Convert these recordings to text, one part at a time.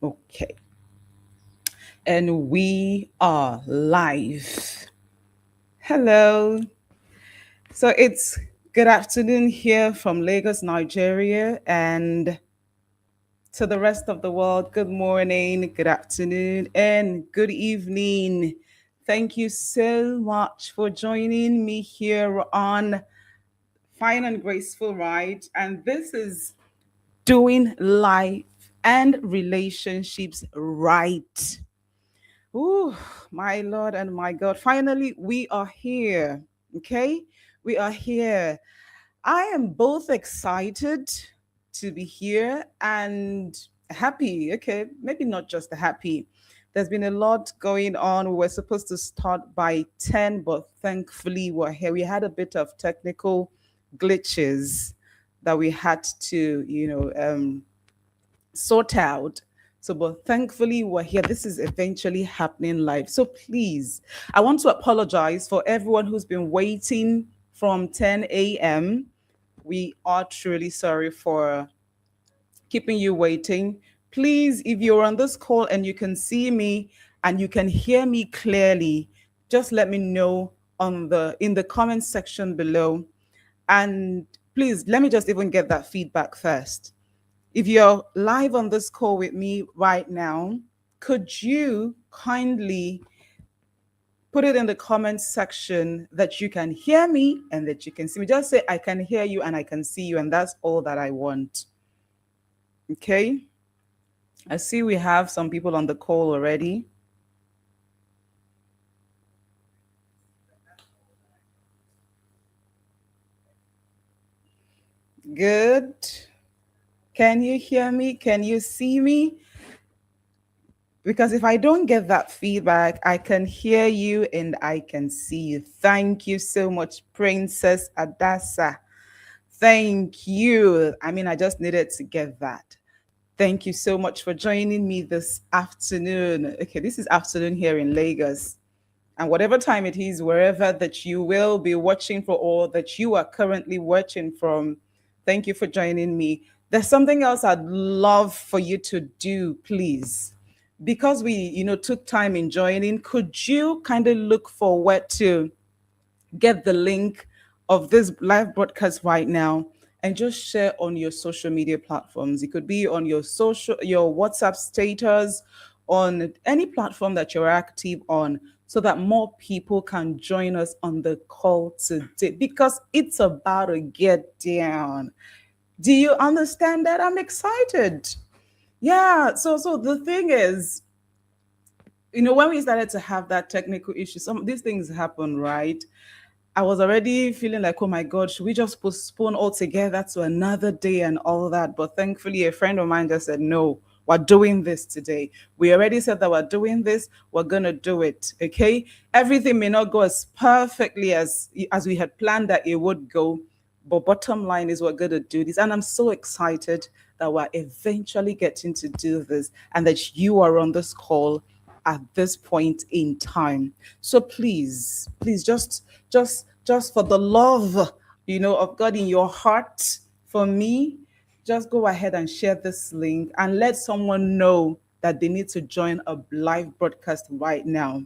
Okay. And we are live. Hello. So it's good afternoon here from Lagos, Nigeria, and to the rest of the world, good morning, good afternoon, and good evening. Thank you so much for joining me here on Fine and Graceful Ride. And this is Doing Life and Relationships Right. Ooh, my Lord and my God. Finally, we are here. Okay? We are here. I am both excited to be here and happy. Okay, maybe not just happy. There's been a lot going on. We were supposed to start by 10, but thankfully we're here. We had a bit of technical glitches that we had to, sort out. So, but thankfully, we're here. This is eventually happening live. So, please, I want to apologize for everyone who's been waiting from 10 a.m. We are truly sorry for keeping you waiting. Please, if you're on this call and you can see me and you can hear me clearly, just let me know on the in the comment section below. And please, let me just even get that feedback first. If you're live on this call with me right now, could you kindly put it in the comments section that you can hear me and that you can see me? Just say, I can hear you and I can see you, and that's all that I want. Okay? I see we have some people on the call already. Good. Can you hear me? Can you see me? Because if I don't get that feedback, I can hear you and I can see you. Thank you so much, Princess Adasa. Thank you. I mean, I just needed to get that. Thank you so much for joining me this afternoon. Okay, this is afternoon here in Lagos. And whatever time it is, wherever that you will be watching for or that you are currently watching from, thank you for joining me. There's something else I'd love for you to do, please. Because we, took time in joining, could you kind of look forward to get the link of this live broadcast right now and just share on your social media platforms? It could be on your WhatsApp status, on any platform that you're active on, so that more people can join us on the call today, because it's about to get down. Do you understand that? I'm excited. Yeah, so the thing is, when we started to have that technical issue, some of these things happen, right? I was already feeling like, oh my God, should we just postpone altogether to another day and all that? But thankfully, a friend of mine just said, no, we're doing this today. We already said that we're doing this, we're going to do it. Okay. Everything may not go as perfectly as we had planned that it would go. But bottom line is we're going to do this. And I'm so excited that we're eventually getting to do this and that you are on this call at this point in time. So please just for the love, of God in your heart for me, just go ahead and share this link and let someone know that they need to join a live broadcast right now.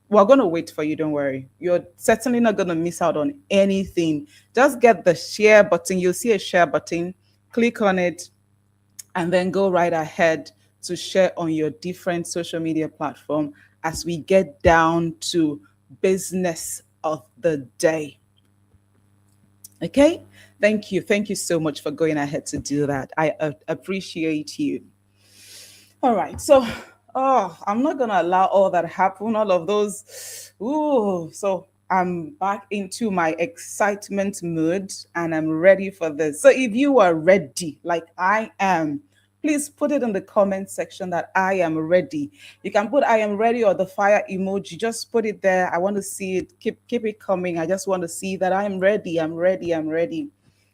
We're going to wait for you, don't worry. You're certainly not going to miss out on anything. Just get the share button. You'll see a share button. Click on it and then go right ahead to share on your different social media platform as we get down to business of the day. Okay? Thank you. Thank you so much for going ahead to do that. I appreciate you. All right. So, I'm not going to allow all that happen, all of those. Ooh, so I'm back into my excitement mood and I'm ready for this. So, if you are ready, like I am, please put it in the comment section that I am ready. You can put I am ready or the fire emoji. Just put it there. I want to see it. Keep it coming. I just want to see that I am ready. I'm ready. I'm ready.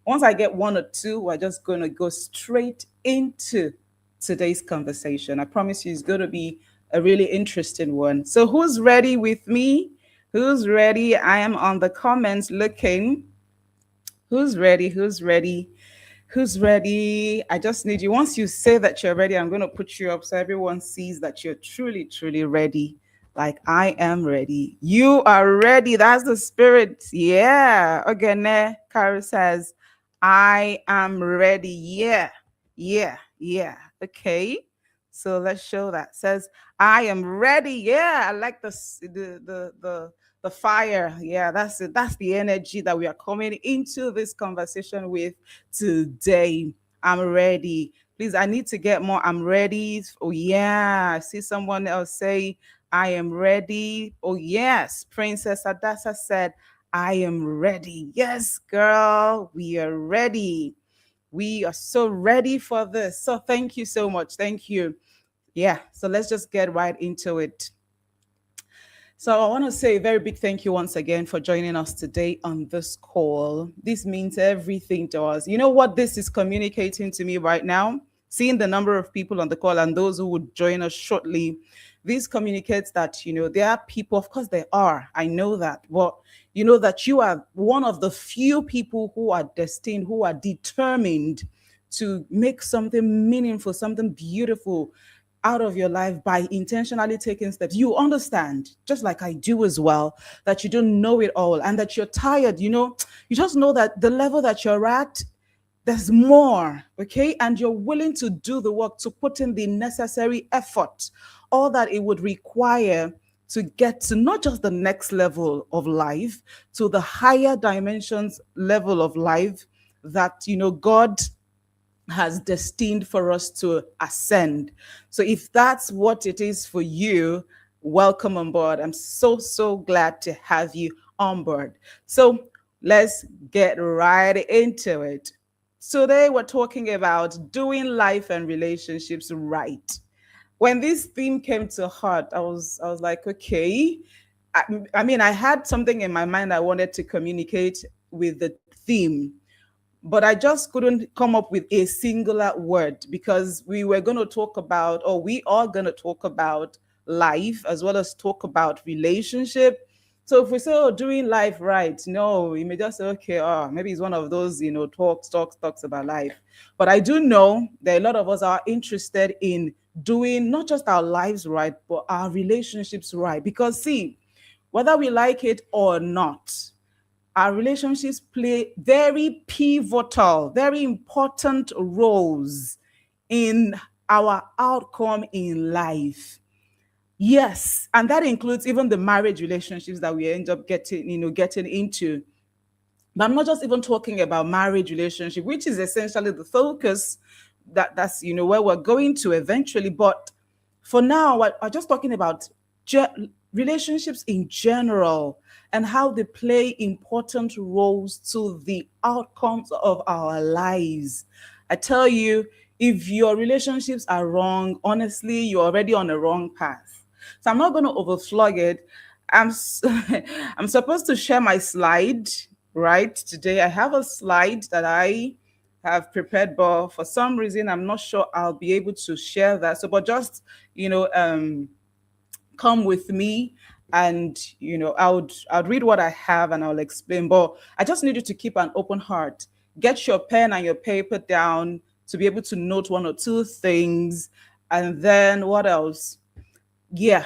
Once I get one or two, we're just going to go straight into today's conversation. I promise you it's going to be a really interesting one. So, who's ready with me? Who's ready? I am on the comments looking. Who's ready? Who's ready? Who's ready? I just need you. Once you say that you're ready, I'm going to put you up so everyone sees that you're truly, truly ready. Like, I am ready. You are ready. That's the spirit. Yeah. Ogene Kara says, I am ready. Yeah. Yeah. Yeah. Okay. So let's show that. Says, I am ready. Yeah. I like the fire. Yeah, that's it. That's the energy that we are coming into this conversation with today. I'm ready. Please, I need to get more. I'm ready. Oh, yeah. I see someone else say, I am ready. Oh, yes. Princess Adasa said, I am ready. Yes, girl. We are ready. We are so ready for this. So thank you so much. Thank you. Yeah. So let's just get right into it. So I want to say a very big thank you once again for joining us today on this call. This means everything to us. You know what this is communicating to me right now? Seeing the number of people on the call and those who would join us shortly, this communicates that, there are people, of course there are, I know that, but you know that you are one of the few people who are destined, who are determined to make something meaningful, something beautiful out of your life by intentionally taking steps. You understand, just like I do as well, that you don't know it all and that you're tired. You just know that the level that you're at, there's more, okay? And you're willing to do the work, to put in the necessary effort, all that it would require to get to not just the next level of life, to the higher dimensions level of life that, God has destined for us to ascend. So if that's what it is for you, welcome on board. I'm so, so glad to have you on board. So let's get right into it. Today we're talking about doing life and relationships right. When this theme came to heart, I was like, okay. I mean, I had something in my mind I wanted to communicate with the theme, but I just couldn't come up with a singular word because we were going to talk about, or we are going to talk about life as well as talk about relationship. So if we say, oh, doing life right, no, you may just say, okay, maybe it's one of those, talks about life. But I do know that a lot of us are interested in doing not just our lives right, but our relationships right. Because see, whether we like it or not, our relationships play very pivotal, very important roles in our outcome in life. Yes, and that includes even the marriage relationships that we end up getting into. But I'm not just even talking about marriage relationship, which is essentially the focus that's where we're going to eventually. But for now, I'm just talking about relationships in general and how they play important roles to the outcomes of our lives. I tell you, if your relationships are wrong, honestly, you're already on a wrong path. So I'm not going to overflog it. I'm supposed to share my slide right today. I have a slide that I have prepared, but for some reason I'm not sure I'll be able to share that. So, but just come with me, and I would read what I have and I'll explain. But I just need you to keep an open heart. Get your pen and your paper down to be able to note one or two things, and then what else? Yeah,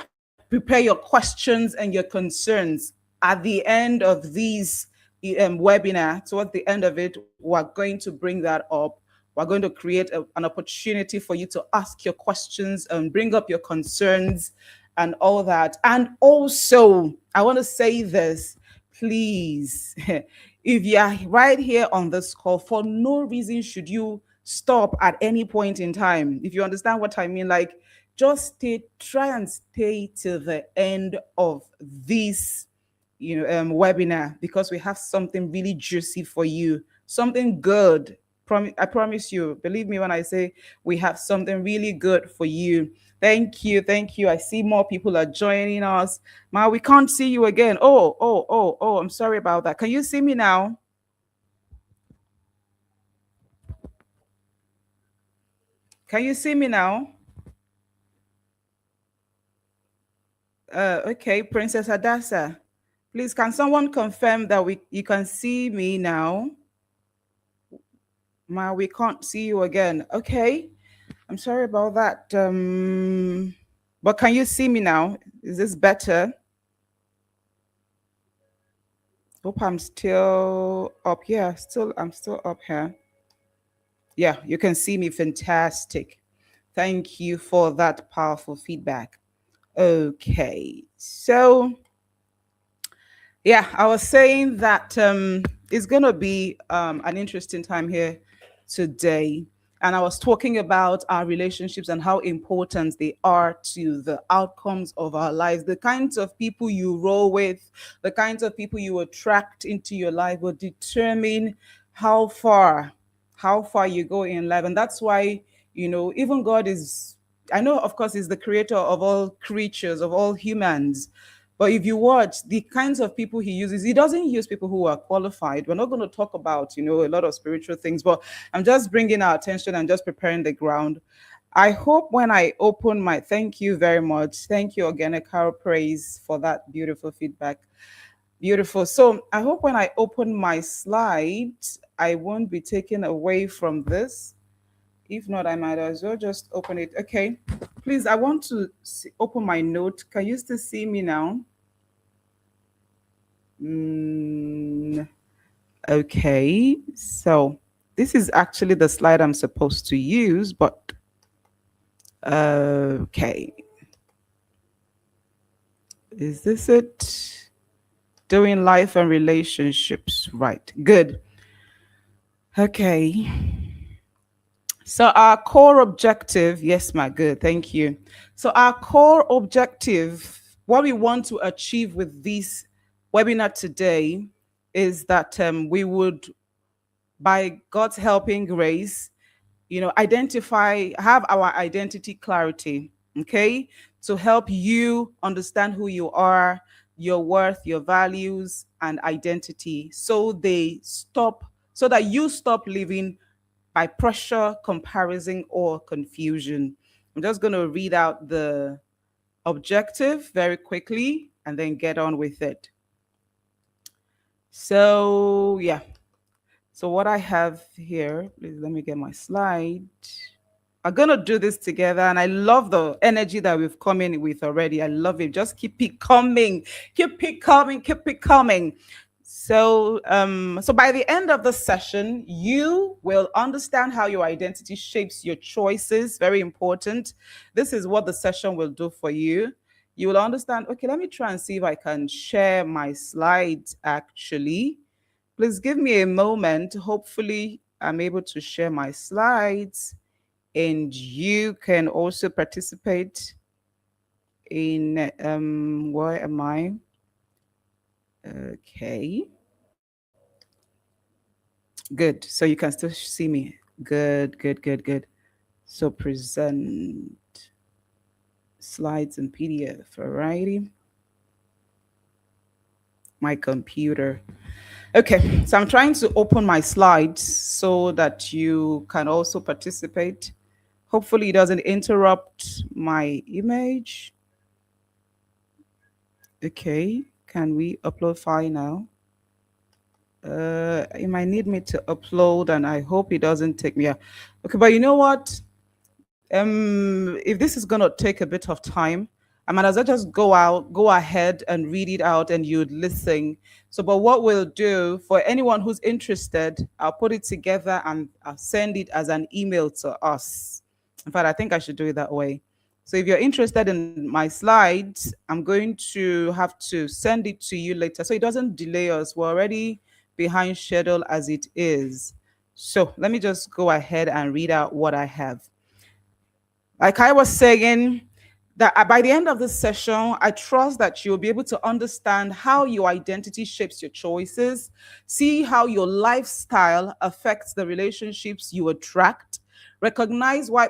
prepare your questions and your concerns at the end of these webinar. Towards the end of it, we're going to bring that up. We're going to create an opportunity for you to ask your questions and bring up your concerns and all that. And also, I want to say this, please, if you're right here on this call, for no reason should you stop at any point in time. If you understand what I mean, like, just try and stay till the end of this webinar, because we have something really juicy for you, something good. I promise you, believe me when I say we have something really good for you. Thank you. I see more people are joining us. Ma, we can't see you again. Oh, I'm sorry about that. Can you see me now? Can you see me now? Okay, Princess Adasa. Please, can someone confirm that you can see me now? Ma, we can't see you again. Okay. I'm sorry about that. But can you see me now? Is this better? Hope I'm still up here. I'm still up here. Yeah, you can see me. Fantastic. Thank you for that powerful feedback. Okay. So, yeah, I was saying that it's going to be an interesting time here today. And I was talking about our relationships and how important they are to the outcomes of our lives. The kinds of people you roll with, the kinds of people you attract into your life will determine how far, how far you go in life. And that's why, even God is, I know, of course, is the creator of all creatures, of all humans. But if you watch the kinds of people he uses, he doesn't use people who are qualified. We're not going to talk about, a lot of spiritual things, but I'm just bringing our attention and just preparing the ground. I hope when I open my, thank you very much. Thank you again, Carol Praise, for that beautiful feedback. Beautiful. So I hope when I open my slide, I won't be taken away from this. If not, I might as well just open it. Okay. Please, I want to open my note. Can you still see me now? Mm, okay, so this is actually the slide I'm supposed to use, but okay. Is this it? Doing life and relationships. Right, good. Okay. So our core objective, yes, my good, thank you. So our core objective, what we want to achieve with this webinar today is that we would, by God's helping grace, identify, have our identity clarity, okay, to help you understand who you are, your worth, your values, and identity, so that you stop living by pressure, comparison, or confusion. I'm just going to read out the objective very quickly and then get on with it. So, yeah. So, what I have here, please let me get my slide. I'm going to do this together. And I love the energy that we've come in with already. I love it. Just keep it coming. Keep it coming. Keep it coming. So by the end of the session, you will understand how your identity shapes your choices. Very important. This is what the session will do for you. You will understand. Okay, let me try and see if I can share my slides actually. Please give me a moment. Hopefully, I'm able to share my slides and you can also participate in where am I? Okay. Good. So you can still see me. Good, good, good, good. So present slides and PDF. Alrighty. My computer. Okay, so I'm trying to open my slides so that you can also participate. Hopefully it doesn't interrupt my image. Okay, can we upload file now? You might need me to upload and I hope it doesn't take me. Okay, but you know what? If this is gonna take a bit of time, I might as well just go ahead and read it out and you'd listen. So, but what we'll do for anyone who's interested, I'll put it together and I'll send it as an email to us. In fact, I think I should do it that way. So if you're interested in my slides, I'm going to have to send it to you later. So it doesn't delay us. We're already behind schedule as it is. So let me just go ahead and read out what I have. Like I was saying, that by the end of this session, I trust that you'll be able to understand how your identity shapes your choices, see how your lifestyle affects the relationships you attract, recognize why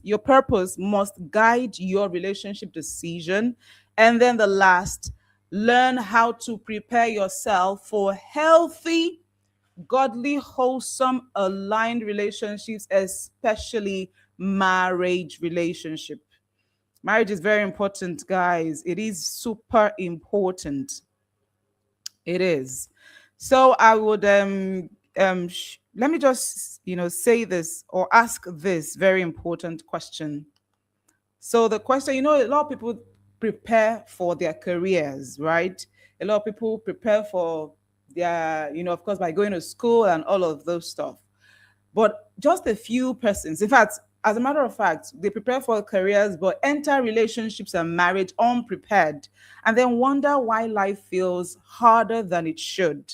your purpose must guide your relationship decision, and then the last, learn how to prepare yourself for healthy, godly, wholesome, aligned relationships, especially marriage relationship. Marriage is very important, guys. It is super important. It is. So I would let me just, say this or ask this very important question. So the question, a lot of people prepare for their careers, right? A lot of people prepare for their, of course, by going to school and all of those stuff. But just a few persons, in fact, as a matter of fact, they prepare for careers but enter relationships and marriage unprepared and then wonder why life feels harder than it should.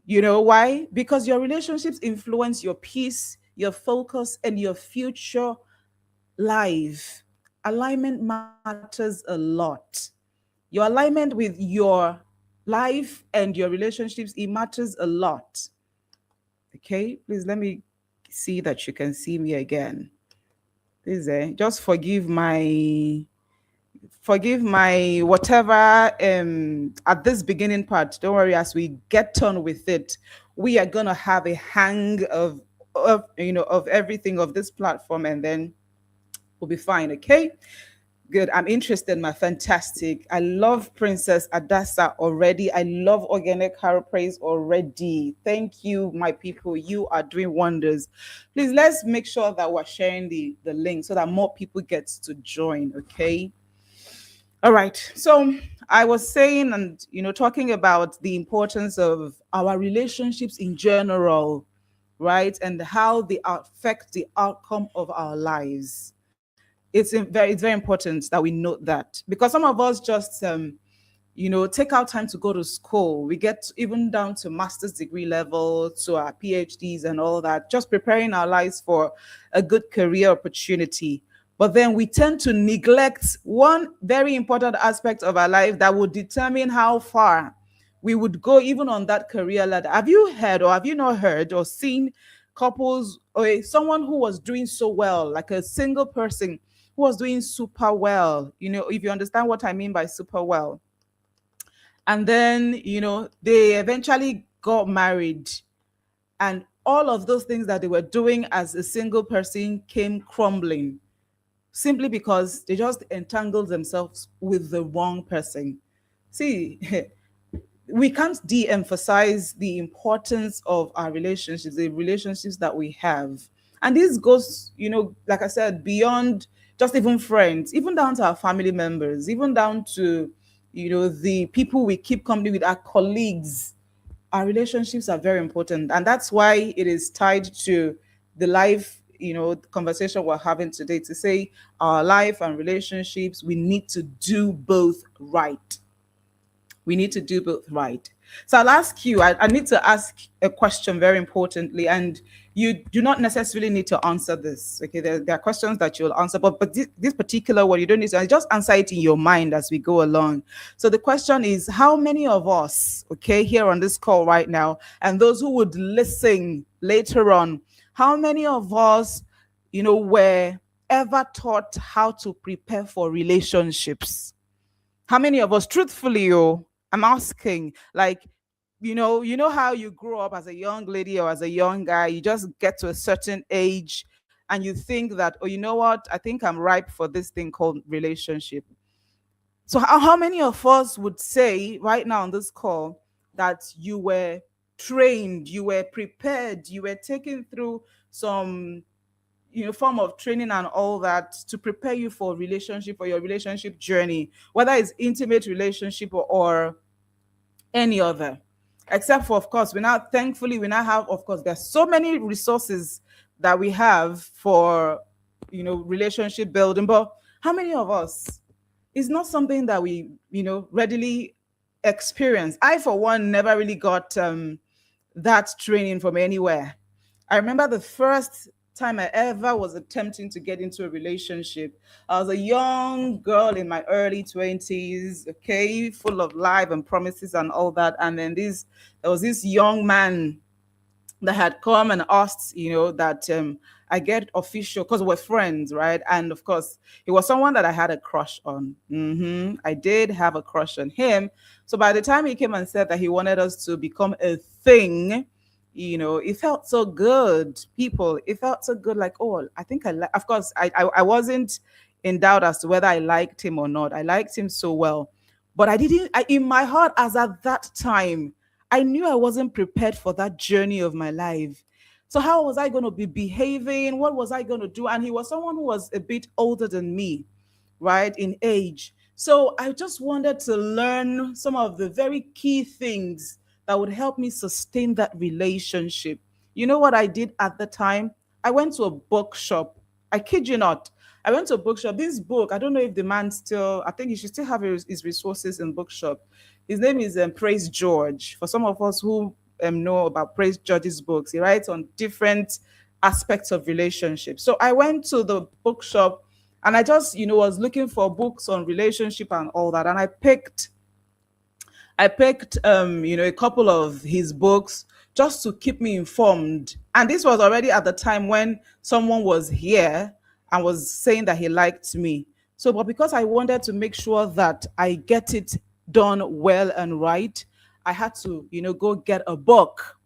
You know why? Because your relationships influence your peace, your focus, and your future life. Alignment matters a lot. Your alignment with your life and your relationships, it matters a lot. Okay, please let me see that you can see me again. Please, just forgive my whatever at this beginning part. Don't worry, as we get on with it, we are gonna have a hang of everything of this platform, and then we'll be fine. Okay. Good. I'm interested, my fantastic. I love Princess Adasa already. I love Organic Carol Praise already. Thank you, my people. You are doing wonders. Please, let's make sure that we're sharing the link so that more people get to join. Okay. All right. So I was saying and, talking about the importance of our relationships in general, right? And how they affect the outcome of our lives. It's very important that we note that, because some of us just take our time to go to school. We get even down to master's degree level, to our PhDs and all that, just preparing our lives for a good career opportunity. But then we tend to neglect one very important aspect of our life that would determine how far we would go even on that career ladder. Have you heard, or have you not heard or seen couples, or someone who was doing so well, like a single person who was doing super well, if you understand what I mean by super well, and then they eventually got married, and all of those things that they were doing as a single person came crumbling, simply because they just entangled themselves with the wrong person. See, we can't de-emphasize the importance of our relationships, the relationships that we have. And this goes, like I said, beyond just even friends, even down to our family members, even down to, the people we keep company with, our colleagues. Our relationships are very important. And that's why it is tied to the life, conversation we're having today, to say our life and relationships, we need to do both right. We need to do both right. So I'll ask you, I need to ask a question very importantly, and you do not necessarily need to answer this. Okay, there are questions that you'll answer, but this particular one, you don't need to just answer it in your mind as we go along. So the question is, how many of us, okay, here on this call right now, and those who would listen later on, how many of us, were ever taught how to prepare for relationships? How many of us, truthfully, I'm asking, like, how you grow up as a young lady or as a young guy, you just get to a certain age and you think that, oh, you know what, I think I'm ripe for this thing called relationship. So how many of us would say right now on this call that you were trained, you were prepared, you were taken through some form of training and all that to prepare you for relationship, or your relationship journey, whether it's intimate relationship or any other? Except for, of course, thankfully we now have, of course, there's so many resources that we have for relationship building. But how many of us, it's not something that we readily experience. I, for one, never really got that training from anywhere. I remember the first time I ever was attempting to get into a relationship. I was a young girl in my early 20s, okay, full of life and promises and all that. And then there was this young man that had come and asked, that I get official, because we're friends, right? And of course, he was someone that I had a crush on. I did have a crush on him. So by the time he came and said that he wanted us to become a thing, it felt so good. People, it felt so good. Like, oh, I think of course, I wasn't in doubt as to whether I liked him or not. I liked him so well, but I didn't. In my heart, as at that time, I knew I wasn't prepared for that journey of my life. So how was I going to be behaving? What was I going to do? And he was someone who was a bit older than me, right, in age. So I just wanted to learn some of the very key things that would help me sustain that relationship. You know what I did at the time? I went to a bookshop. I kid you not. I went to a bookshop. This book, I don't know if the man still, I think he should still have his resources in bookshop. His name is Praise George. For some of us who know about Praise George's books, he writes on different aspects of relationships. So I went to the bookshop and I just, was looking for books on relationship and all that. And I picked a couple of his books just to keep me informed. And this was already at the time when someone was here and was saying that he liked me. So, but because I wanted to make sure that I get it done well and right, I had to, go get a book.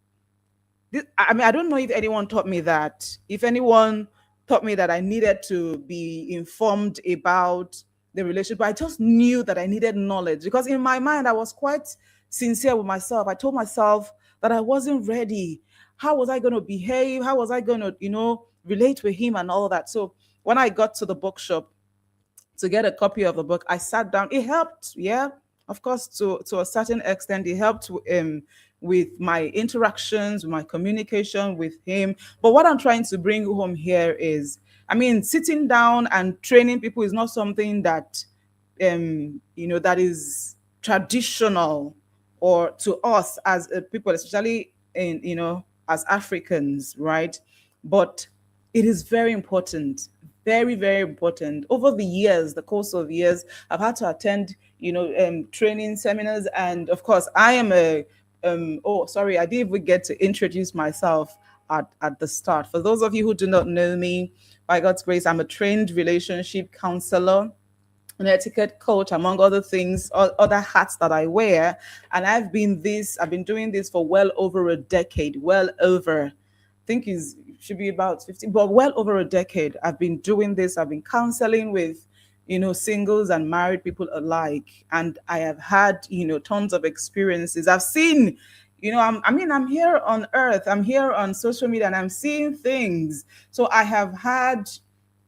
I mean, I don't know if anyone taught me that. If anyone taught me that I needed to be informed about the relationship, but I just knew that I needed knowledge because in my mind, I was quite sincere with myself. I told myself that I wasn't ready. How was I going to behave? How was I going to, relate with him and all that? So when I got to the bookshop, to get a copy of the book, I sat down. It helped, yeah, of course, to a certain extent. It helped with my interactions, my communication with him. But what I'm trying to bring home here is, I mean, sitting down and training people is not something that that is traditional or to us as people, especially in as Africans, right? But it is very important, very very important. Over the years, the course of years, I've had to attend training seminars, and of course I am a oh sorry, I didn't even get to introduce myself at the start. For those of you who do not know me, by God's grace, I'm a trained relationship counselor, an etiquette coach, among other things, other hats that I wear. And I've been doing this for well over a decade, well over, I think is should be about 15, but well over a decade. I've been doing this. I've been counseling with, singles and married people alike. And I have had, tons of experiences. I've seen, I'm here on earth, I'm here on social media and I'm seeing things. So I've had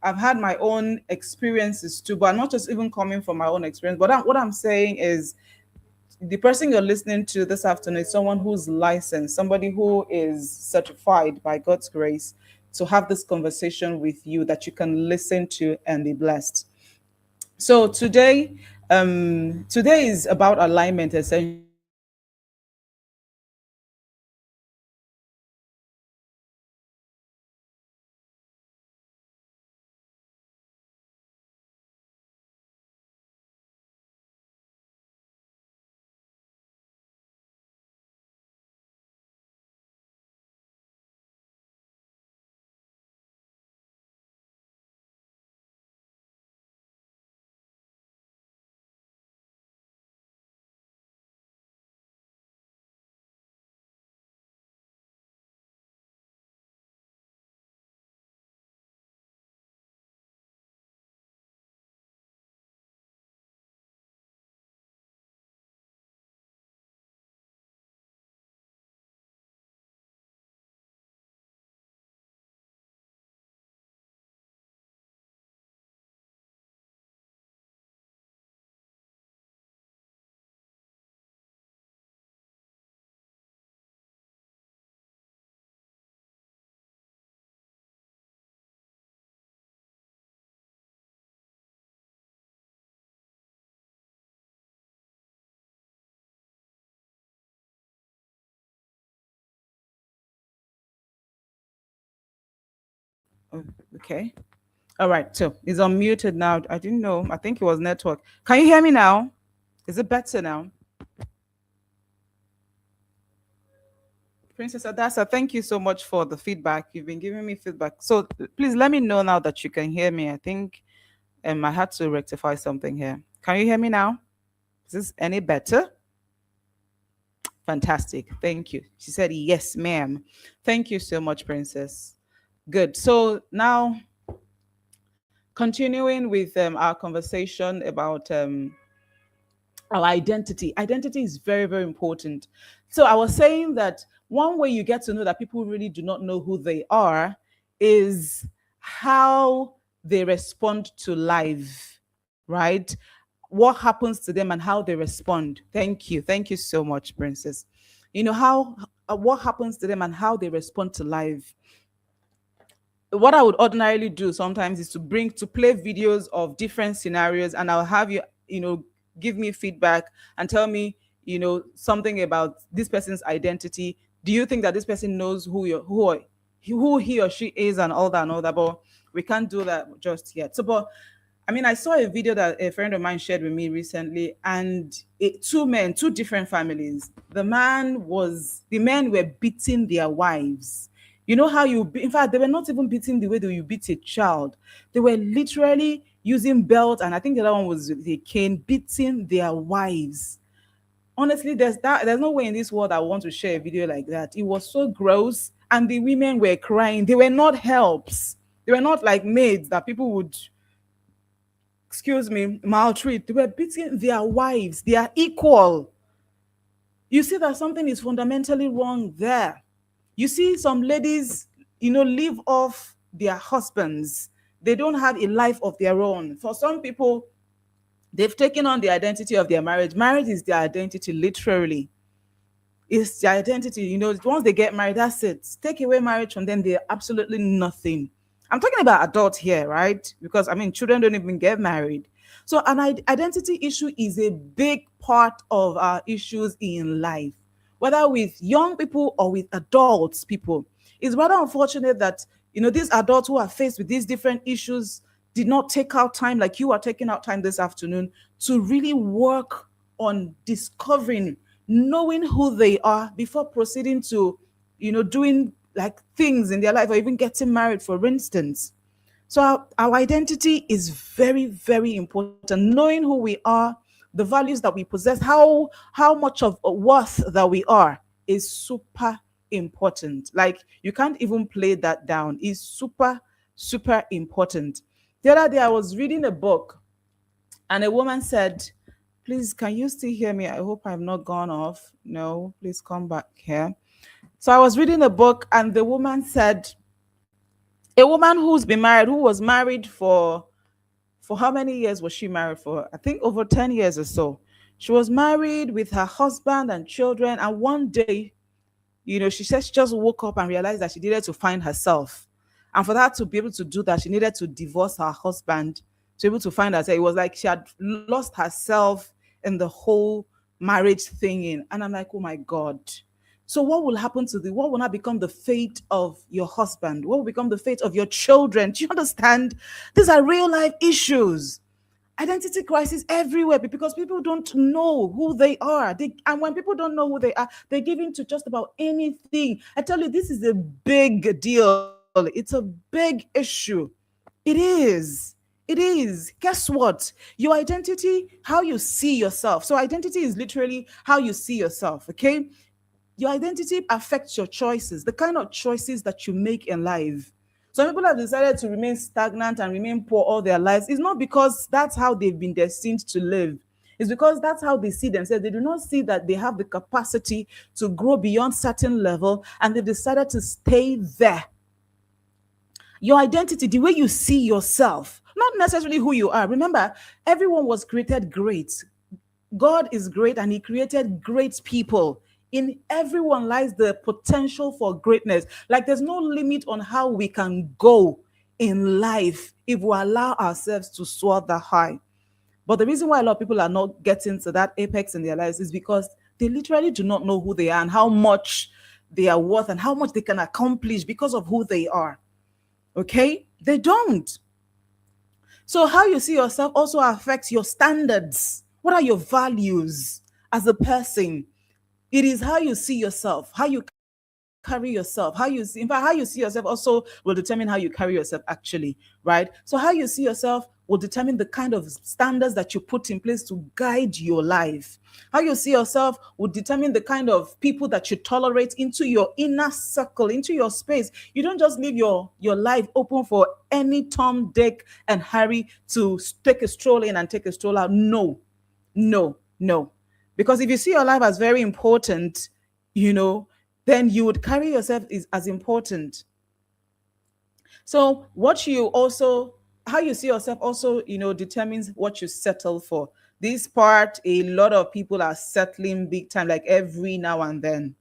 my own experiences too, but I'm not just even coming from my own experience. But what I'm saying is, the person you're listening to this afternoon is someone who's licensed, somebody who is certified by God's grace to have this conversation with you that you can listen to and be blessed. So today is about alignment essentially. And I want us to understand that oh, okay. All right. So it's unmuted now. I didn't know. I think it was network. Can you hear me now? Is it better now? Princess Adasa, thank you so much for the feedback. You've been giving me feedback. So please let me know now that you can hear me. I think I had to rectify something here. Can you hear me now? Is this any better? Fantastic. Thank you. She said, yes, ma'am. Thank you so much, Princess. Good. So now, continuing with our conversation about our identity. Identity is very, very important. So I was saying that one way you get to know that people really do not know who they are is how they respond to life, right? What happens to them and how they respond. Thank you. Thank you so much, Princess. You know, how what happens to them and how they respond to life. What I would ordinarily do sometimes is to play videos of different scenarios, and I'll have you, give me feedback and tell me, something about this person's identity. Do you think that this person knows who he or she is, and all that and all that? But we can't do that just yet. So, but I mean, I saw a video that a friend of mine shared with me recently, and two men, two different families. The men were beating their wives. You know how in fact, they were not even beating the way that you beat a child. They were literally using belt, and I think the other one was the cane, beating their wives. Honestly, there's no way in this world I want to share a video like that. It was so gross, and the women were crying. They were not helps. They were not like maids that people would, excuse me, maltreat. They were beating their wives. They are equal. You see that something is fundamentally wrong there. You see some ladies, live off their husbands. They don't have a life of their own. For some people, they've taken on the identity of their marriage. Marriage is their identity, literally. It's their identity. Once they get married, that's it. Take away marriage from them, they're absolutely nothing. I'm talking about adults here, right? Because I mean, children don't even get married. So an identity issue is a big part of our issues in life, whether with young people or with adults people. It's rather unfortunate that these adults who are faced with these different issues did not take out time, like you are taking out time this afternoon, to really work on discovering, knowing who they are before proceeding to doing like things in their life, or even getting married, for instance. So our identity is very, very important. Knowing who we are, the values that we possess, how much of a worth that we are, is super important. Like, you can't even play that down. It's super, super important. The other day I was reading a book, and a woman said, please, can you still hear me? I hope I've not gone off. No, please come back here. So I was reading a book, and the woman said, a woman who's been married, who was married for how many years was she married for? I think over 10 years or so. She was married with her husband and children, and one day, she said she just woke up and realized that she needed to find herself. And for that to be able to do that, she needed to divorce her husband to be able to find herself. It was like she had lost herself in the whole marriage thing. And I'm like, oh my God. So what will happen what will not become the fate of your husband? What will become the fate of your children? Do you understand? These are real life issues. Identity crisis everywhere, because people don't know who they are. And when people don't know who they are, they give in to just about anything. I tell you, this is a big deal. It's a big issue. It is. It is. Guess what? Your identity, how you see yourself. So identity is literally how you see yourself, okay? Your identity affects your choices, the kind of choices that you make in life. Some people have decided to remain stagnant and remain poor all their lives. It's not because that's how they've been destined to live. It's because that's how they see themselves. They do not see that they have the capacity to grow beyond certain level, and they've decided to stay there. Your identity, the way you see yourself, not necessarily who you are. Remember, everyone was created great. God is great, and he created great people. In everyone lies the potential for greatness. Like, there's no limit on how we can go in life if we allow ourselves to soar that high. But the reason why a lot of people are not getting to that apex in their lives is because they literally do not know who they are and how much they are worth and how much they can accomplish because of who they are. Okay? They don't. So how you see yourself also affects your standards. What are your values as a person? It is how you see yourself, how you carry yourself, in fact, how you see yourself also will determine how you carry yourself, actually, right? So how you see yourself will determine the kind of standards that you put in place to guide your life. How you see yourself will determine the kind of people that you tolerate into your inner circle, into your space. You don't just leave your life open for any Tom, Dick, and Harry to take a stroll in and take a stroll out. No, no, No. Because if you see your life as very important, you know, then you would carry yourself as important. So what you also, how you see yourself also, determines what you settle for. This part, a lot of people are settling big time, like every now and then,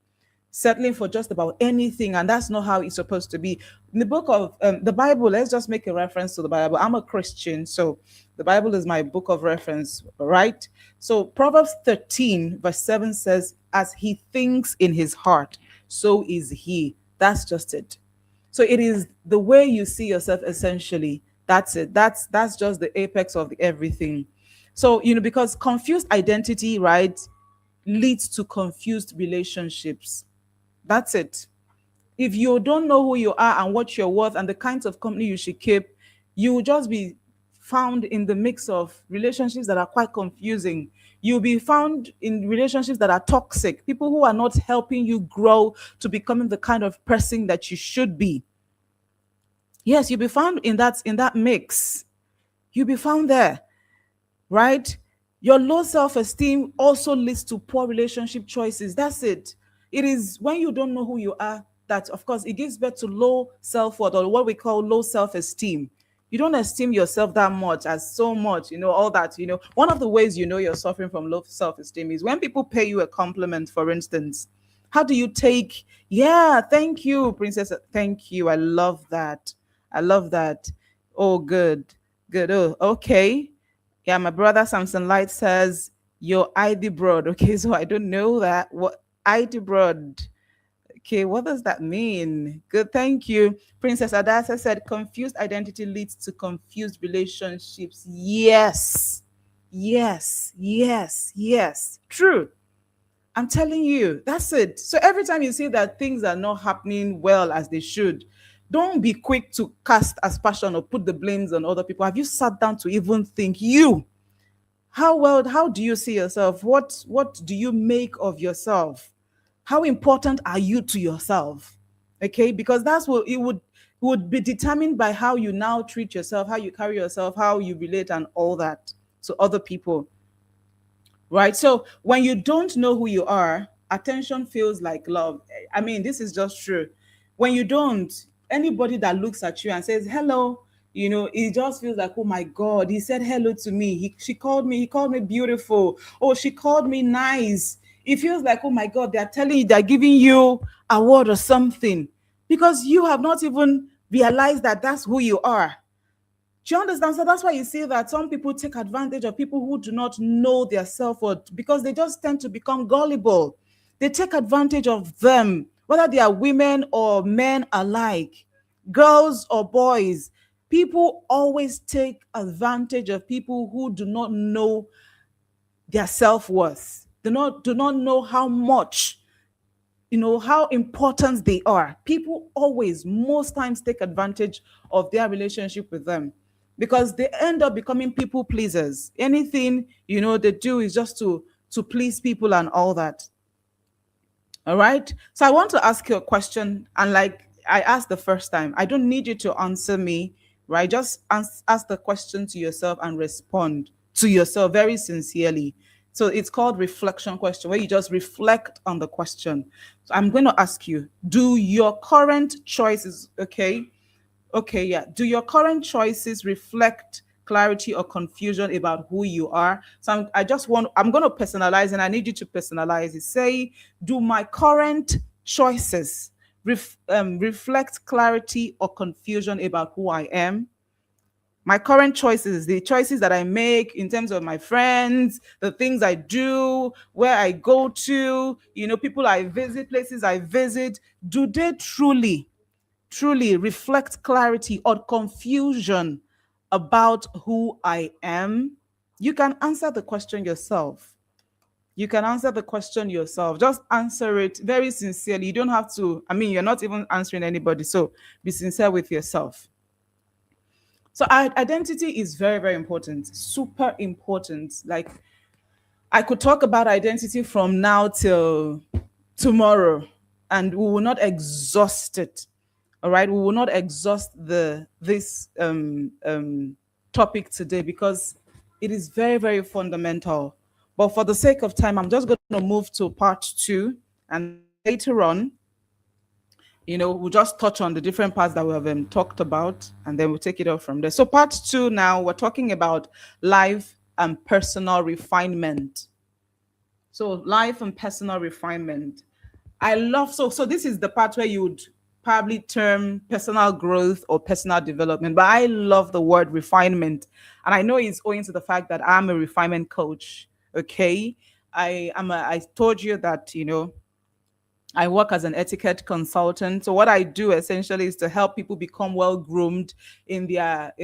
settling for just about anything, and that's not how it's supposed to be. In the book of the Bible, let's just make a reference to the Bible. I'm a Christian, so the Bible is my book of reference, right? So Proverbs 13 verse 7 says, as he thinks in his heart, so is he. That's just it. So it is the way you see yourself, essentially. That's it. That's just the apex of everything. So, because confused identity, right, leads to confused relationships. That's it. If you don't know who you are and what you're worth and the kinds of company you should keep, you will just be found in the mix of relationships that are quite confusing. You'll be found in relationships that are toxic, people who are not helping you grow to becoming the kind of person that you should be. Yes, you'll be found in that mix. You'll be found there, right? Your low self-esteem also leads to poor relationship choices. That's it. It is when you don't know who you are that, of course, it gives birth to low self-worth, or what we call low self-esteem. You don't esteem yourself that much, as so much, all that. One of the ways you're suffering from low self-esteem is when people pay you a compliment, for instance. How do you take, yeah, thank you, princess, thank you, I love that. I love that. Oh, good, good. Oh, okay. Yeah, my brother Samson Light says your ID broad. Okay, so I don't know that. What ID broad? Okay, what does that mean? Good, thank you. Princess Adasa said confused identity leads to confused relationships. Yes, yes, yes, yes. True. I'm telling you, that's it. So every time you see that things are not happening well as they should, don't be quick to cast aspersion or put the blames on other people. Have you sat down to even think, how do you see yourself? What do you make of yourself? How important are you to yourself? Okay, because that's what it would be determined by how you now treat yourself, how you carry yourself, how you relate and all that to other people. Right? So when you don't know who you are, attention feels like love. I mean, this is just true. When you don't, anybody that looks at you and says hello, it just feels like, oh my God, he said hello to me. He called me beautiful. Oh, she called me nice. It feels like, oh my God, they're giving you a word or something because you have not even realized that that's who you are. Do you understand? So that's why you see that some people take advantage of people who do not know their self-worth because they just tend to become gullible. They take advantage of them, whether they are women or men alike, girls or boys. People always take advantage of people who do not know their self-worth. Do not know how much, how important they are. People always, most times, take advantage of their relationship with them because they end up becoming people pleasers. Anything they do is just to please people and all that. All right, so I want to ask you a question, and like I asked the first time, I don't need you to answer me, right? Just ask the question to yourself and respond to yourself very sincerely. So it's called reflection question, where you just reflect on the question. So I'm going to ask you, do your current choices, okay, okay, yeah. Do your current choices reflect clarity or confusion about who you are? So I'm going to personalize, and I need you to personalize it. Say, do my current choices reflect clarity or confusion about who I am? My current choices, the choices that I make in terms of my friends, the things I do, where I go to, people I visit, places I visit, do they truly reflect clarity or confusion about who I am? You can answer the question yourself. You can answer the question yourself. Just answer it very sincerely. You don't have to, I mean, you're not even answering anybody. So be sincere with yourself. So identity is very, very important, super important. Like I could talk about identity from now till tomorrow, and we will not exhaust it. All right, we will not exhaust this topic today because it is very, very fundamental. But for the sake of time, I'm just going to move to part two. And then later on, we'll just touch on the different parts that we have talked about, and then we'll take it off from there. So, part two now, we're talking about life and personal refinement. So, life and personal refinement. I love so this is the part where you would probably term personal growth or personal development, but I love the word refinement. And I know it's owing to the fact that I'm a refinement coach. Okay. I told you that, I work as an etiquette consultant. So what I do essentially is to help people become well groomed in their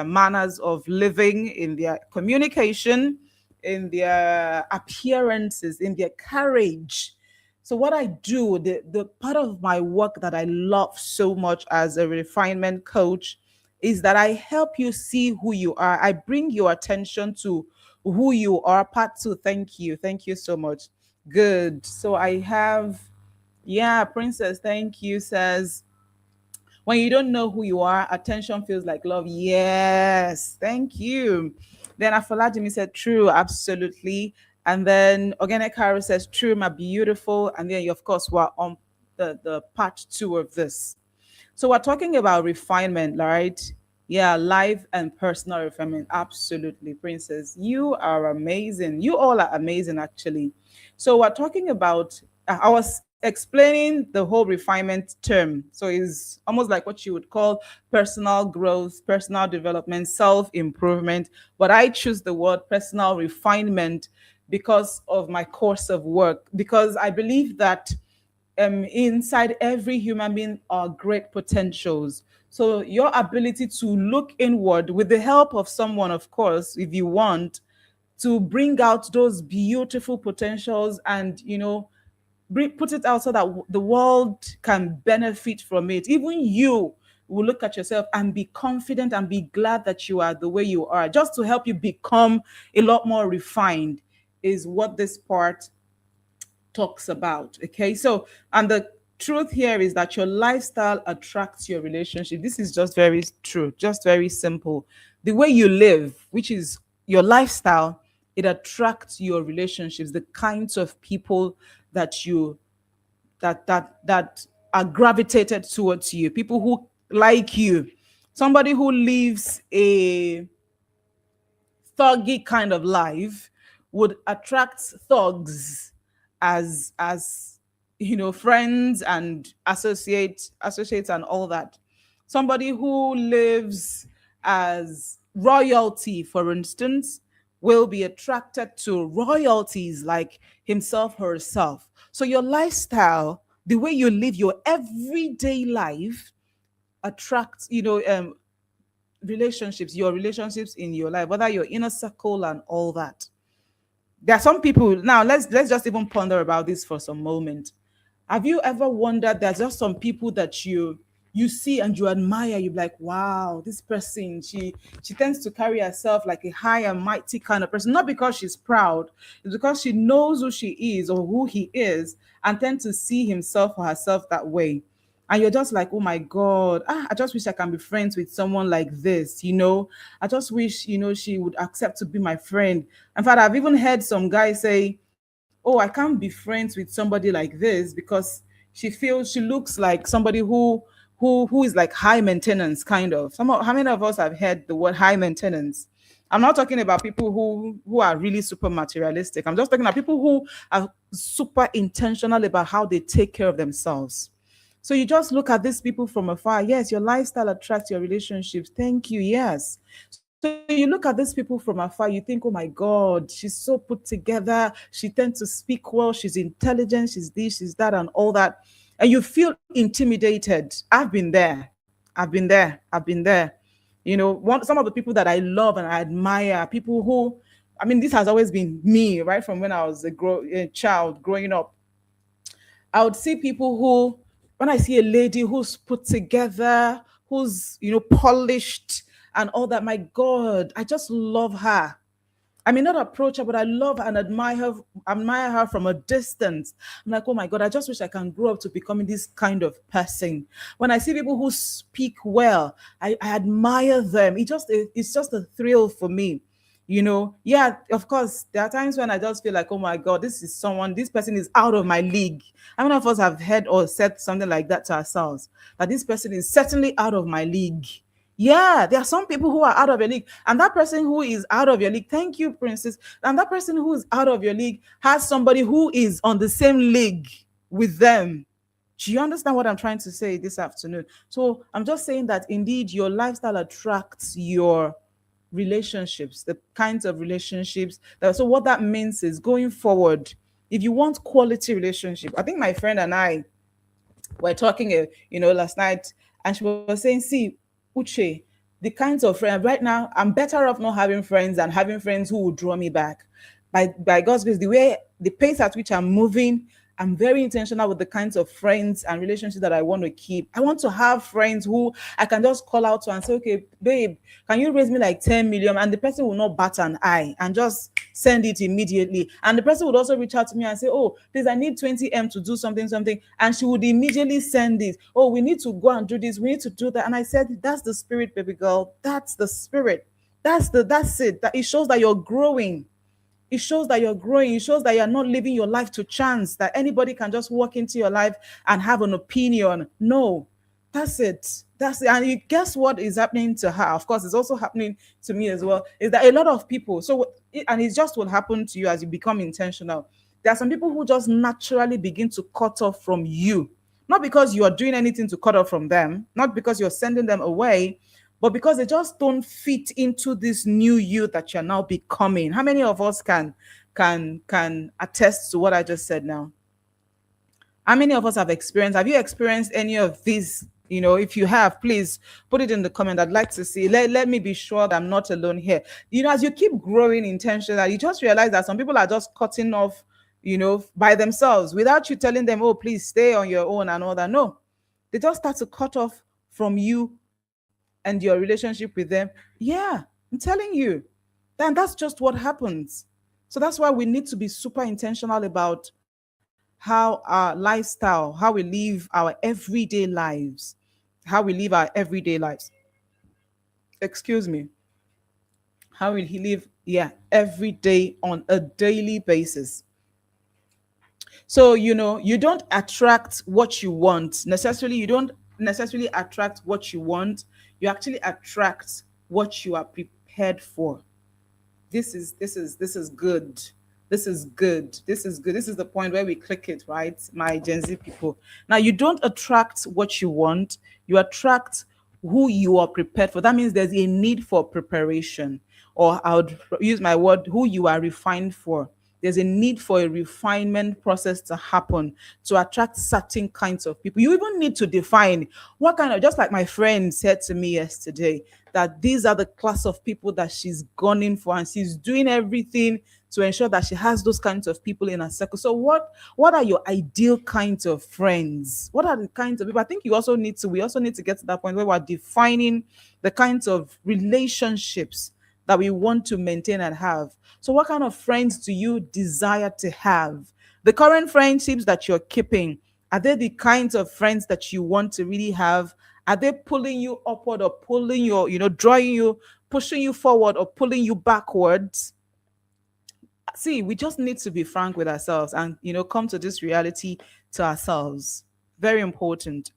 manners of living, in their communication, in their appearances, in their courage. So what I do, the part of my work that I love so much as a refinement coach is that I help you see who you are. I bring your attention to who you are. Part two, thank you. Thank you so much. Good. So I have, yeah, Princess, thank you, says, when you don't know who you are, attention feels like love. Yes, thank you. Then Afoladimi said, true, absolutely. And then Organic Caro says, true, my beautiful. And then, of course, we're on the part two of this. So we're talking about refinement, right? Yeah, life and personal refinement. Absolutely, Princess. You are amazing. You all are amazing, actually. So we're talking about, I was explaining the whole refinement term. So it's almost like what you would call personal growth, personal development, self improvement. But I choose the word personal refinement because of my course of work, because I believe that inside every human being are great potentials. So your ability to look inward with the help of someone, of course, if you want to bring out those beautiful potentials and put it out so that the world can benefit from it. Even you will look at yourself and be confident and be glad that you are the way you are, just to help you become a lot more refined, is what this part talks about. Okay. So, and the truth here is that your lifestyle attracts your relationship. This is just very true, just very simple. The way you live, which is your lifestyle, it attracts your relationships, the kinds of people that you that are gravitated towards you, people who like you. Somebody who lives a thuggy kind of life would attract thugs as friends and associates and all that. Somebody who lives as royalty, for instance, will be attracted to royalties like himself or herself. So your lifestyle, the way you live your everyday life, attracts relationships, your relationships in your life, whether your inner circle and all that. There are some people now. Let's just even ponder about this for some moment. Have you ever wondered, there's just some people that you see and you admire, you're like, wow, this person, she tends to carry herself like a high and mighty kind of person, not because she's proud, it's because she knows who she is or who he is, and tends to see himself or herself that way. And you're just like, oh my God, I just wish I can be friends with someone like this. I just wish, she would accept to be my friend. In fact, I've even heard some guys say, oh, I can't be friends with somebody like this because she looks like somebody who is like high maintenance kind of. How many of us have heard the word high maintenance? I'm not talking about people who are really super materialistic. I'm just talking about people who are super intentional about how they take care of themselves. So you just look at these people from afar. Yes, your lifestyle attracts your relationships. Thank you. Yes. So you look at these people from afar, you think, oh my God, she's so put together. She tends to speak well. She's intelligent. She's this, she's that, and all that. And you feel intimidated. I've been there. I've been there. Some of the people that I love and I admire, people who, I mean, this has always been me, right? From when I was a child growing up. I would see people who, when I see a lady who's put together, who's, polished and all that, my God, I just love her. I may not approach her, but I love and admire her from a distance. I'm like, oh my God, I just wish I can grow up to becoming this kind of person. When I see people who speak well, I admire them. It's just a thrill for me. Yeah, of course, there are times when I just feel like, oh my God, this person is out of my league. How many of us have heard or said something like that to ourselves? That this person is certainly out of my league. Yeah, there are some people who are out of your league, and that person who is out of your league, thank you, Princess. And that person who is out of your league has somebody who is on the same league with them. Do you understand what I'm trying to say this afternoon? So I'm just saying that indeed your lifestyle attracts your relationships, the kinds of relationships. So what that means is going forward, if you want quality relationship, I think my friend and I were talking, last night, and she was saying, see, Uche, the kinds of friends right now, I'm better off not having friends than having friends who will draw me back. By God's grace, the pace at which I'm moving, I'm very intentional with the kinds of friends and relationships that I want to keep. I want to have friends who I can just call out to and say, okay, babe, can you raise me like 10 million? And the person will not bat an eye and just send it immediately. And the person would also reach out to me and say, oh, please, I need 20M to do something, something. And she would immediately send it. Oh, we need to go and do this. We need to do that. And I said, that's the spirit, baby girl. That's the spirit. That's it. That it shows that you're growing. It shows that you're growing. It shows that you're not living your life to chance, that anybody can just walk into your life and have an opinion. No, that's it. That's it. And you guess what is happening to her? Of course, it's also happening to me as well. Is that a lot of people, and it just will happen to you as you become intentional. There are some people who just naturally begin to cut off from you. Not because you are doing anything to cut off from them, not because you're sending them away, but because they just don't fit into this new you that you're now becoming. How many of us can attest to what I just said now? How many of us have you experienced any of these? If you have, please put it in the comment. I'd like to see. Let me be sure that I'm not alone here. As you keep growing intentionally, you just realize that some people are just cutting off, by themselves without you telling them, oh, please stay on your own and all that. No, they just start to cut off from you and your relationship with them. Yeah, I'm telling you. And that's just what happens. So that's why we need to be super intentional about how our lifestyle, how we live our everyday lives, Excuse me. How we live, yeah, every day on a daily basis. So, you don't attract what you want necessarily. You don't necessarily attract what you want. You actually attract what you are prepared for. This is good. This is good. This is good. This is the point where we click it, right? My Gen Z people. Now you don't attract what you want, you attract who you are prepared for. That means there's a need for preparation, or I would use my word, who you are refined for. There's a need for a refinement process to happen to attract certain kinds of people. You even need to define what kind of, just like my friend said to me yesterday, that these are the class of people that she's gunning for, and she's doing everything to ensure that she has those kinds of people in her circle. So what are your ideal kinds of friends? What are the kinds of people? I think we also need to get to that point where we're defining the kinds of relationships that we want to maintain and have. So what kind of friends do you desire to have? The current friendships that you're keeping, are they the kinds of friends that you want to really have? Are they pulling you upward, or pulling you, drawing you, pushing you forward, or pulling you backwards? See, we just need to be frank with ourselves and, come to this reality to ourselves. Very important.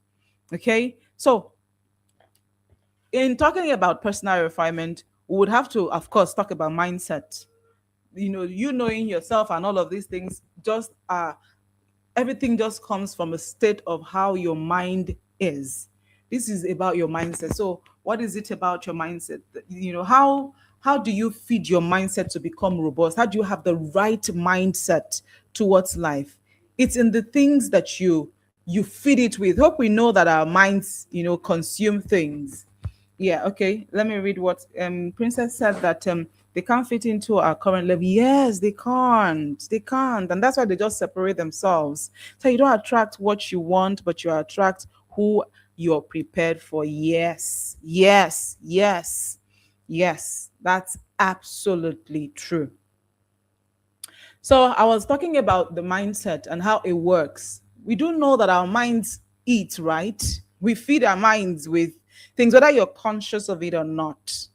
Okay. So in talking about personal refinement, we would have to, of course, talk about mindset. You knowing yourself and all of these things, just everything just comes from a state of how your mind is. This is about your mindset. So what is it about your mindset? How do you feed your mindset to become robust? How do you have the right mindset towards life? It's in the things that you feed it with. Hope we know that our minds, consume things. Yeah, okay. Let me read what Princess said, that they can't fit into our current level. Yes, they can't. They can't. And that's why they just separate themselves. So you don't attract what you want, but you attract who you're prepared for. Yes, yes, yes, yes. That's absolutely true. So I was talking about the mindset and how it works. We do know that our minds eat, right? We feed our minds with things, whether you're conscious of it or not.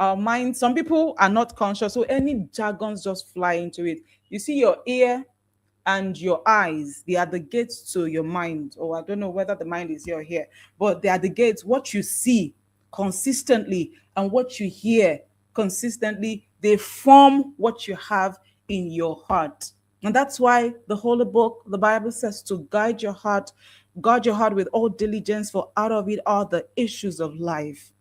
Our mind, some people are not conscious, so any jargons just fly into it. You see, your ear and your eyes, they are the gates to your mind. Or I don't know whether the mind is here or here, but they are the gates. What you see consistently and what you hear consistently, they form what you have in your heart. And that's why the holy book, the Bible says to guard your heart with all diligence, for out of it are the issues of life.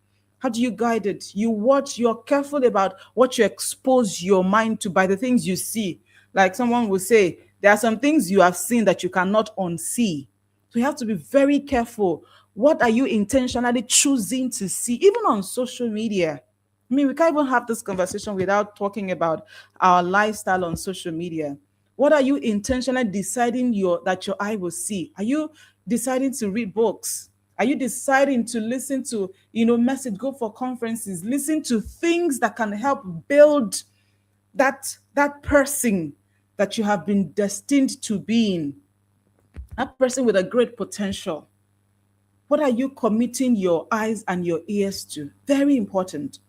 How do you guide it? You're careful about what you expose your mind to by the things you see. Like someone will say, there are some things you have seen that you cannot unsee. So you have to be very careful. What are you intentionally choosing to see? Even on social media. I mean, we can't even have this conversation without talking about our lifestyle on social media. What are you intentionally deciding that your eye will see? Are you deciding to read books? Are you deciding to listen to, message, go for conferences, listen to things that can help build that person that you have been destined to being, that person with a great potential? What are you committing your eyes and your ears to? Very important.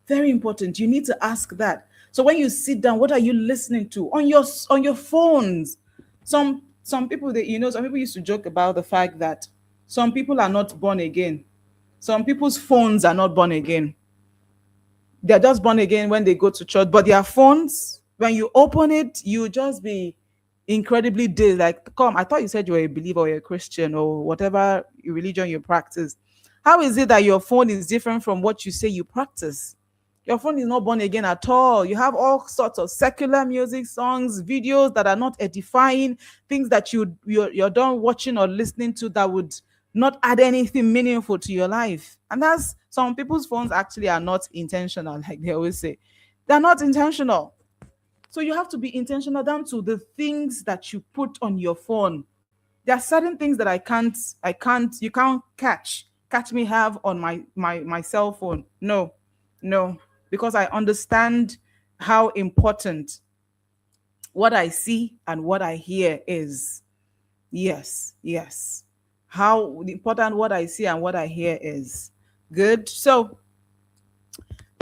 Very important. You need to ask that. So when you sit down, what are you listening to on your phones? Some people, some people used to joke about the fact that some people are not born again. Some people's phones are not born again. They're just born again when they go to church, but their phones, when you open it, you just be incredibly dazed. Like, come, I thought you said you were a believer or a Christian or whatever religion you practice. How is it that your phone is different from what you say you practice? Your phone is not born again at all. You have all sorts of secular music, songs, videos that are not edifying, things that you're done watching or listening to that would not add anything meaningful to your life. And that's, some people's phones actually are not intentional, like they always say. They're not intentional. So you have to be intentional down to the things that you put on your phone. There are certain things that you can't catch me have on my cell phone. No, no, because I understand how important what I see and what I hear is. Yes, yes. How important what I see and what I hear is. Good. So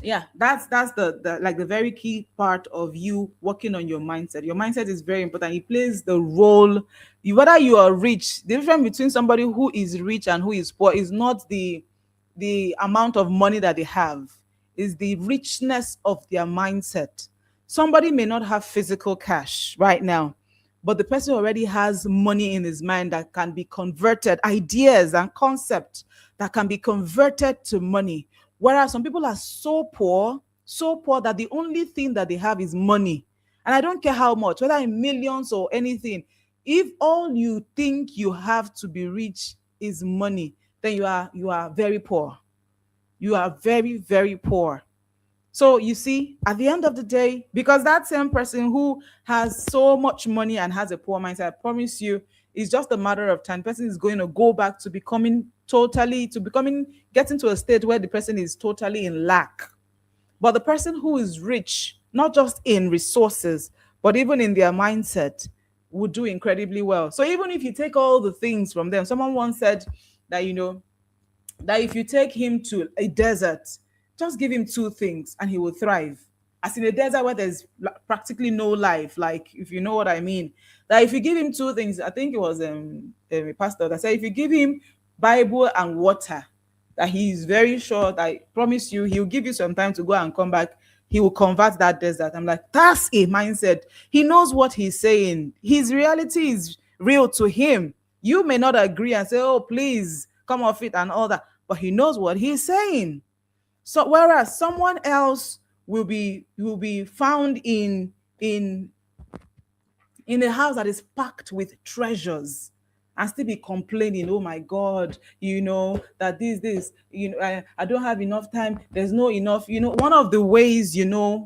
yeah, that's the like the very key part of you working on your mindset. Your mindset is very important. It plays the role. Whether you are rich, the difference between somebody who is rich and who is poor is not the amount of money that they have, is the richness of their mindset. Somebody may not have physical cash right now, but the person already has money in his mind that can be converted, ideas and concepts that can be converted to money. Whereas some people are so poor that the only thing that they have is money. And I don't care how much, whether in millions or anything. If all you think you have to be rich is money, then you are very poor. You are very, very poor. So you see, at the end of the day, because that same person who has so much money and has a poor mindset, I promise you, it's just a matter of time. The person is going to go back to getting to a state where the person is totally in lack. But the person who is rich, not just in resources, but even in their mindset, would do incredibly well. So even if you take all the things from them, someone once said that, that if you take him to a desert, just give him two things and he will thrive. As in a desert where there's practically no life, like, if you know what I mean. That if you give him two things, I think it was a pastor that said, if you give him Bible and water, that he is very sure that, I promise you, he'll give you some time to go and come back. He will convert that desert. I'm like, that's a mindset. He knows what he's saying. His reality is real to him. You may not agree and say, oh, please come off it and all that, but he knows what he's saying. So whereas someone else will be found in a house that is packed with treasures and still be complaining, oh my God, that this, I don't have enough time. There's no enough, one of the ways,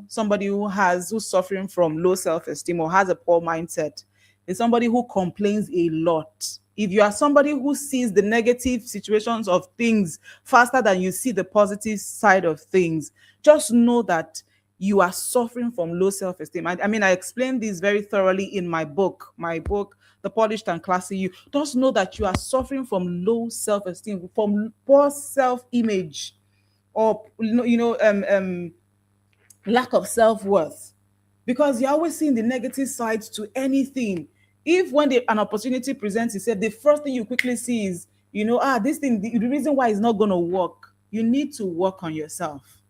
somebody who's suffering from low self-esteem or has a poor mindset is somebody who complains a lot. If you are somebody who sees the negative situations of things faster than you see the positive side of things, just know that you are suffering from low self-esteem. I mean, I explained this very thoroughly in my book, The Polished and Classy You. Just know that you are suffering from low self-esteem, from poor self-image. or lack of self-worth, because you're always seeing the negative sides to anything. If when an opportunity presents itself, the first thing you quickly see is, this thing, the reason why it's not going to work. You need to work on yourself.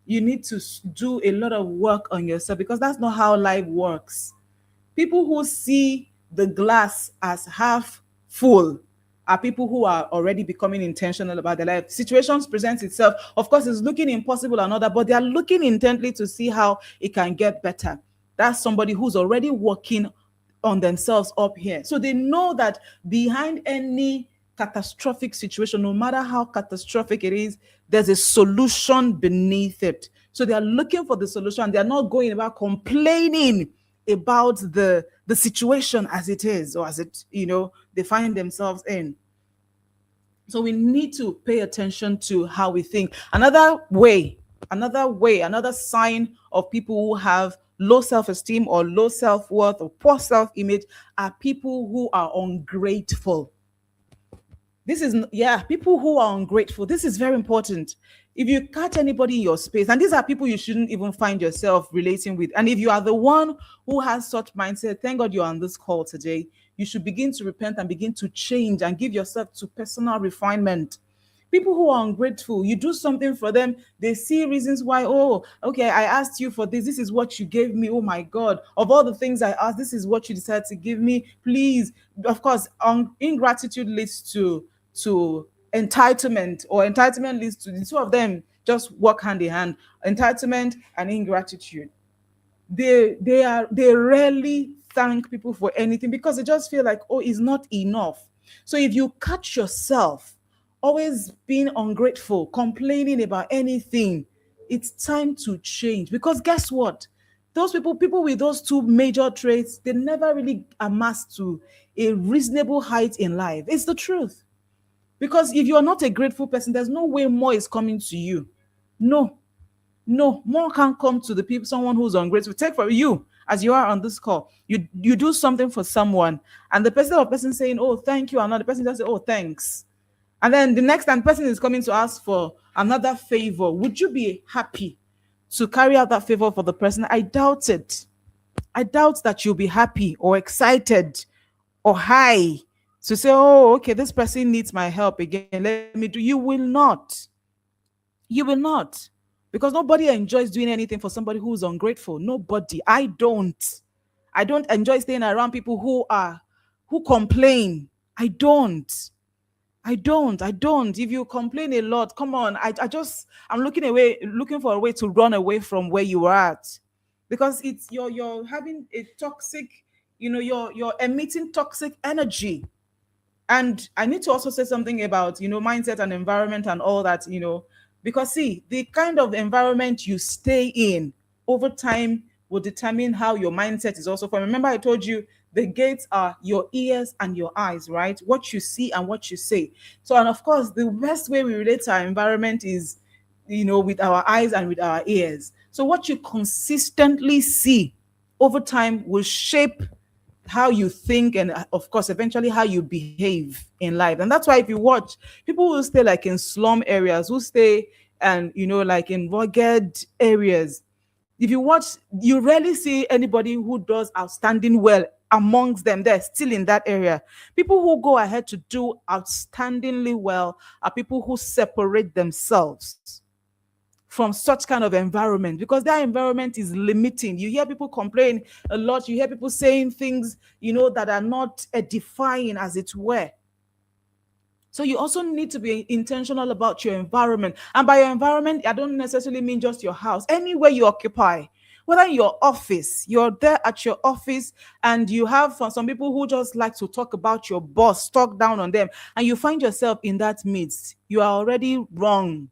You need to do a lot of work on yourself, because that's not how life works. People who see the glass as half full are people who are already becoming intentional about their life. Situations presents itself. Of course, it's looking impossible and other, but they are looking intently to see how it can get better. That's somebody who's already working on themselves up here. So they know that behind any catastrophic situation, no matter how catastrophic it is, there's a solution beneath it. So they are looking for the solution. They are not going about complaining about the situation as it is, or as it, they find themselves in. So we need to pay attention to how we think. Another sign of people who have low self-esteem or low self-worth or poor self-image are people who are ungrateful. People who are ungrateful. This is very important. If you catch anybody in your space, and these are people you shouldn't even find yourself relating with, and if you are the one who has such mindset, thank God you're on this call today. You should begin to repent and begin to change and give yourself to personal refinement. People who are ungrateful, you do something for them, they see reasons why. Oh, okay, I asked you for this is what you gave me. Oh my God, of all the things I asked, this is what you decided to give me. Please. Of course, ingratitude leads to entitlement, or entitlement leads to, the two of them just work hand in hand. Entitlement and ingratitude, they rarely thank people for anything, because they just feel like, oh, it's not enough. So if you catch yourself always being ungrateful, complaining about anything, it's time to change. Because guess what? Those people with those two major traits, they never really amass to a reasonable height in life. It's the truth. Because if you're not a grateful person, there's no way more is coming to you. No, no, more can't come to the people, someone who's ungrateful. Take for you, as you are on this call. You do something for someone, and the person saying, oh, thank you, and the person just say, oh, thanks. And then the next time the person is coming to ask for another favor, would you be happy to carry out that favor for the person? I doubt it. I doubt that you'll be happy or excited or high to say, oh, okay, this person needs my help again. Let me do. You will not. You will not. Because nobody enjoys doing anything for somebody who's ungrateful. Nobody. I don't. I don't enjoy staying around people who complain. I don't. If you complain a lot, come on. I'm looking for a way to run away from where you are at. Because it's you're having a toxic, you're emitting toxic energy. And I need to also say something about, mindset and environment and all that, because see, the kind of environment you stay in over time will determine how your mindset is also formed. Remember, I told you the gates are your ears and your eyes, right? What you see and what you say. So, and of course, the best way we relate to our environment is, with our eyes and with our ears. So, what you consistently see over time will shape how you think, and of course eventually how you behave in life. And that's why if you watch, people who stay like in slum areas, who stay and like in rugged areas, if you watch, you rarely see anybody who does outstanding well amongst them. They're still in that area. People who go ahead to do outstandingly well are people who separate themselves from such kind of environment, because that environment is limiting. You hear people complain a lot. You hear people saying things, that are not edifying, as it were. So you also need to be intentional about your environment. And by your environment, I don't necessarily mean just your house. Anywhere you occupy, whether in your office, you're there at your office, and you have some people who just like to talk about your boss, talk down on them, and you find yourself in that midst, you are already wrong.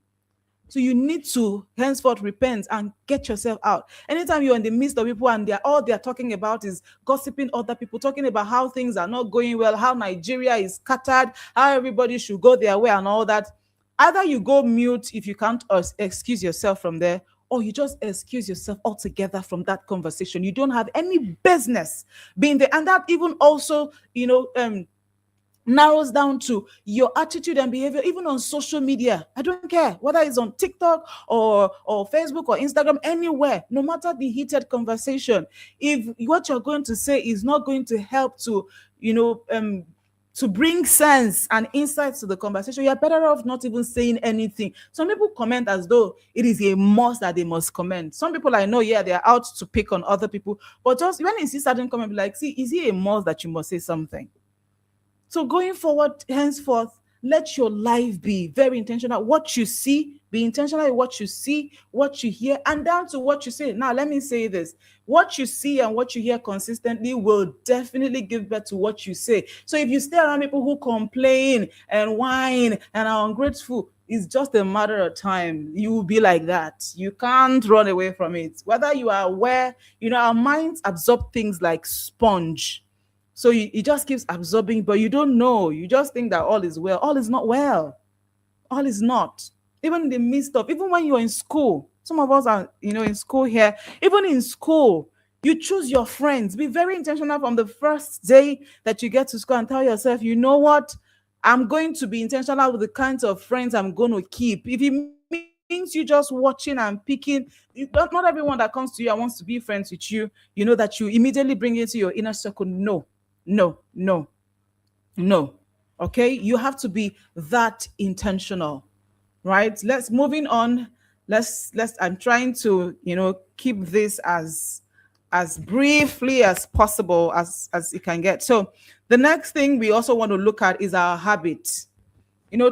So you need to henceforth repent and get yourself out. Anytime you're in the midst of people and all they're talking about is gossiping other people, talking about how things are not going well, how Nigeria is scattered, how everybody should go their way and all that, either you go mute if you can't excuse yourself from there, or you just excuse yourself altogether from that conversation. You don't have any business being there. And that even also, narrows down to your attitude and behavior, even on social media. I don't care whether it's on TikTok or Facebook or Instagram, anywhere, no matter the heated conversation. If what you're going to say is not going to help to, you know, to bring sense and insights to the conversation, you're better off not even saying anything. Some people comment as though it is a must that they must comment. Some people I know, yeah, they're out to pick on other people, but just when you see certain comment, be like, see, is it a must that you must say something? So going forward, henceforth, let your life be very intentional. What you see, be intentional with what you see, what you hear, and down to what you say. Now, let me say this. What you see and what you hear consistently will definitely give birth to what you say. So if you stay around people who complain and whine and are ungrateful, it's just a matter of time. You will be like that. You can't run away from it. Whether you are aware, our minds absorb things like sponge. So it just keeps absorbing, but you don't know. You just think that all is well. All is not well. All is not. Even in the midst of, even when you're in school, some of us are, in school here, even in school, you choose your friends. Be very intentional from the first day that you get to school and tell yourself, you know what? I'm going to be intentional with the kinds of friends I'm going to keep. If it means you just watching and picking, not everyone that comes to you and wants to be friends with you, that you immediately bring into your inner circle. No, no, no, no. Okay, you have to be that intentional, right? Let's moving on. Let's I'm trying to, keep this as briefly as possible as it can get. So the next thing we also want to look at is our habits.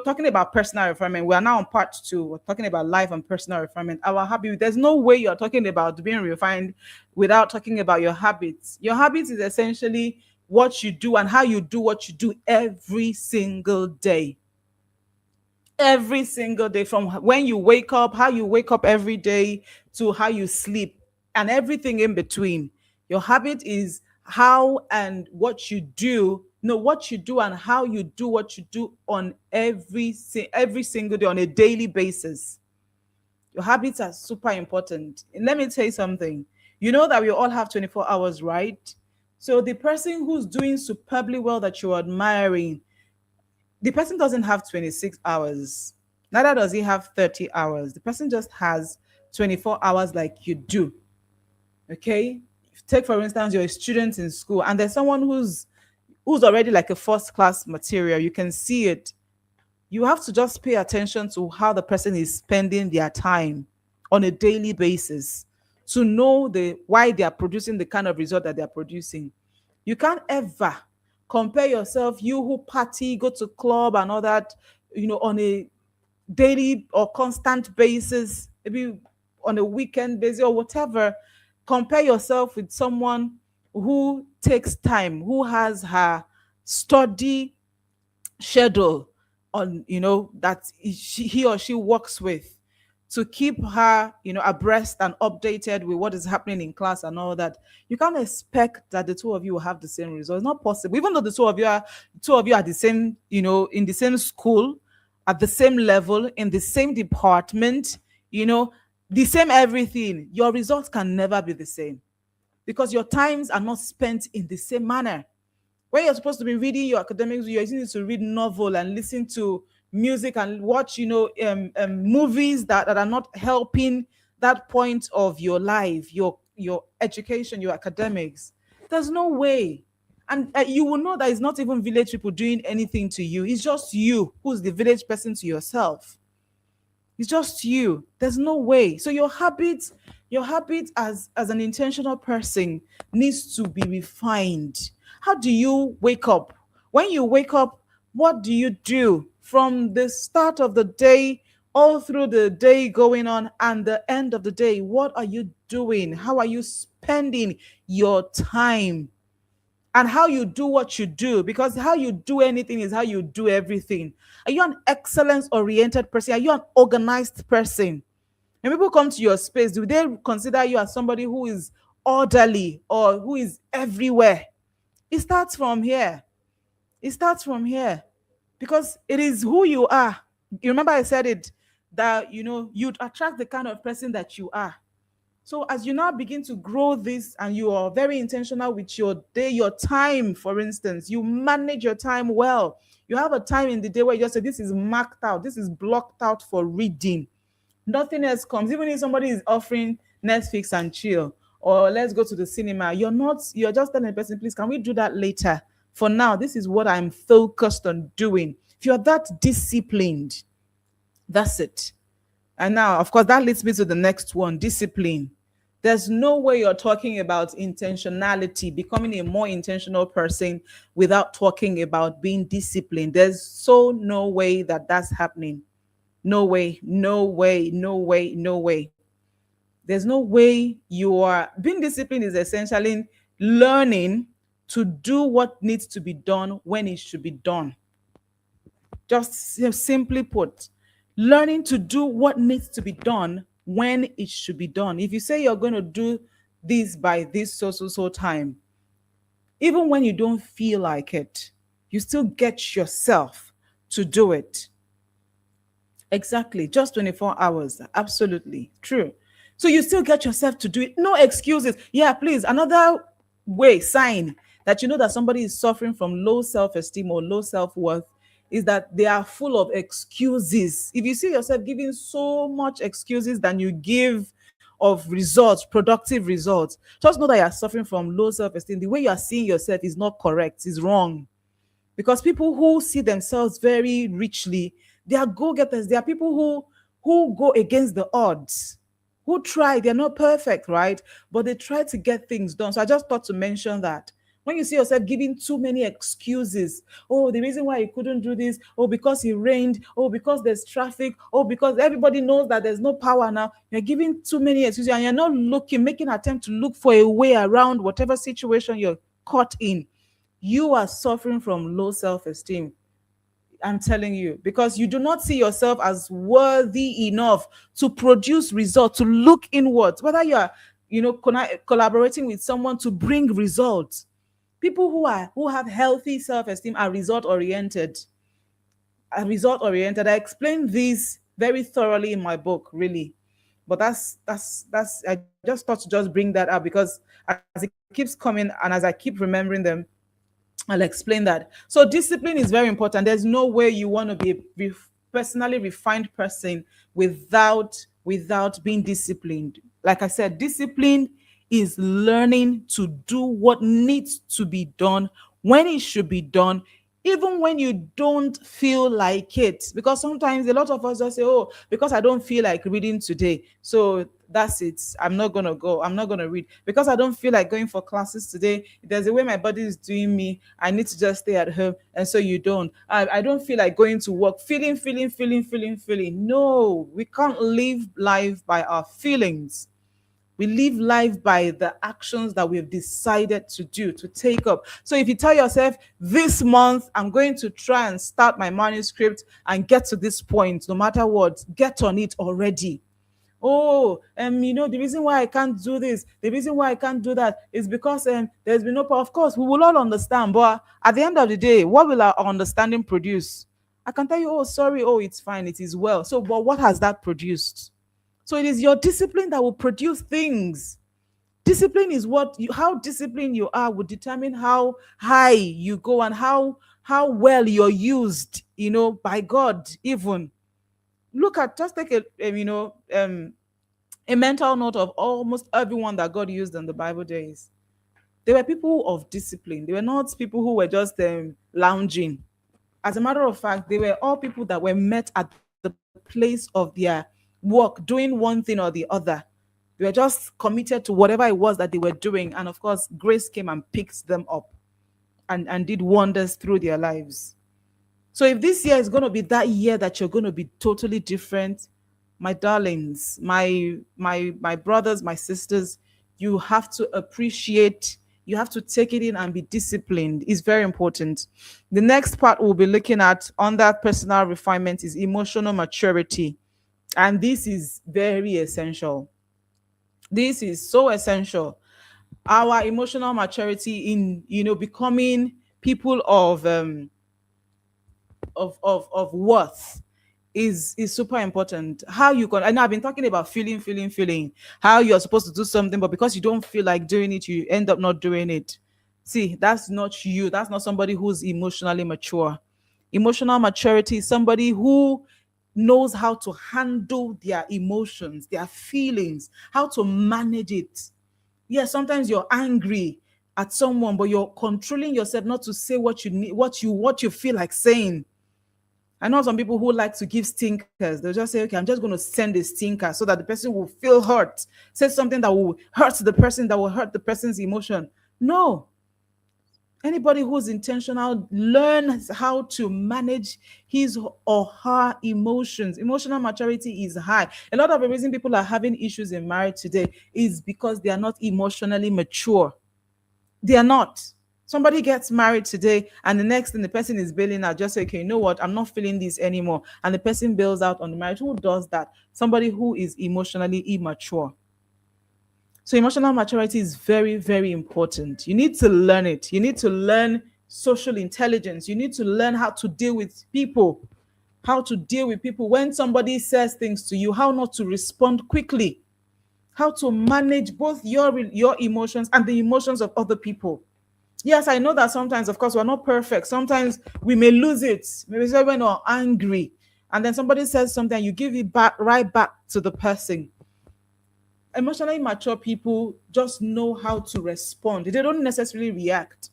Talking about personal refinement, we are now on part two. We're talking about life and personal refinement. Our habit, there's no way you're talking about being refined without talking about your habits. Your habits is essentially what you do and how you do what you do every single day. Every single day, from when you wake up, how you wake up every day, to how you sleep, and everything in between. Your habit is how and what you do, no, what you do and how you do what you do on every single day, on a daily basis. Your habits are super important. And let me tell you something. You know that we all have 24 hours, right? So the person who's doing superbly well that you're admiring, the person doesn't have 26 hours. Neither does he have 30 hours. The person just has 24 hours like you do. Okay? Take, for instance, you're a student in school and there's someone who's already like a first class material. You can see it. You have to just pay attention to how the person is spending their time on a daily basis to know the why they are producing the kind of result that they're producing. You can't ever compare yourself, you who party, go to club and all that, on a daily or constant basis, maybe on a weekend basis or whatever. Compare yourself with someone who takes time, who has her study schedule on, that he or she works with to keep her, abreast and updated with what is happening in class and all that. You can't expect that the two of you will have the same result. It's not possible. Even though the two of you are the same, in the same school, at the same level, in the same department, the same everything, your results can never be the same because your times are not spent in the same manner. When you're supposed to be reading your academics, you're using it to read novel and listen to music and watch, movies that are not helping that point of your life, your education, your academics. There's no way. And you will know that it's not even village people doing anything to you. It's just you who's the village person to yourself. It's just you. There's no way. So your habit as an intentional person needs to be refined. How do you wake up? When you wake up, what do you do from the start of the day all through the day going on and the end of the day? What are you doing? How are you spending your time? And how you do what you do, because how you do anything is how you do everything. Are you an excellence oriented person? Are you an organized person? When people come to your space, do they consider you as somebody who is orderly or who is everywhere? It starts from here. It starts from here because it is who you are. You remember I said it, that you'd attract the kind of person that you are. So as you now begin to grow this and you are very intentional with your day, your time, for instance, you manage your time well. You have a time in the day where you just say, this is marked out, this is blocked out for reading. Nothing else comes. Even if somebody is offering Netflix and chill, or let's go to the cinema, you're just telling the person, please, can we do that later? For now, this is what I'm focused on doing. If you're that disciplined, that's it. And now, of course, that leads me to the next one, discipline. There's no way you're talking about intentionality, becoming a more intentional person without talking about being disciplined. There's so no way that that's happening. No way, no way, no way, no way. There's no way you are being disciplined is essentially learning to do what needs to be done when it should be done. Just simply put, learning to do what needs to be done when it should be done. If you say you're going to do this by this so time, even when you don't feel like it, you still get yourself to do it. Exactly, just 24 hours. Absolutely true. So you still get yourself to do it. No excuses. Yeah, please. Another way, sign that you know that somebody is suffering from low self esteem or low self worth is that they are full of excuses. If you see yourself giving so much excuses than you give of results, productive results, just know that you are suffering from low self esteem. The way you are seeing yourself is not correct, is wrong. Because people who see themselves very richly, they are go-getters. They are people who go against the odds, who try. They're not perfect, right? But they try to get things done. So I just thought to mention that. When you see yourself giving too many excuses, oh, the reason why you couldn't do this, oh, because it rained, oh, because there's traffic, oh, because everybody knows that there's no power now, you're giving too many excuses and you're not looking, making an attempt to look for a way around whatever situation you're caught in. You are suffering from low self-esteem. I'm telling you, because you do not see yourself as worthy enough to produce results, to look inwards, whether you are, collaborating with someone to bring results. People who have healthy self-esteem are result oriented. I explained this very thoroughly in my book, really. But that's I just thought to just bring that up because as it keeps coming and as I keep remembering them, I'll explain that. So discipline is very important. There's no way you want to be a personally refined person without being disciplined. Like I said, discipline is learning to do what needs to be done when it should be done, even when you don't feel like it. Because sometimes a lot of us just say, oh, because I don't feel like reading today, so that's it, I'm not gonna go, I'm not gonna read. Because I don't feel like going for classes today, there's a way my body is doing me, I need to just stay at home. And so you don't. I don't feel like going to work, feeling. No, we can't live life by our feelings. We live life by the actions that we've decided to do, to take up. So if you tell yourself, this month, I'm going to try and start my manuscript and get to this point, no matter what, get on it already. Oh, the reason why I can't do this, the reason why I can't do that is because there's been no power. Of course, we will all understand, but at the end of the day, what will our understanding produce? I can tell you, oh, sorry, oh, it's fine, it is well. So, but what has that produced? So it is your discipline that will produce things. Discipline is how disciplined you are will determine how high you go and how well you're used, by God. Even look at, just take a mental note of almost everyone that God used in the Bible days. They were people of discipline. They were not people who were just lounging. As a matter of fact, they were all people that were met at the place of their work, doing one thing or the other. They were just committed to whatever it was that they were doing. And of course, grace came and picked them up and did wonders through their lives. So if this year is going to be that year that you're going to be totally different, my darlings, my brothers, my sisters, you have to appreciate, you have to take it in and be disciplined. It's very important. The next part we'll be looking at on that personal refinement is emotional maturity. And this is very essential. This is so essential. Our emotional maturity in becoming people of worth. is super important. How you can, I know I've been talking about feeling, how you're supposed to do something, but because you don't feel like doing it, you end up not doing it. See, that's not you. That's not somebody who's emotionally mature. Emotional maturity is somebody who knows how to handle their emotions, their feelings, how to manage it. Yes, sometimes you're angry at someone, but you're controlling yourself not to say what you need, what you feel like saying. I know some people who like to give stinkers. They'll just say, okay, I'm just going to send a stinker so that the person will feel hurt. Say something that will hurt the person, that will hurt the person's emotion. No. Anybody who's intentional learns how to manage his or her emotions. Emotional maturity is high. A lot of the reason people are having issues in marriage today is because they are not emotionally mature. They are not. Somebody gets married today, and the next thing the person is bailing out, just say, okay, you know what? I'm not feeling this anymore. And the person bails out on the marriage. Who does that? Somebody who is emotionally immature. So, emotional maturity is very, very important. You need to learn it. You need to learn social intelligence. You need to learn how to deal with people, how to deal with people when somebody says things to you, how not to respond quickly, how to manage both your emotions and the emotions of other people. Yes, I know that sometimes, of course, we're not perfect. Sometimes we may lose it. Maybe when we're angry, and then somebody says something, you give it back right back to the person. Emotionally mature people just know how to respond. They don't necessarily react.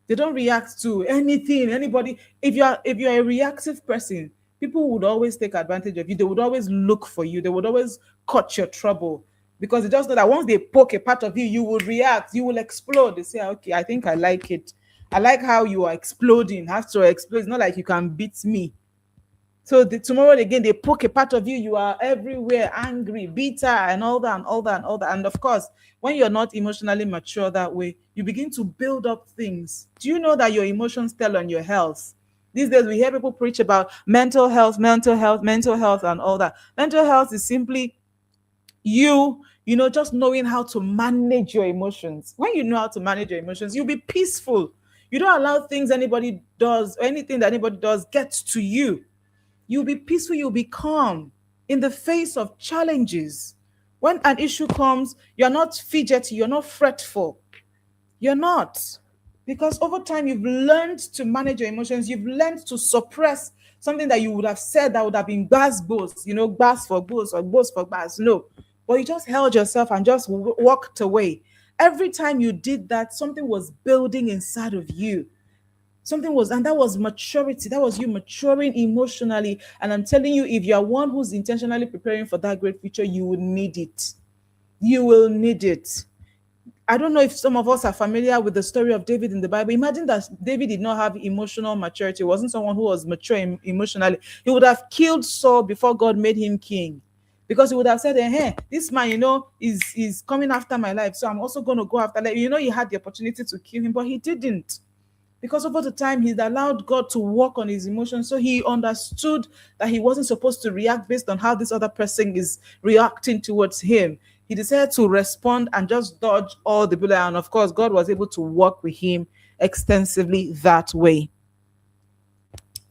They don't react to anything, anybody. If you're a reactive person, people would always take advantage of you. They would always look for you. They would always cut your trouble because they just know that once they poke a part of you, you will react. You will explode. They say, "Okay, I think I like it. I like how you are exploding. Have to explode. It's not like you can beat me." So tomorrow again, they poke a part of you. You are everywhere, angry, bitter, and all that, and all that, and all that. And of course, when you're not emotionally mature that way, you begin to build up things. Do you know that your emotions tell on your health? These days, we hear people preach about mental health, mental health, mental health, and all that. Mental health is simply just knowing how to manage your emotions. When you know how to manage your emotions, you'll be peaceful. You don't allow things anybody does or anything that anybody does gets to you. You'll be peaceful, you'll be calm in the face of challenges. When an issue comes, you're not fidgety, you're not fretful. You're not. Because over time, you've learned to manage your emotions, you've learned to suppress something that you would have said that would have been bas boss, bas for boss or boss for bas. No. But you just held yourself and just walked away. Every time you did that, something was building inside of you. Something was, and that was maturity. That was you maturing emotionally. And I'm telling you, if you are one who's intentionally preparing for that great future, you will need it. You will need it. I don't know if some of us are familiar with the story of David in the Bible. Imagine that David did not have emotional maturity. He wasn't someone who was mature emotionally. He would have killed Saul before God made him king. Because he would have said, hey, this man, is coming after my life. So I'm also going to go after life. He had the opportunity to kill him, but he didn't. Because over the time, he's allowed God to work on his emotions. So he understood that he wasn't supposed to react based on how this other person is reacting towards him. He decided to respond and just dodge all the bullet. And of course, God was able to work with him extensively that way.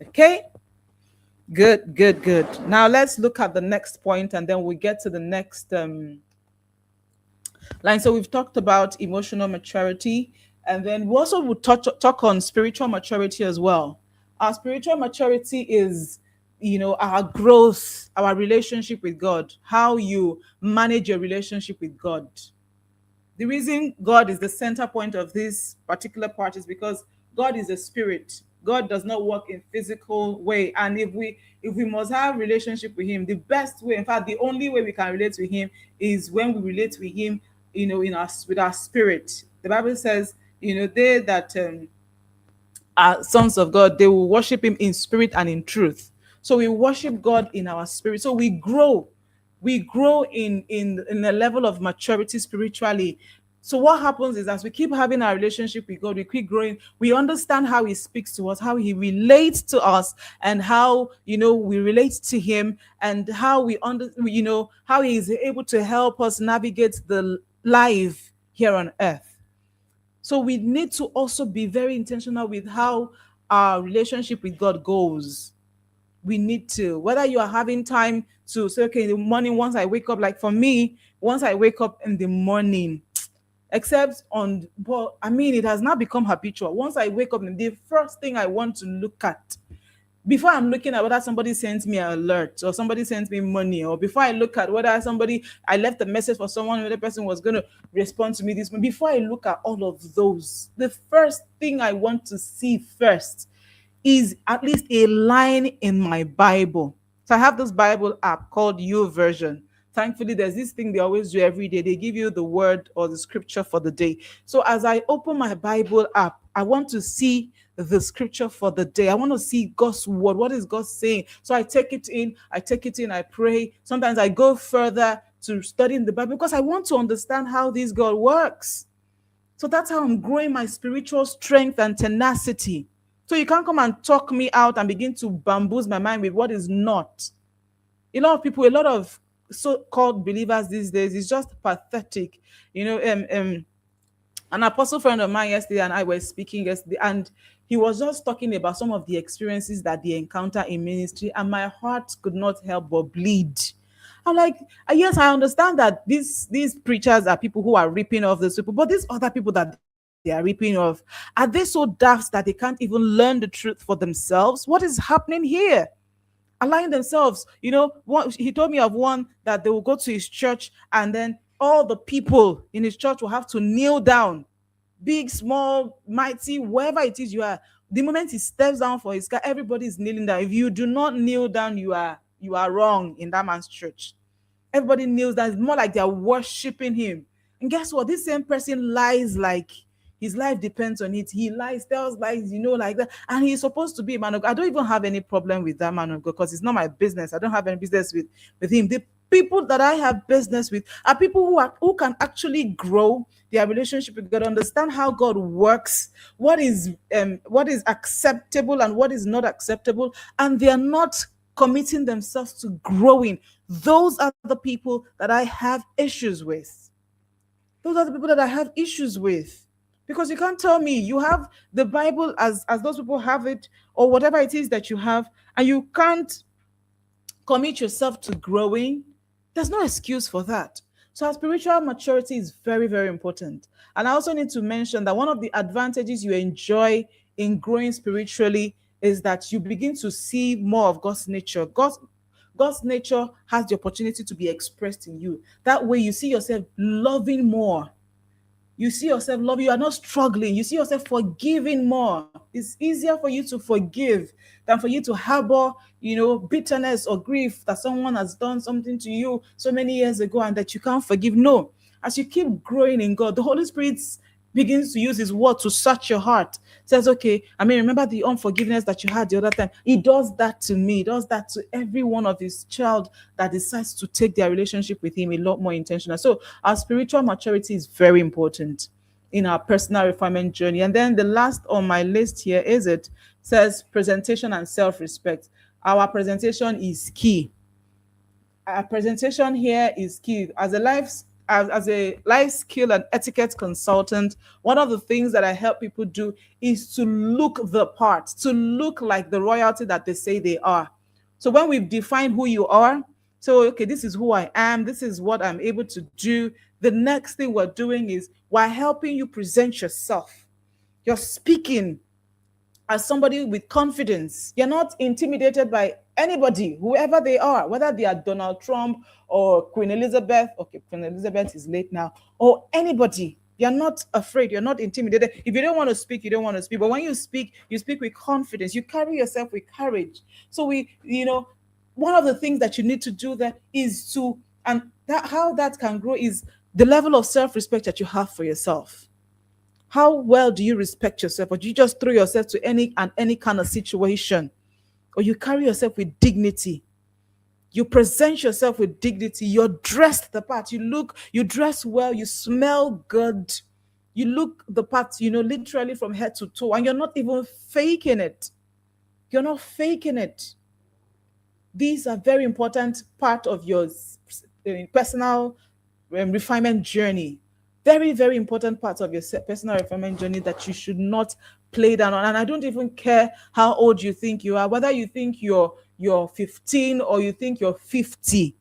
Okay? Good, good, good. Now let's look at the next point and then we get to the next line. So we've talked about emotional maturity. And then we also would talk on spiritual maturity as well. Our spiritual maturity is, our growth, our relationship with God, how you manage your relationship with God. The reason God is the center point of this particular part is because God is a spirit. God does not work in physical way. And if we must have relationship with him, the best way, in fact, the only way we can relate with him is when we relate with him, with our spirit. The Bible says, they that are sons of God, they will worship him in spirit and in truth. So we worship God in our spirit. So we grow. We grow in a level of maturity spiritually. So what happens is as we keep having our relationship with God, we keep growing, we understand how he speaks to us, how he relates to us, and how we relate to him, and how how he is able to help us navigate the life here on earth. So we need to also be very intentional with how our relationship with God goes. we need to, whether you are having time to say, okay, in the morning, once I wake up, like for me, once I wake up in the morning, except on, but I mean, it has now become habitual. Once I wake up, the first thing I want to look at, before I'm looking at whether somebody sends me an alert or somebody sends me money, or before I look at whether somebody, I left a message for someone, whether the person was going to respond to me this morning, before I look at all of those, the first thing I want to see first is at least a line in my Bible. So I have this Bible app called YouVersion. Thankfully, there's this thing they always do every day. They give you the word or the scripture for the day. So as I open my Bible app, I want to see the scripture for the day. I want to see God's word. What is God saying? So I take it in, I pray. Sometimes I go further to studying the Bible because I want to understand how this God works. So that's how I'm growing my spiritual strength and tenacity. So you can't come and talk me out and begin to bamboozle my mind with what is not. A lot of people, a lot of so-called believers these days is just pathetic. You know, an apostle friend of mine yesterday and I were speaking yesterday, and he was just talking about some of the experiences that they encounter in ministry, and my heart could not help but bleed. I'm like, yes, I understand that these preachers are people who are ripping off these people, but these other people that they are ripping off, are they so daft that they can't even learn the truth for themselves? What is happening here? Allowing themselves, what he told me of one that they will go to his church and then all the people in his church will have to kneel down, big, small, mighty, wherever it is you are. The moment he steps down for his car, everybody is kneeling down. If you do not kneel down, you are wrong in that man's church. Everybody kneels down. It's more like they're worshiping him. And guess what? This same person lies like his life depends on it. He lies, tells lies, like that. And he's supposed to be a man of God. I don't even have any problem with that man of God because it's not my business. I don't have any business with him. The people that I have business with are people who can actually grow their relationship with God, understand how God works, what is acceptable and what is not acceptable, and they are not committing themselves to growing. Those are the people that I have issues with. Those are the people that I have issues with. Because you can't tell me you have the Bible as those people have it, or whatever it is that you have, and you can't commit yourself to growing. There's no excuse for that. So our spiritual maturity is very, very important. And I also need to mention that one of the advantages you enjoy in growing spiritually is that you begin to see more of God's nature. God's nature has the opportunity to be expressed in you. That way you see yourself loving more. You see yourself loving, you are not struggling. You see yourself forgiving more. It's easier for you to forgive than for you to harbor, bitterness or grief that someone has done something to you so many years ago and that you can't forgive. No. As you keep growing in God, the Holy Spirit begins to use his word to search your heart. Says, okay, remember the unforgiveness that you had the other time. He does that to me. He does that to every one of his child that decides to take their relationship with him a lot more intentional. So our spiritual maturity is very important in our personal refinement journey. And then the last on my list here says presentation and self-respect. Our presentation is key. Our presentation here is key. As a life skill and etiquette consultant, one of the things that I help people do is to look the part, to look like the royalty that they say they are. So when we've defined who you are, so okay, this is who I am, this is what I'm able to do, the next thing we're doing is we're helping you present yourself. You're speaking as somebody with confidence. You're not intimidated by anybody, whoever they are, whether they are Donald Trump or Queen Elizabeth. Okay, Queen Elizabeth is late now, or anybody. You're not afraid. You're not intimidated. If you don't want to speak, you don't want to speak. But when you speak with confidence. You carry yourself with courage. So one of the things that you need to do that is how that can grow is the level of self-respect that you have for yourself. How well do you respect yourself? Or do you just throw yourself to any kind of situation? Or you carry yourself with dignity? You present yourself with dignity. You're dressed the part. You dress well. You smell good. You look the part, literally from head to toe. And you're not even faking it. You're not faking it. These are very important part of your personal refinement journey. Very, very important parts of your personal refinement journey that you should not play down on. And I don't even care how old you think you are, whether you think you're you're 15 or you think you're 50.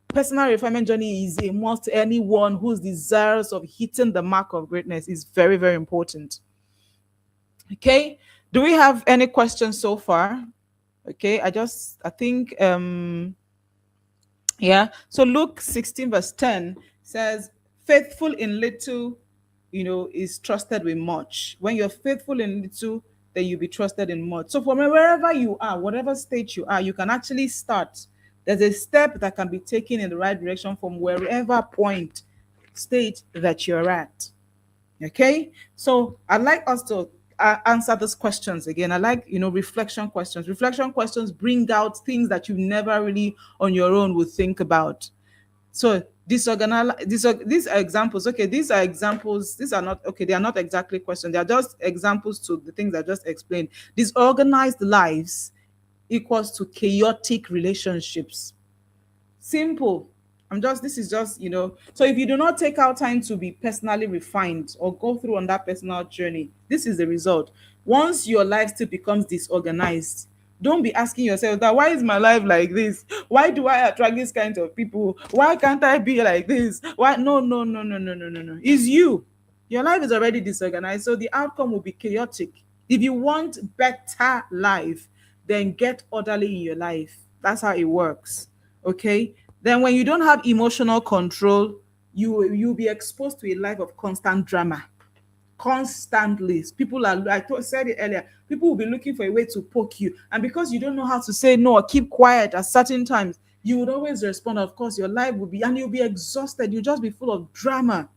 Personal refinement journey is a must. Anyone who's desirous of hitting the mark of greatness is very, very important. Okay. Do we have any questions so far? Okay. I think, yeah. So Luke 16 verse 10 says, faithful in little, is trusted with much. When you're faithful in little, then you'll be trusted in much. So from wherever you are, whatever state you are, you can actually start. There's a step that can be taken in the right direction from wherever point, state that you're at. Okay. So I'd like us to answer these questions again. I like, reflection questions. Reflection questions bring out things that you never really on your own would think about. So these are examples. Okay, these are examples. These are not okay. They are not exactly questions. They are just examples to the things I just explained. Disorganized lives equals to chaotic relationships. Simple. This is just, so if you do not take out time to be personally refined or go through on that personal journey, this is the result. Once your life still becomes disorganized, don't be asking yourself that, why is my life like this? Why do I attract these kinds of people? Why can't I be like this? Why? No, no, no, no, no, no, no, no. It's you. Your life is already disorganized, so the outcome will be chaotic. If you want better life, then get orderly in your life. That's how it works. Okay. Then when you don't have emotional control, you'll be exposed to a life of constant drama. Constantly. People are, said it earlier, people will be looking for a way to poke you. And because you don't know how to say no or keep quiet at certain times, you would always respond. Of course, your life will be, and you'll be exhausted. You'll just be full of drama.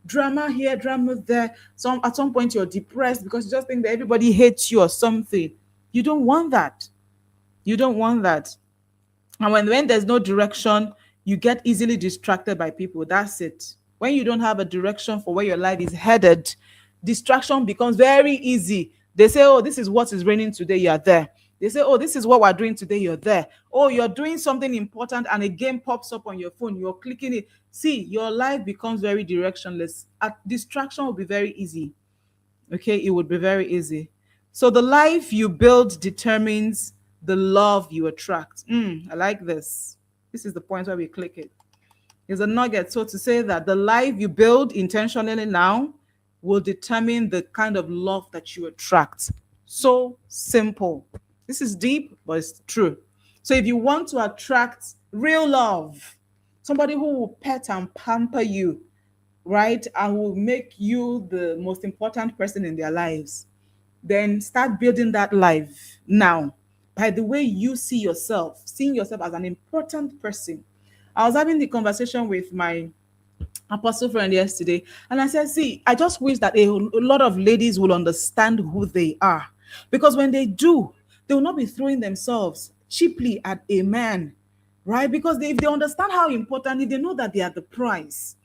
Drama here, drama there. At some point you're depressed because you just think that everybody hates you or something. You don't want that. You don't want that. And when there's no direction, you get easily distracted by people. That's it. When you don't have a direction for where your life is headed, distraction becomes very easy. They say, oh, this is what is raining today, you're there. They say, oh, this is what we're doing today, you're there. Oh, you're doing something important and a game pops up on your phone, you're clicking it. See, your life becomes very directionless. Distraction will be very easy. Okay, it would be very easy. So the life you build determines the love you attract. I like this. This is the point where we click it. It's a nugget. So to say that the life you build intentionally now will determine the kind of love that you attract. So simple. This is deep, but it's true. So if you want to attract real love, somebody who will pet and pamper you, right, and will make you the most important person in their lives, then start building that life now by the way you see yourself, seeing yourself as an important person. I was having the conversation with my apostle friend yesterday, and I said, see, I just wish that a lot of ladies will understand who they are, because when they do, they will not be throwing themselves cheaply at a man, right? Because if they understand how important, if they know that they are the prize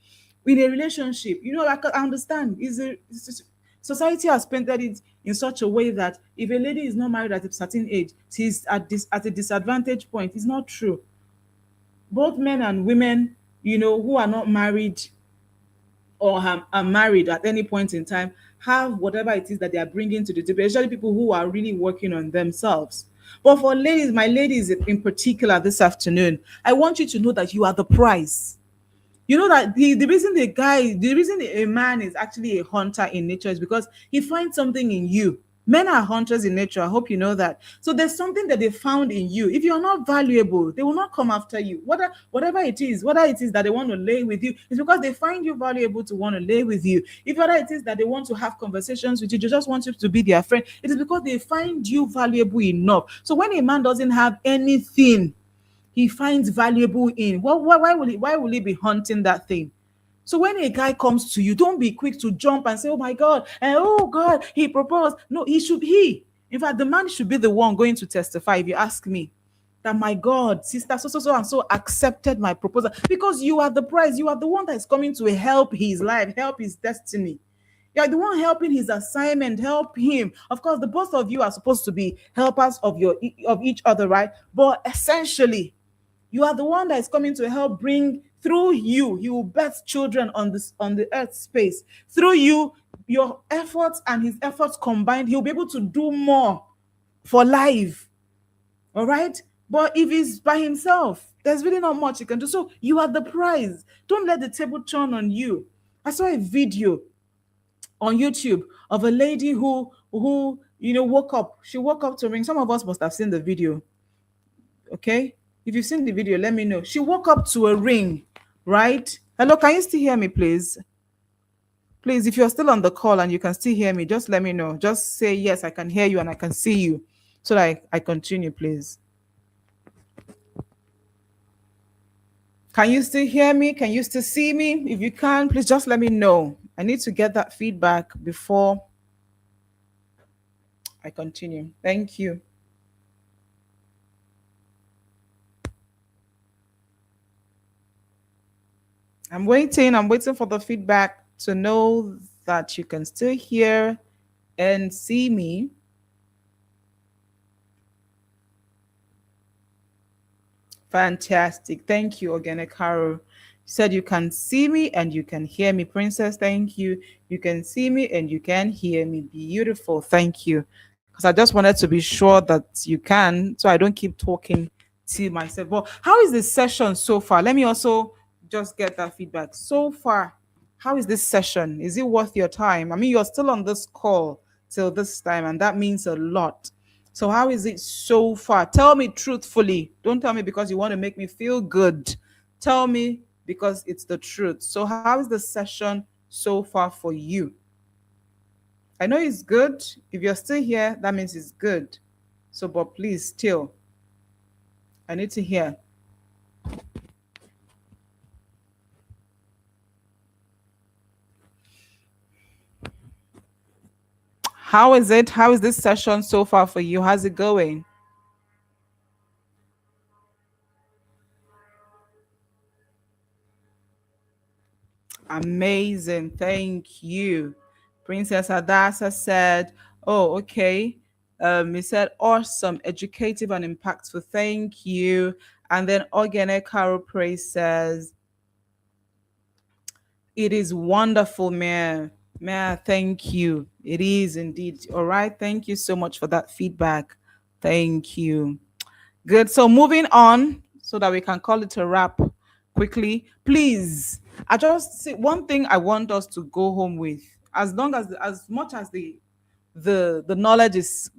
in a relationship, I understand. Society has painted it in such a way that if a lady is not married at a certain age, she's at a disadvantage point. It's not true. Both men and women, who are not married or are married at any point in time, have whatever it is that they are bringing to the table, especially people who are really working on themselves. But for ladies, my ladies in particular this afternoon, I want you to know that you are the prize. You know that the reason a man is actually a hunter in nature is because he finds something in you. Men are hunters in nature. I hope you know that. So there's something that they found in you. If you're not valuable, they will not come after you. Whatever it is that they want to lay with you, it's because they find you valuable to want to lay with you. If whether it is that they want to have conversations with you, they just want you to be their friend, it is because they find you valuable enough. So when a man doesn't have anything he finds valuable in, why will he be hunting that thing? So when a guy comes to you, don't be quick to jump and say, oh my God, and oh God, he proposed. No, in fact, the man should be the one going to testify, if you ask me, that my God, sister so and so accepted my proposal, because you are the prize. You are the one that is coming to help his life, help his destiny. You're the one helping his assignment, help him. Of course, the both of you are supposed to be helpers of each other, right? But essentially, you are the one that is coming to help bring through you. He will birth children on the earth space. Through you, your efforts and his efforts combined, he'll be able to do more for life. All right. But if he's by himself, there's really not much you can do. So you are the prize. Don't let the table turn on you. I saw a video on YouTube of a lady who woke up. She woke up to ring. Some of us must have seen the video. Okay. If you've seen the video, let me know. She woke up to a ring, right? Hello, can you still hear me, please? Please, if you're still on the call and you can still hear me, just let me know. Just say yes, I can hear you and I can see you. So that I continue, please. Can you still hear me? Can you still see me? If you can, please just let me know. I need to get that feedback before I continue. Thank you. I'm waiting for the feedback to know that you can still hear and see me. Fantastic. Thank you, Ogene Caro. You said you can see me and you can hear me. Princess, thank you. You can see me and you can hear me. Beautiful. Thank you. Because I just wanted to be sure that you can, so I don't keep talking to myself. But how is the session so far? Let me also just get that feedback. So far, how is this session? Is it worth your time? I mean, you're still on this call till this time, and that means a lot. So how is it so far? Tell me truthfully. Don't tell me because you want to make me feel good. Tell me because it's the truth. So how is the session so far for you? I know it's good. If you're still here, that means it's good. So, but please, still, I need to hear. How is it? How is this session so far for you? How's it going? Amazing. Thank you. Princess Adasa said, oh, okay. He said, awesome, educative, and impactful. Thank you. And then Ogene Caro Praise says, it is wonderful, man. Man, thank you. It is indeed. All right. Thank you so much for that feedback. Thank you. Good. So moving on so that we can call it a wrap quickly. Please, I just see one thing I want us to go home with. As much as the knowledge is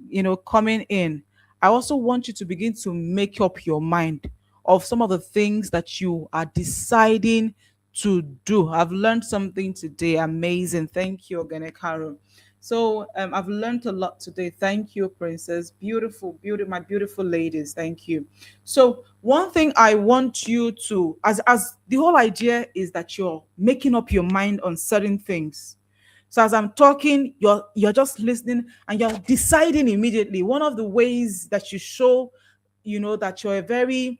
coming in, I also want you to begin to make up your mind of some of the things that you are deciding to do. I've learned something today. Amazing. Thank you, Oganekaro. So I've learned a lot today. Thank you, Princess. Beautiful, beautiful, my beautiful ladies. Thank you. So one thing I want you to, as the whole idea is that you're making up your mind on certain things. So as I'm talking, you're just listening and you're deciding immediately. One of the ways that you show, that you're a very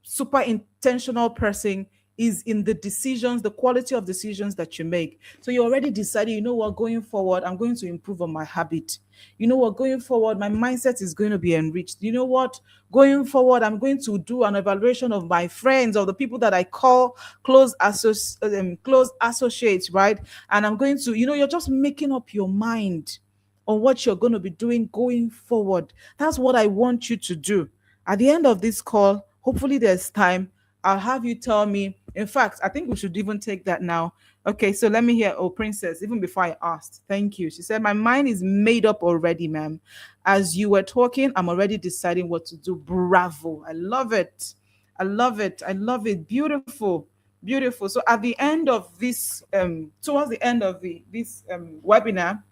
super intentional person is in the decisions, the quality of decisions that you make. So you already decided, you know what, going forward, I'm going to improve on my habit. You know what, going forward, my mindset is going to be enriched. You know what, going forward, I'm going to do an evaluation of my friends or the people that I call close associates, right? And I'm going to, you're just making up your mind on what you're going to be doing going forward. That's what I want you to do. At the end of this call, hopefully there's time. I'll have you tell me. In fact, I think we should even take that now. Okay, so let me hear. Oh, Princess, even before I asked, thank you. She said, my mind is made up already, ma'am. As you were talking, I'm already deciding what to do. Bravo. I love it. I love it. I love it. Beautiful. Beautiful. So at the end of this, towards the end of this webinar,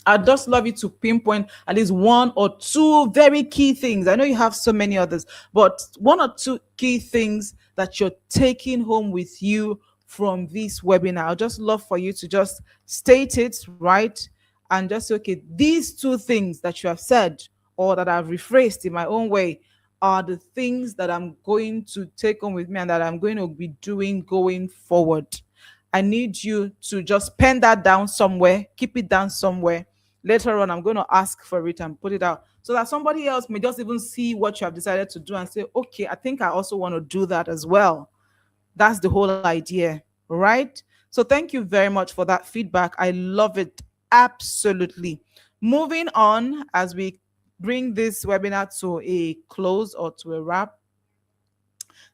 I'd just love you to pinpoint at least one or two very key things. I know you have so many others, but one or two key things that you're taking home with you from this webinar. I'd just love for you to just state it, right? And just say, okay, these two things that you have said or that I've rephrased in my own way are the things that I'm going to take home with me and that I'm going to be doing going forward. I need you to just pen that down somewhere, keep it down somewhere. Later on, I'm going to ask for it and put it out so that somebody else may just even see what you have decided to do and say, okay, I think I also want to do that as well. That's the whole idea, right? So thank you very much for that feedback. I love it. Absolutely. Moving on as we bring this webinar to a close or to a wrap.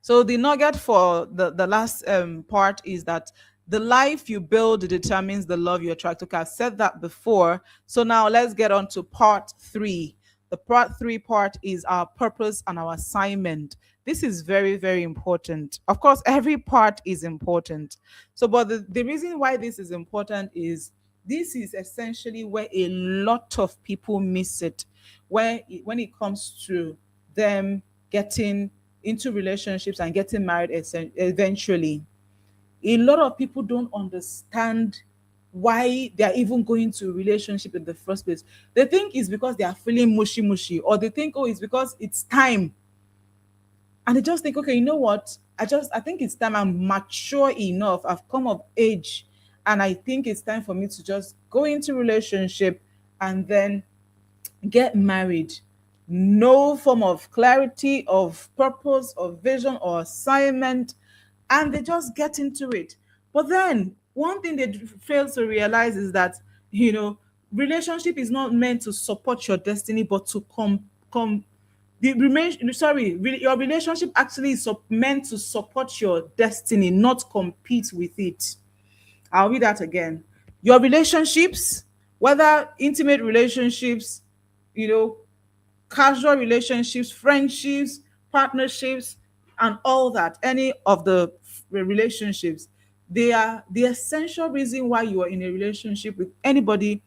So the nugget for the last part is that the life you build determines the love you attract. Okay, I've said that before. So now let's get on to part three. The part three part is our purpose and our assignment. This is very, very important. Of course, every part is important. So, but the reason why this is important is this is essentially where a lot of people miss it, when it comes to them getting into relationships and getting married eventually. A lot of people don't understand why they're even going to a relationship in the first place. They think it's because they are feeling mushy mushy, or they think, oh, it's because it's time. And they just think, okay, you know what? I think it's time. I'm mature enough. I've come of age. And I think it's time for me to just go into relationship and then get married. No form of clarity, of purpose, of vision, or assignment, and they just get into it. But then one thing they fail to realize is that, relationship is not meant to support your destiny, but to come the remain sorry your relationship actually is meant to support your destiny, not compete with it. I'll read that again. Your relationships, whether intimate relationships, you know, casual relationships, friendships, partnerships, and all that, any of the relationships, they are the essential reason why you are in a relationship with anybody,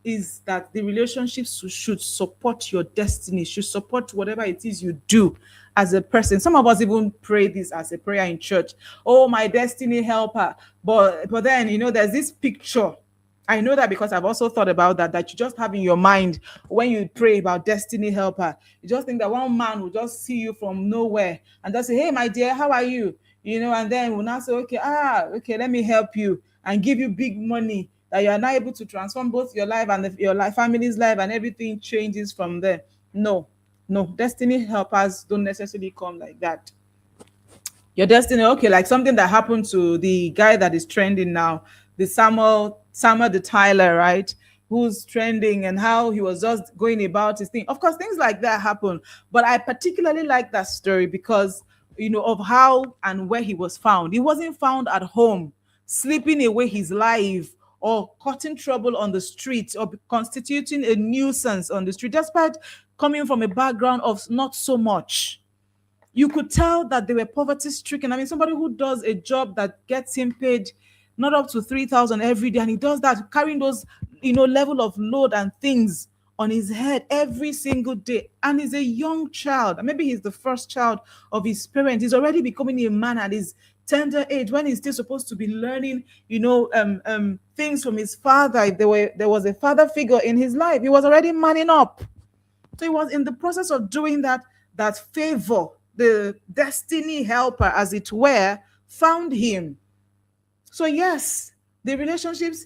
is that the relationship should support your destiny, should support whatever it is you do as a person. Some of us even pray this as a prayer in church. Oh, my destiny helper. But then, there's this picture. I know that because I've also thought about that you just have in your mind when you pray about destiny helper. You just think that one man will just see you from nowhere and just say, hey, my dear, how are you? And then we'll now say, okay, let me help you and give you big money that you are now able to transform both your life and your life, family's life, and everything changes from there. No, no, destiny helpers don't necessarily come like that. Your destiny, okay, like something that happened to the guy that is trending now, the Samuel the Tyler, right? Who's trending, and how he was just going about his thing. Of course, things like that happen, but I particularly like that story because of how and where he was found. He wasn't found at home sleeping away his life or causing trouble on the street or constituting a nuisance on the street, despite coming from a background of not so much. You could tell that they were poverty stricken. I mean, somebody who does a job that gets him paid not up to 3,000 every day, and he does that carrying those level of load and things on his head every single day, and he's a young child. Maybe he's the first child of his parents. He's already becoming a man at his tender age, when he's still supposed to be learning things from his father. If there was a father figure in his life, he was already manning up. So he was in the process of doing that favor, the destiny helper, as it were, found him. So yes, the relationships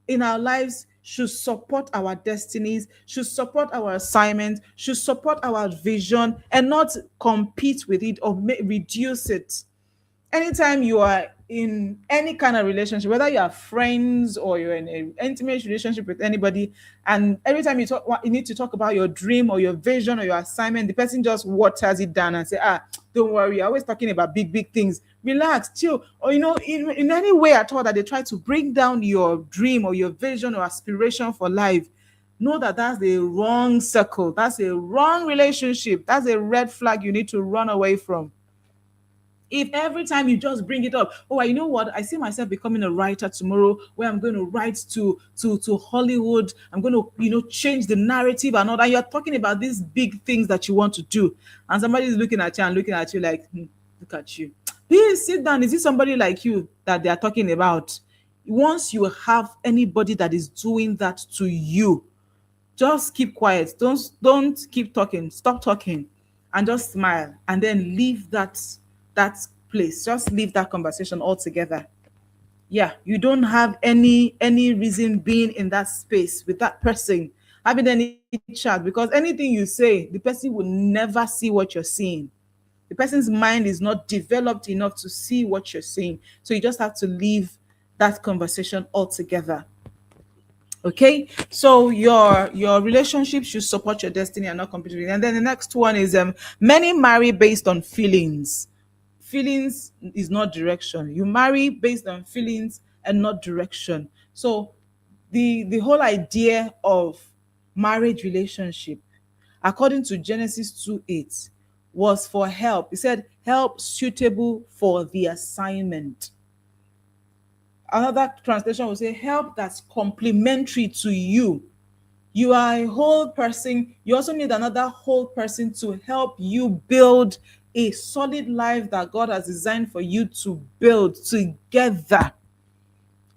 in our lives should support our destinies, should support our assignments, should support our vision, and not compete with it or reduce it. Anytime you are in any kind of relationship, whether you are friends or you're in an intimate relationship with anybody, and every time you need to talk about your dream or your vision or your assignment, the person just waters it down and say, don't worry, you're always talking about big, big things. Relax, chill. Or, in any way at all that they try to bring down your dream or your vision or aspiration for life, know that that's a wrong circle. That's a wrong relationship. That's a red flag you need to run away from. If every time you just bring it up, oh, you know what, I see myself becoming a writer tomorrow, where I'm going to write to Hollywood, I'm going to change the narrative and all that. You're talking about these big things that you want to do, and somebody's looking at you and looking at you like, look at you, please sit down. Is it somebody like you that they are talking about? Once you have anybody that is doing that to you, just keep quiet. Don't keep talking. Stop talking and just smile, and then leave that place. Just leave that conversation altogether. Yeah, you don't have any reason being in that space with that person, having any chat, because anything you say, the person will never see what you're seeing. The person's mind is not developed enough to see what you're saying. So you just have to leave that conversation altogether. Okay, so your relationship should support your destiny and not compete with it. And then the next one is many marry based on feelings. Feelings is not direction. You marry based on feelings and not direction. So the whole idea of marriage relationship, according to Genesis 2:8, was for help. It said help suitable for the assignment. Another translation will say help that's complementary to you. You are a whole person. You also need another whole person to help you build a solid life that God has designed for you to build together.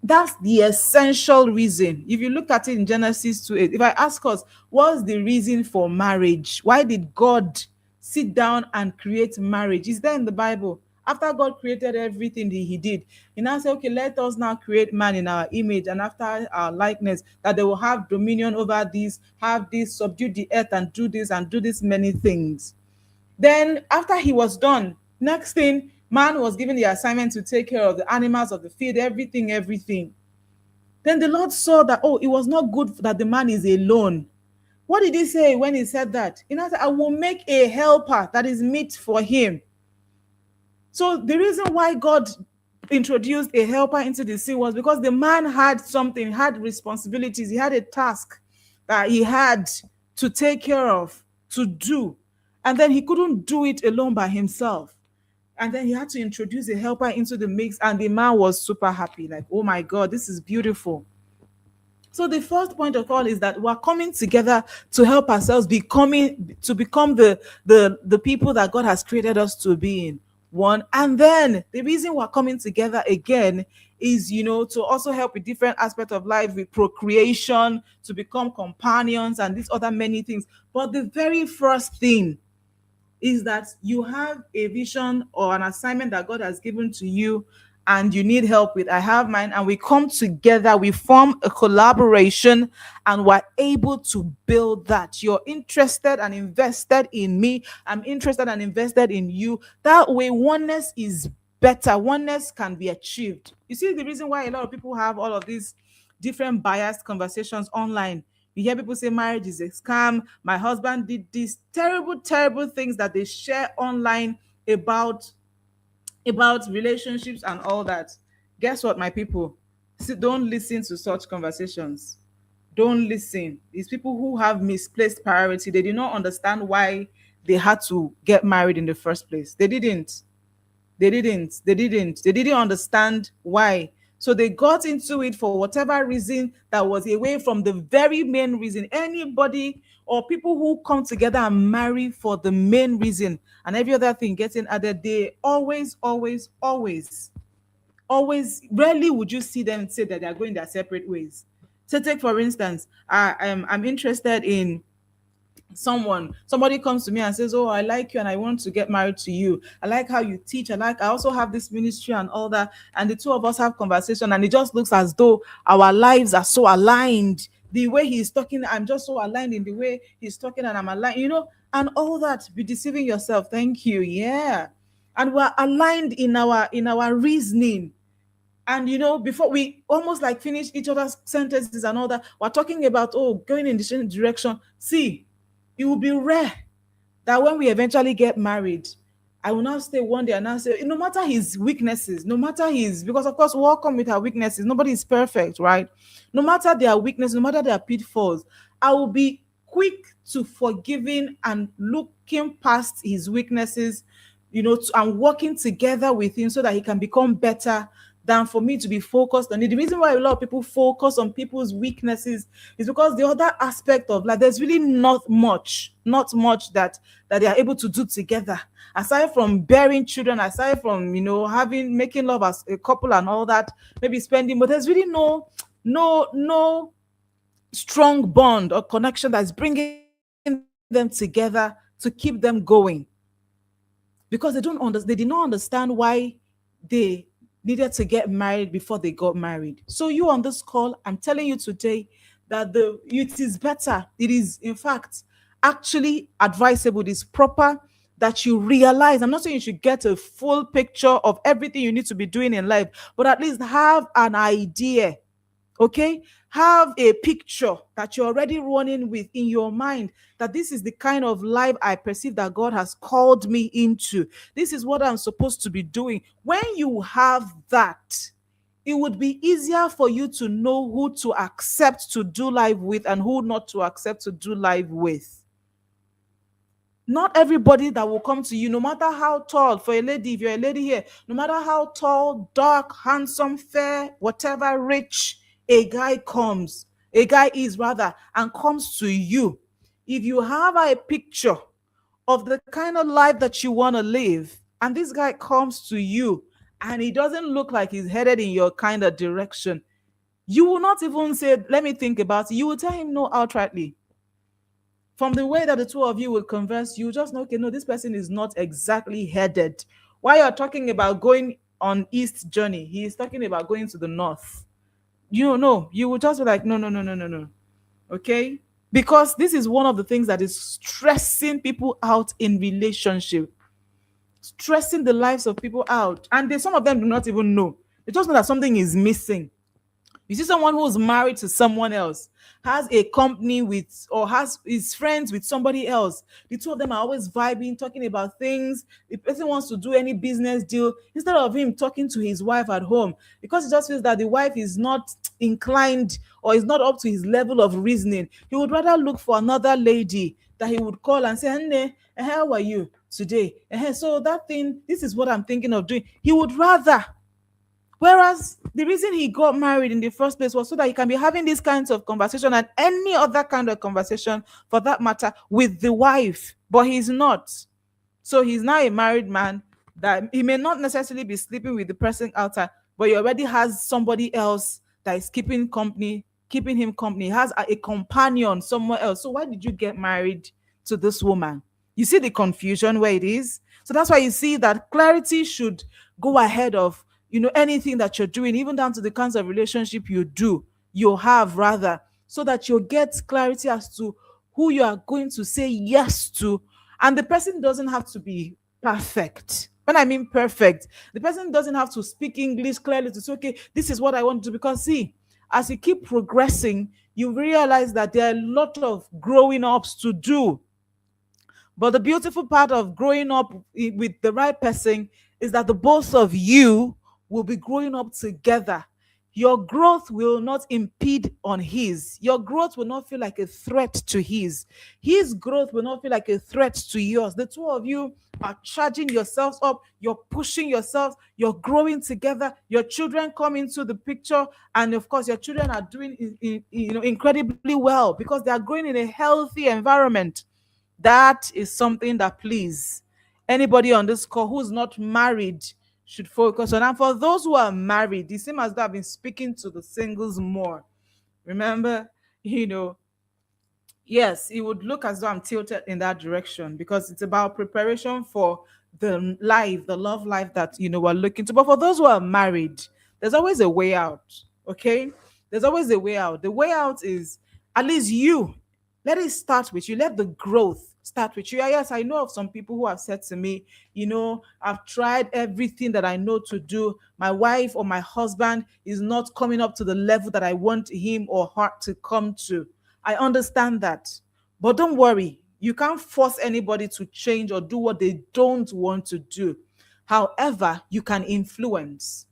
That's the essential reason. If you look at it in Genesis 2:8, if I ask us, what's the reason for marriage? Why did God sit down and create marriage? Is there in the Bible? After God created everything he did, he now said, okay, let us now create man in our image and after our likeness, that they will have dominion over this, have this, subdue the earth and do this many things. Then after he was done, next thing, man was given the assignment to take care of the animals of the field, everything, everything. Then the Lord saw that, oh, it was not good that the man is alone. What did he say when he said that? He now said, I will make a helper that is meet for him. So the reason why God introduced a helper into the scene was because the man had something, had responsibilities, he had a task that he had to take care of, to do. And then he couldn't do it alone by himself. And then he had to introduce a helper into the mix, and the man was super happy. Like, oh my God, this is beautiful. So the first point of all is that we're coming together to help ourselves become the people that God has created us to be in. One. And then the reason we're coming together again is, to also help with different aspects of life, with procreation, to become companions and these other many things. But the very first thing is that you have a vision or an assignment that God has given to you and you need help with. I have mine, and we come together, we form a collaboration, and we're able to build that. You're interested and invested in me, I'm interested and invested in you. That way, oneness is better, oneness can be achieved. You see, the reason why a lot of people have all of these different biased conversations online. You hear people say marriage is a scam. My husband did these terrible, terrible things that they share online about relationships and all that. Guess what, my people? See, don't listen to such conversations. Don't listen. These people who have misplaced priority, they did not understand why they had to get married in the first place. They didn't understand why. So they got into it for whatever reason that was away from the very main reason. Anybody or people who come together and marry for the main reason and every other thing getting added, they always rarely would you see them say that they are going their separate ways. So take for instance, I'm interested in somebody comes to me and says, oh, I like you and I want to get married to you. I like how you teach. I also have this ministry and all that. And the two of us have conversation and it just looks as though our lives are so aligned. The way he's talking, I'm just so aligned in the way he's talking and I'm aligned, and all that. Be deceiving yourself. Thank you. Yeah. And we're aligned in our reasoning. And before we almost like finish each other's sentences and all that, we're talking about, oh, going in the same direction. See, it will be rare that when we eventually get married, I will not stay one day and now say, no matter his weaknesses, no matter because of course we all come with our weaknesses. Nobody is perfect, right? No matter their weakness, no matter their pitfalls, I will be quick to forgiving and looking past his weaknesses, and working together with him so that he can become better than for me to be focused on it. The reason why a lot of people focus on people's weaknesses is because the other aspect of life, there's really not much that they are able to do together. Aside from bearing children, aside from, making love as a couple and all that, maybe spending, but there's really no strong bond or connection that's bringing them together to keep them going. Because they did not understand why they needed to get married before they got married. So you on this call, I'm telling you today that it is better. It is, in fact, actually advisable. It is proper that you realize. I'm not saying you should get a full picture of everything you need to be doing in life, but at least have an idea Okay, have a picture that you're already running with in your mind, that this is the kind of life I perceive that God has called me into. This is what I'm supposed to be doing. When you have that, it would be easier for you to know who to accept to do life with and who not to accept to do life with. Not everybody that will come to you, no matter how tall, for a lady, if you're a lady here, no matter how tall, dark, handsome, fair, whatever, rich, a guy is rather, and comes to you. If you have a picture of the kind of life that you want to live, and this guy comes to you and he doesn't look like he's headed in your kind of direction, you will not even say, let me think about it. You will tell him no outrightly. From the way that the two of you will converse, you just know, okay, no, this person is not exactly headed. While you're talking about going on east journey, he is talking about going to the north. You know, you will just be like, no, no, no, no, no, no. Okay? Because this is one of the things that is stressing people out in relationship, stressing the lives of people out. And some of them do not even know. They just know that something is missing. You see someone who's married to someone else, has a company with, or has is friends with somebody else. The two of them are always vibing, talking about things. The person wants to do any business deal instead of him talking to his wife at home, because he just feels that the wife is not inclined or is not up to his level of reasoning. He would rather look for another lady that he would call and say, "Nne, how are you today? So that thing, this is what I'm thinking of doing." He would rather. Whereas the reason he got married in the first place was so that he can be having these kinds of conversation and any other kind of conversation for that matter with the wife, but he's not. So he's now a married man that he may not necessarily be sleeping with the person outside, but he already has somebody else that is keeping him company. He has a companion somewhere else. So why did you get married to this woman? You see the confusion where it is. So that's why you see that clarity should go ahead of anything that you're doing, even down to the kinds of relationship you have rather, so that you'll get clarity as to who you are going to say yes to. And the person doesn't have to be perfect. When I mean perfect, the person doesn't have to speak English clearly to say, okay, this is what I want to do. Because see, as you keep progressing, you realize that there are a lot of growing ups to do. But the beautiful part of growing up with the right person is that the both of you will be growing up together. Your growth will not impede on his. Your growth will not feel like a threat to his. His growth will not feel like a threat to yours. The two of you are charging yourselves up. You're pushing yourselves. You're growing together. Your children come into the picture. And of course, your children are doing incredibly well because they are growing in a healthy environment. That is something that, please, anybody on this call who's not married should focus on. And for those who are married, the same as that, I've been speaking to the singles more. Remember, yes, it would look as though I'm tilted in that direction because it's about preparation for the love life that we're looking to. But for those who are married, there's always a way out. Okay, there's always a way out. The way out is, at least you, let it start with you. Let the growth start with you. Yes, I know of some people who have said to me, I've tried everything that I know to do. My wife or my husband is not coming up to the level that I want him or her to come to. I understand that. But don't worry, you can't force anybody to change or do what they don't want to do. However, you can influence.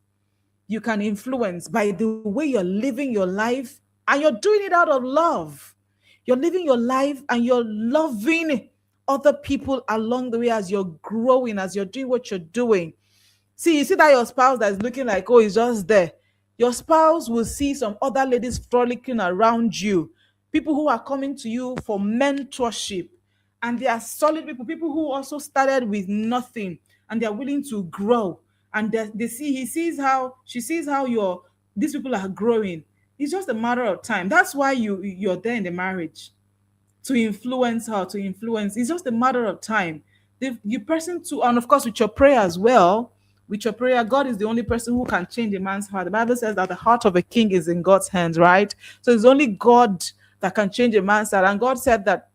You can influence by the way you're living your life, and you're doing it out of love. You're living your life and you're loving other people along the way as you're growing, as you're doing what you're doing. See, you see that your spouse that is looking like, oh, he's just there. Your spouse will see some other ladies frolicking around you, people who are coming to you for mentorship. And they are solid people who also started with nothing and they're willing to grow. And she sees how these people are growing. It's just a matter of time. That's why you're there in the marriage, to influence her, to influence. It's just a matter of time. You person to, and of course with your prayer as well. With your prayer, God is the only person who can change a man's heart. The Bible says that the heart of a king is in God's hands, right? So it's only God that can change a man's heart. And God said that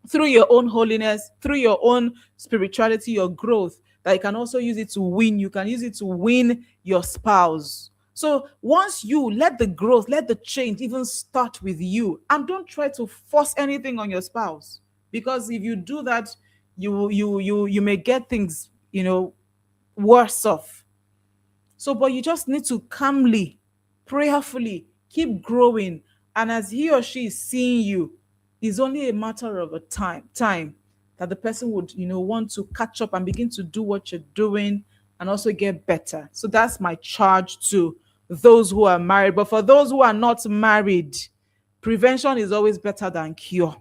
through your own holiness, through your own spirituality, your growth, that you can also use it to win. You can use it to win your spouse. So once you let the growth, let the change even start with you, and don't try to force anything on your spouse, because if you do that, you may get things, worse off. So, but you just need to calmly, prayerfully keep growing. And as he or she is seeing you, it's only a matter of a time that the person would, want to catch up and begin to do what you're doing and also get better. So that's my charge to those who are married. But for those who are not married, prevention is always better than cure.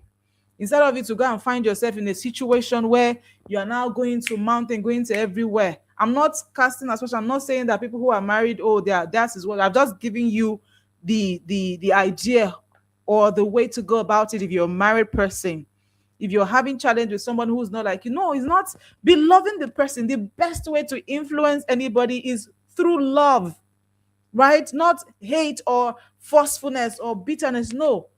Instead of it to go and find yourself in a situation where you are now going to mountain, going to everywhere. I'm not casting aspersion. I'm not saying that people who are married, oh, that is what I've just given you the idea or the way to go about it if you're a married person. If you're having challenge with someone who's not like you, no, it's not be loving the person. The best way to influence anybody is through love, right? Not hate or forcefulness or bitterness. No,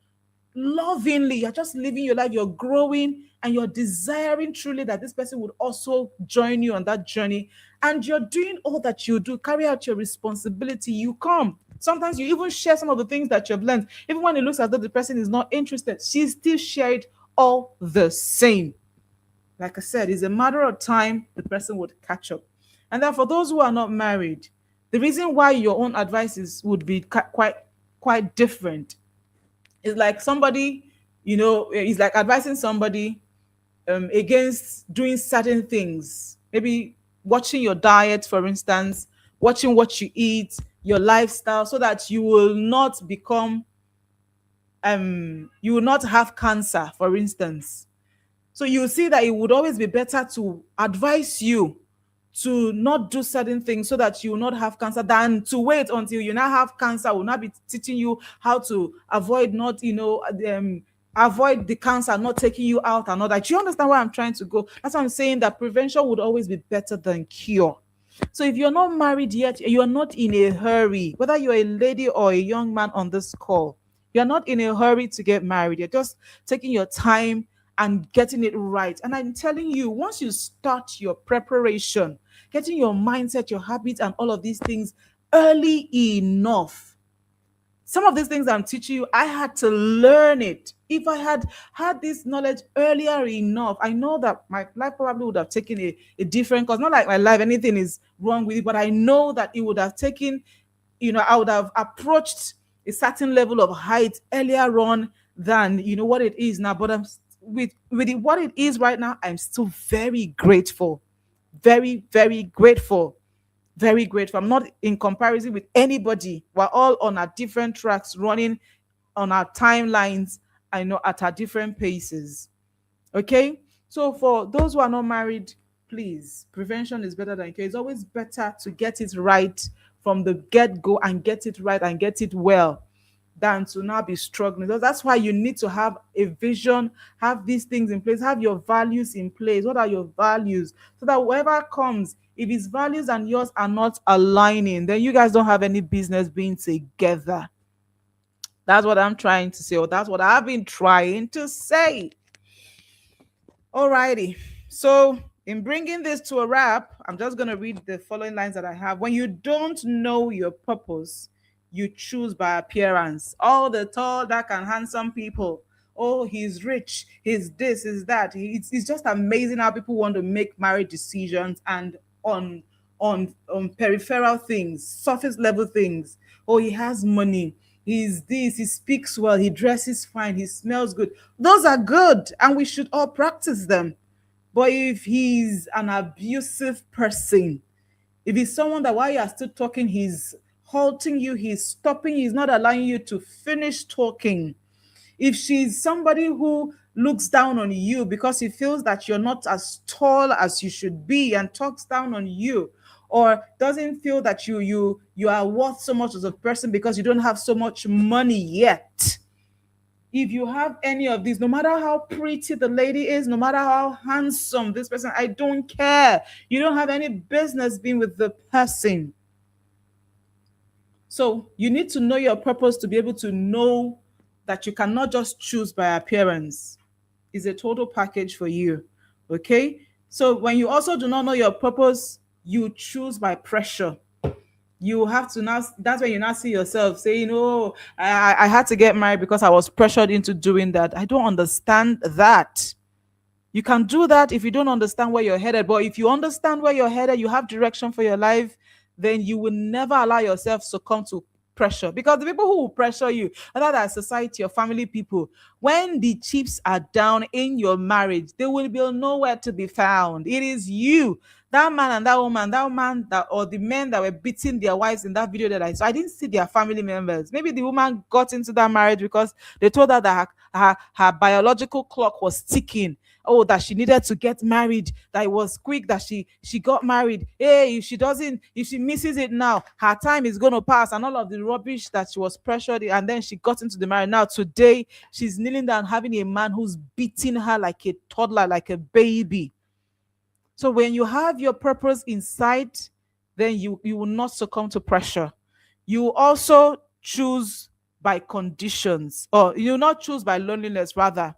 lovingly, you're just living your life, you're growing, and you're desiring truly that this person would also join you on that journey. And you're doing all that you do, carry out your responsibility. You come. Sometimes you even share some of the things that you've learned. Even when it looks as though the person is not interested, she still shared all the same. Like I said, it's a matter of time the person would catch up. And then for those who are not married, the reason why your own advices would be quite different. It's like somebody, it's like advising somebody against doing certain things. Maybe watching your diet, for instance, watching what you eat, your lifestyle, so that you will not have cancer, for instance. So you see that it would always be better to advise you to not do certain things so that you will not have cancer than to wait until you now have cancer. Will not be teaching you how to avoid not, avoid the cancer not taking you out and all that. Do you understand where I'm trying to go? That's why I'm saying that prevention would always be better than cure. So if you're not married yet, you're not in a hurry, whether you're a lady or a young man on this call, you're not in a hurry to get married. You're just taking your time and getting it right. And I'm telling you, once you start your preparation, getting your mindset, your habits, and all of these things early enough, some of these things I'm teaching you, I had to learn it. If I had had this knowledge earlier enough, I know that my life probably would have taken a different course. Not like my life, anything is wrong with it, but I know that it would have taken, I would have approached a certain level of height earlier on than what it is now. But I'm with it, what it is right now, I'm still very grateful. Very, very grateful. Very grateful. I'm not in comparison with anybody. We're all on our different tracks, running on our timelines, I know, at our different paces. Okay? So for those who are not married, please, prevention is better than cure. It's always better to get it right from the get-go and get it right and get it well than to now be struggling. So that's why you need to have a vision, have these things in place, have your values in place. What are your values? So that whoever comes, if his values and yours are not aligning, then you guys don't have any business being together. That's what I'm trying to say, or that's what I've been trying to say. Alrighty. So, in bringing this to a wrap, I'm just going to read the following lines that I have. When you don't know your purpose, you choose by appearance. All the tall, dark, and handsome people. Oh, he's rich. He's this, he's that. It's just amazing how people want to make marriage decisions and on peripheral things, surface level things. Oh, he has money. He's this. He speaks well. He dresses fine. He smells good. Those are good, and we should all practice them. But if he's an abusive person, if he's someone that while you are still talking, he's halting you, he's stopping you, he's not allowing you to finish talking. If she's somebody who looks down on you because he feels that you're not as tall as you should be and talks down on you, or doesn't feel that you are worth so much as a person because you don't have so much money yet. If you have any of these, no matter how pretty the lady is, no matter how handsome this person, I don't care. You don't have any business being with the person. So you need to know your purpose to be able to know that you cannot just choose by appearance. It's a total package for you. Okay? So when you also do not know your purpose, you choose by pressure. You have to now, that's when you now see yourself saying, oh, I had to get married because I was pressured into doing that. I don't understand that. You can do that if you don't understand where you're headed. But if you understand where you're headed, you have direction for your life, then you will never allow yourself to succumb to pressure. Because the people who will pressure you, whether that's society or family people, when the chips are down in your marriage, they will be nowhere to be found. It is you, that man and that woman that, or the men that were beating their wives in that video that I saw. I didn't see their family members. Maybe the woman got into that marriage because they told her that her biological clock was ticking. Oh, that she needed to get married, that it was quick that she got married. Hey, if she misses it now, her time is going to pass, and all of the rubbish that she was pressured in, and then she got into the marriage. Now today she's kneeling down having a man who's beating her like a toddler, like a baby. So when you have your purpose in sight, then you will not succumb to pressure. You also choose by conditions, or you not choose by loneliness, rather.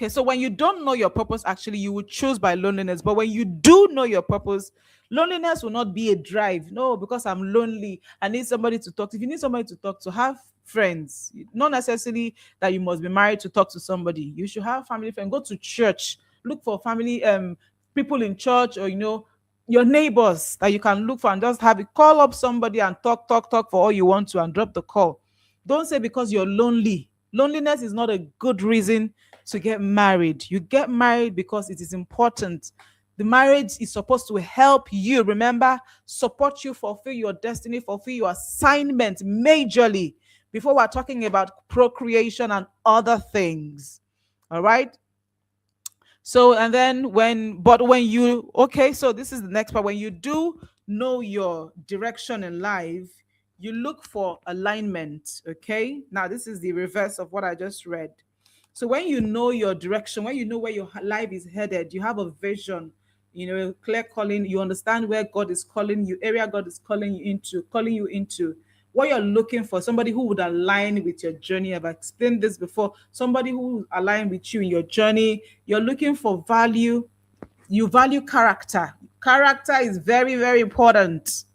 So when you don't know your purpose, actually you will choose by loneliness. But when you do know your purpose, loneliness will not be a drive. No, because I'm lonely, I need somebody to talk to. If you need somebody to talk to, have friends. Not necessarily that you must be married to talk to somebody. You should have family friends. Go to church, look for family people in church, or your neighbors that you can look for, and just have it. Call up somebody and talk for all you want to, and drop the call. Don't say because you're lonely. Loneliness is not a good reason to get married. You get married because it is important. The marriage is supposed to help you, remember, support you, fulfill your destiny, fulfill your assignment majorly, before we're talking about procreation and other things. All right. So, and then when you, okay, so this is the next part. When you do know your direction in life, you look for alignment. Okay. Now, this is the reverse of what I just read. So when you know your direction, when you know where your life is headed, you have a vision, clear calling, you understand where God is calling you, area God is calling you into, what you're looking for, somebody who would align with your journey. I've explained this before. Somebody who will align with you in your journey. You're looking for value. You value character. Character is very, very important.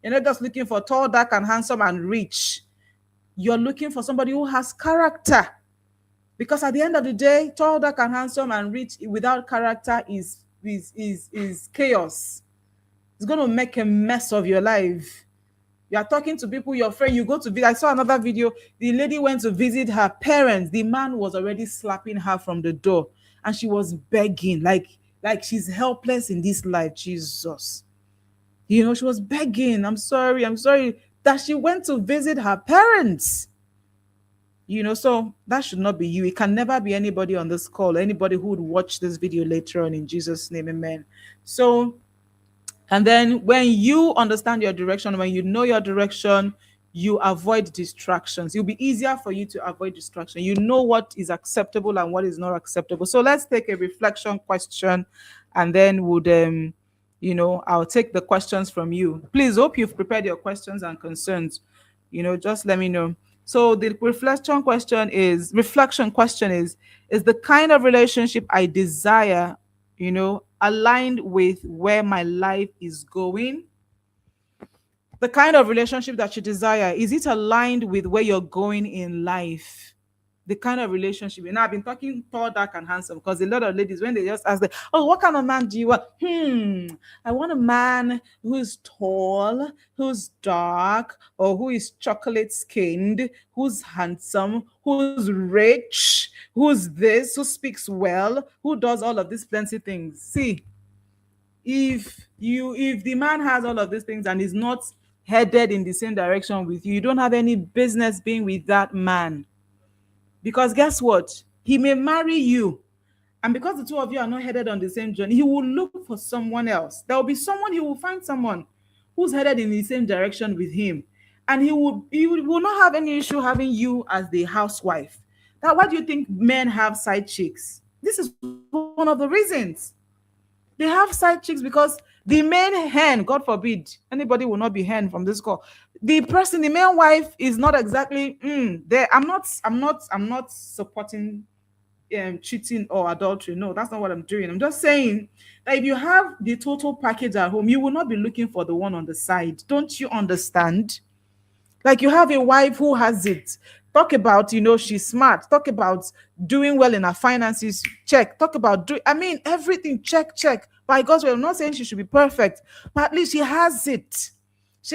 You're not just looking for tall, dark, and handsome and rich. You're looking for somebody who has character. Because at the end of the day, tall, dark, and handsome and rich without character is chaos. It's going to make a mess of your life. You are talking to people, your friend, you go to visit. I saw another video. The lady went to visit her parents. The man was already slapping her from the door, and she was begging, like she's helpless in this life. Jesus. She was begging, I'm sorry, that she went to visit her parents. So that should not be you. It can never be anybody on this call, anybody who would watch this video later on, in Jesus' name, amen. So, and then when you understand your direction, when you know your direction, you avoid distractions. It'll be easier for you to avoid distraction. You know what is acceptable and what is not acceptable. So let's take a reflection question, and then I'll take the questions from you. Please, hope you've prepared your questions and concerns. Just let me know. So the reflection question is the kind of relationship I desire, aligned with where my life is going? The kind of relationship that you desire, is it aligned with where you're going in life? The kind of relationship. I've been talking tall, dark, and handsome, because a lot of ladies, when they just ask them, oh, what kind of man do you want? I want a man who's tall, who's dark, or who is chocolate skinned, who's handsome, who's rich, who's this, who speaks well, who does all of these plenty things. See, if the man has all of these things and is not headed in the same direction with you, you don't have any business being with that man. Because guess what? He may marry you, and because the two of you are not headed on the same journey, he will look for someone else. There will be someone, he will find someone who's headed in the same direction with him, and he will not have any issue having you as the housewife. Now, why do you think men have side chicks? This is one of the reasons. They have side chicks because the main hen, God forbid, anybody will not be hen from this call. The main wife is not exactly there. I'm not supporting cheating or adultery. No, that's not what I'm doing. I'm just saying that if you have the total package at home, you will not be looking for the one on the side. Don't you understand? Like you have a wife who has it. Talk about, she's smart. Talk about doing well in her finances. Check. Talk about I mean, everything. Check, check. By God's will, I'm not saying she should be perfect, but at least she has it.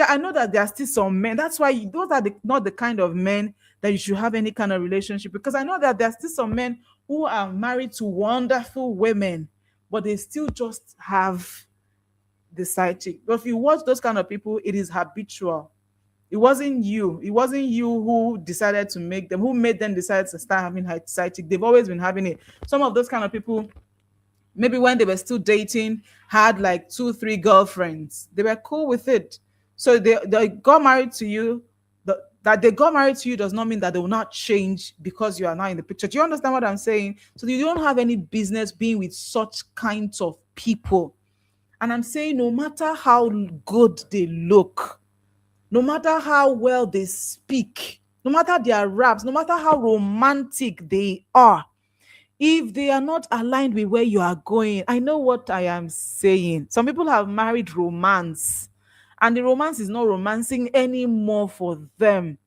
I know that there are still some men. That's why those are not the kind of men that you should have any kind of relationship. Because I know that there are still some men who are married to wonderful women, but they still just have the side chick. But if you watch those kind of people, it is habitual. It wasn't you. It wasn't you who decided to make them, who made them decide to start having side chick. They've always been having it. Some of those kind of people, maybe when they were still dating, had like 2 3 girlfriends. They were cool with it. So they got married to you. That they got married to you does not mean that they will not change because you are now in the picture. Do you understand what I'm saying? So you don't have any business being with such kinds of people. And I'm saying no matter how good they look, no matter how well they speak, no matter their raps, no matter how romantic they are, if they are not aligned with where you are going, I know what I am saying. Some people have married romance, and the romance is not romancing anymore for them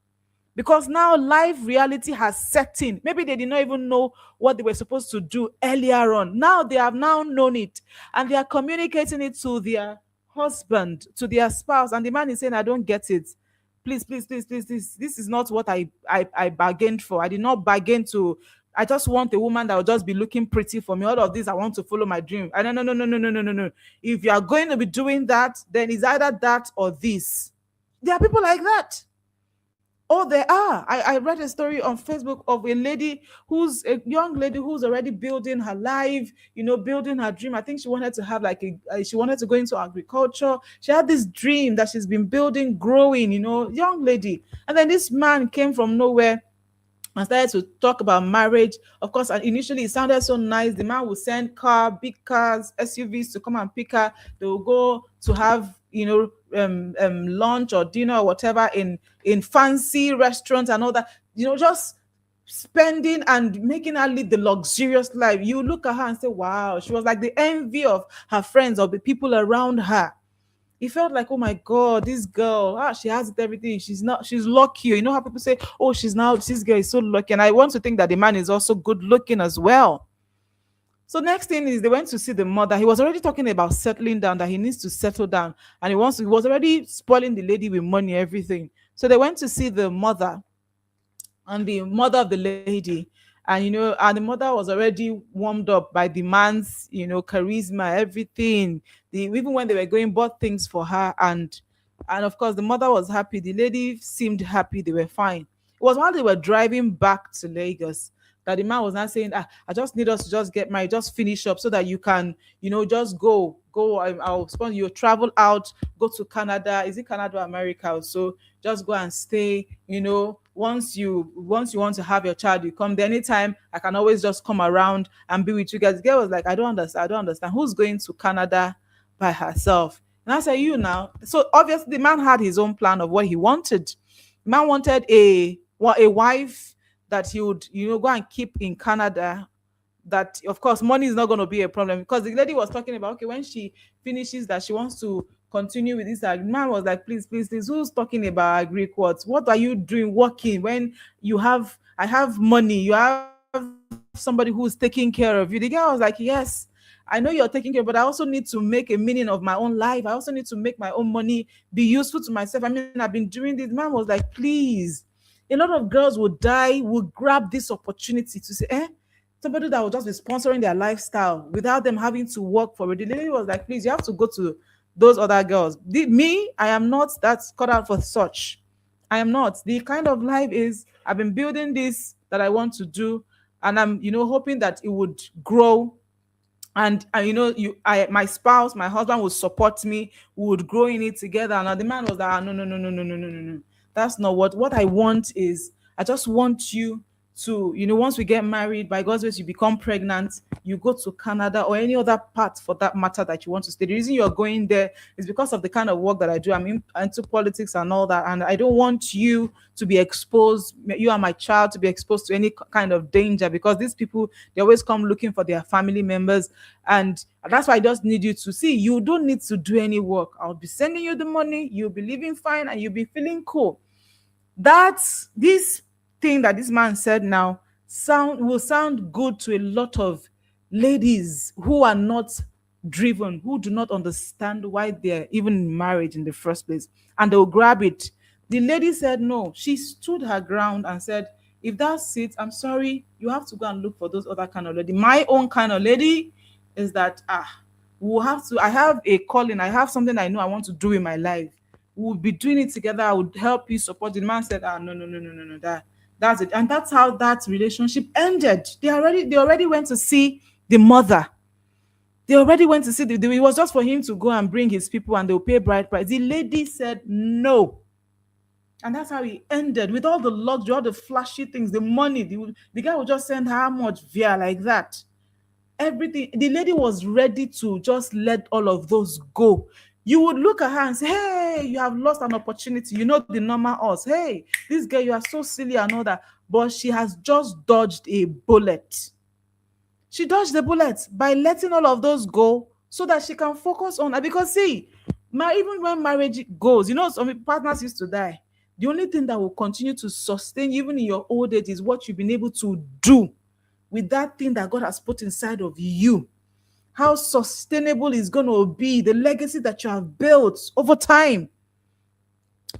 because now life reality has set in. Maybe they did not even know what they were supposed to do earlier on. Now they have now known it, and they are communicating it to their husband, to their spouse, and the man is saying, I don't get it. Please, please, please, please, this is not what I bargained for. I did not bargain to. I just want a woman that will just be looking pretty for me. All of this, I want to follow my dream. I no, no, no, no, no, no, no, no, no. If you are going to be doing that, then it's either that or this. There are people like that. Oh, there are. I read a story on Facebook of a young lady who's already building her life, building her dream. I think she wanted to have like she wanted to go into agriculture. She had this dream that she's been building, growing, young lady. And then this man came from nowhere and started to talk about marriage. Of course, and initially it sounded so nice. The man would send big cars, SUVs to come and pick her. They will go to have, lunch or dinner or whatever in fancy restaurants and all that. Just spending and making her live the luxurious life. You look at her and say, wow, she was like the envy of her friends, of the people around her. It felt like, oh my God, this girl, she has it everything. She's lucky. You know how people say, oh, this girl is so lucky. And I want to think that the man is also good looking as well. So next thing is they went to see the mother. He was already talking about settling down, that he needs to settle down. And he was already spoiling the lady with money, everything. So they went to see the mother, and the mother of the lady, and the mother was already warmed up by the man's charisma, everything. Even when they were going, bought things for her, and of course the mother was happy, the lady seemed happy, they were fine. It was while they were driving back to Lagos that the man was not saying, I just need us to just get married, just finish up so that you can, just go. I'll sponsor you, travel out, go to Canada. Is it Canada or America? So just go and stay. Once you want to have your child, you come there anytime. I can always just come around and be with you guys. The girl was like, I don't understand. Who's going to Canada by herself? And I said, you now. So obviously the man had his own plan of what he wanted. The man wanted a wife that he would, go and keep in Canada. That of course money is not going to be a problem, because the lady was talking about, okay, when she finishes that she wants to continue with this. The man was like, please, please, please, who's talking about agri quotes? What are you doing working when I have money, you have somebody who's taking care of you? The girl was like, yes, I know you're taking care, but I also need to make a meaning of my own life. I also need to make my own money be useful to myself. I mean, I've been doing this. The man was like, please. A lot of girls would grab this opportunity to say, somebody that will just be sponsoring their lifestyle without them having to work for it. The lady was like, please, you have to go to those other girls. I am not that cut out for such. I am not. The kind of life is, I've been building this that I want to do, and I'm, hoping that it would grow. And my spouse, my husband would support me, we would grow in it together. And the man was like, no, no, no, no, no, no, no, no, no. That's not what I want. Is I just want you to, once we get married, by God's grace, you become pregnant, you go to Canada or any other part for that matter that you want to stay. The reason you're going there is because of the kind of work that I do. Into politics and all that, and I don't want you to be exposed, you and my child to be exposed to any kind of danger, because these people, they always come looking for their family members. And that's why I just need you to see, you don't need to do any work. I'll be sending you the money, you'll be living fine, and you'll be feeling cool. That's this thing that this man said now sound good to a lot of ladies who are not driven, who do not understand why they're even in marriage in the first place, and they'll grab it. The lady said no. She stood her ground and said, if that's it, I'm sorry, you have to go and look for those other kind of lady. My own kind of lady is that, we'll have to, I have a calling, I have something I know I want to do in my life. We'll be doing it together. I would help you support. The man said, no, no, no, no, no, no, that's it. And that's how that relationship ended. They already went to see the mother. They already went to see it was just for him to go and bring his people, and they'll pay bride price. The lady said no. And that's how he ended, with all the luxury, all the flashy things, the money. The guy would just send her how much via like that. Everything. The lady was ready to just let all of those go. You would look at her and say, hey, you have lost an opportunity. You know the normal us. Hey, this girl, you are so silly and all that. But she has just dodged a bullet. She dodged the bullet by letting all of those go so that she can focus on her. Because see, even when marriage goes, some partners used to die. The only thing that will continue to sustain you even in your old age is what you've been able to do with that thing that God has put inside of you. How sustainable is going to be the legacy that you have built over time.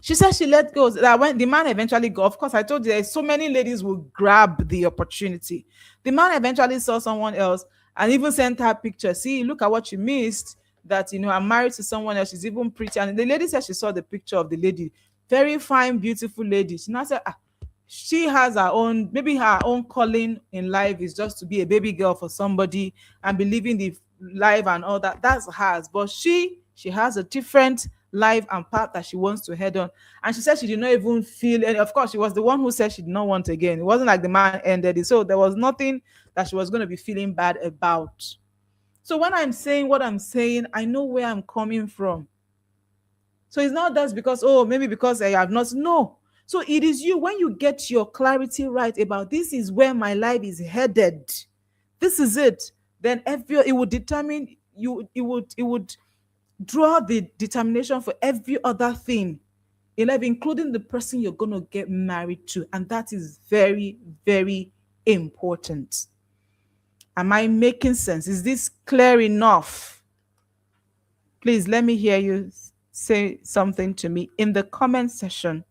She said she let go. That when the man eventually got, of course, I told you there's so many ladies will grab the opportunity. The man eventually saw someone else and even sent her picture. See, look at what you missed. That I'm married to someone else. She's even pretty. And the lady said she saw the picture of the lady, very fine, beautiful lady. She now said, she has her own, maybe her own calling in life is just to be a baby girl for somebody and be living the life and all that. That's hers. But she has a different life and path that she wants to head on. And she said she did not even feel any. Of course, she was the one who said she did not want again. It wasn't like the man ended it. So there was nothing that she was going to be feeling bad about. So when I'm saying what I'm saying, I know where I'm coming from. So it's not just because, maybe because I have not. No. So it is you, when you get your clarity right about this is where my life is headed. This is it. Then it would determine you. It would draw the determination for every other thing in life, including the person you're going to get married to. And that is very, very important. Am I making sense? Is this clear enough? Please let me hear you say something to me in the comment section.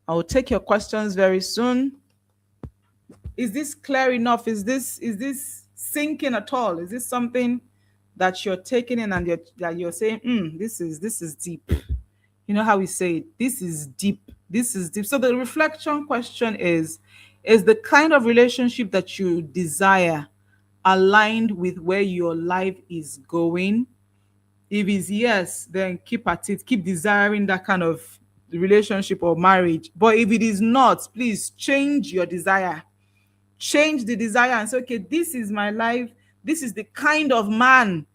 I will take your questions very soon. Is this clear enough? Is this sinking at all? Is this something that you're taking in and you're saying, this is deep? You know how we say it, this is deep. This is deep. So the reflection question is the kind of relationship that you desire aligned with where your life is going? If it's yes, then keep at it. Keep desiring that kind of relationship or marriage. But if it is not, please change your desire. Change the desire and say, okay, this is my life. This is the kind of man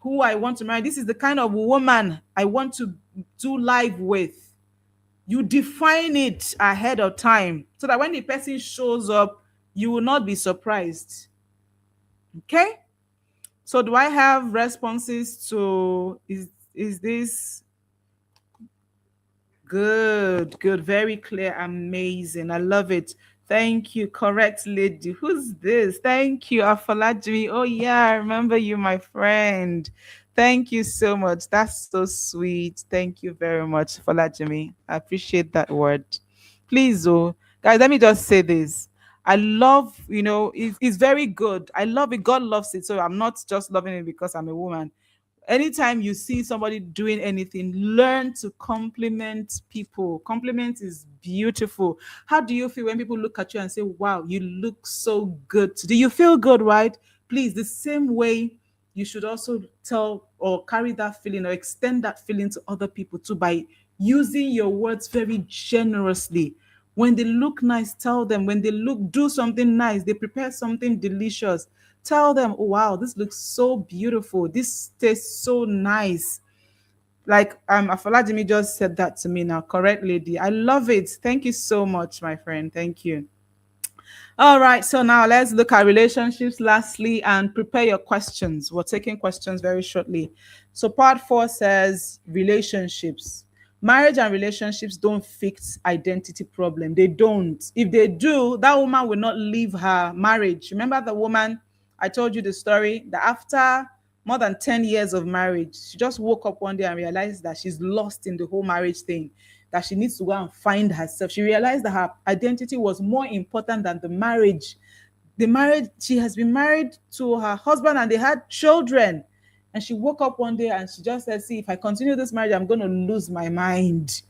who I want to marry. This is the kind of woman I want to do life with. You define it ahead of time so that when the person shows up, you will not be surprised. Okay? So do I have responses to, is this good? Good, very clear, amazing. I love it. Thank you. Correct lady. Who's this? Thank you, Afalajimi. Oh yeah, I remember you, my friend. Thank you so much. That's so sweet. Thank you very much, Falajimi. I appreciate that word. Please, guys, let me just say this. I love, it's very good. I love it. God loves it. So I'm not just loving it because I'm a woman. Anytime you see somebody doing anything, learn to compliment people. Compliment is beautiful. How do you feel when people look at you and say, wow, you look so good? Do you feel good, right? Please, the same way you should also tell or carry that feeling or extend that feeling to other people too, by using your words very generously. When they look nice, tell them. When they do something nice, they prepare something delicious, tell them, oh wow, this looks so beautiful, this tastes so nice. Like Afolajimi just said that to me now. Correct, lady. I love it. Thank you so much, my friend. Thank you. All right, so now let's look at relationships lastly and prepare your questions. We're taking questions very shortly. So, part four says relationships. Marriage and relationships don't fix identity problem. They don't. If they do, that woman will not leave her marriage. Remember the woman I told you the story that after more than 10 years of marriage, she just woke up one day and realized that she's lost in the whole marriage thing, that she needs to go and find herself. She realized that her identity was more important than the marriage. The marriage, she has been married to her husband and they had children. And she woke up one day and she just said, see, if I continue this marriage, I'm going to lose my mind.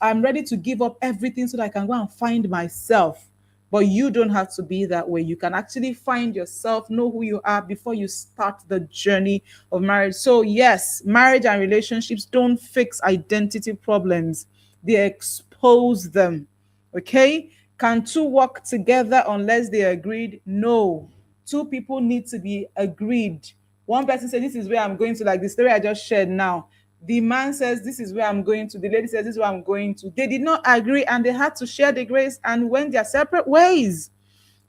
I'm ready to give up everything so that I can go and find myself. But you don't have to be that way. You can actually find yourself, know who you are before you start the journey of marriage. So, yes, marriage and relationships don't fix identity problems, they expose them. Okay? Can two work together unless they agreed? No. Two people need to be agreed. One person said, this is where I'm going to, like the story I just shared now. The man says, this is where I'm going to. The lady says, this is where I'm going to. They did not agree and they had to share the grace and went their separate ways.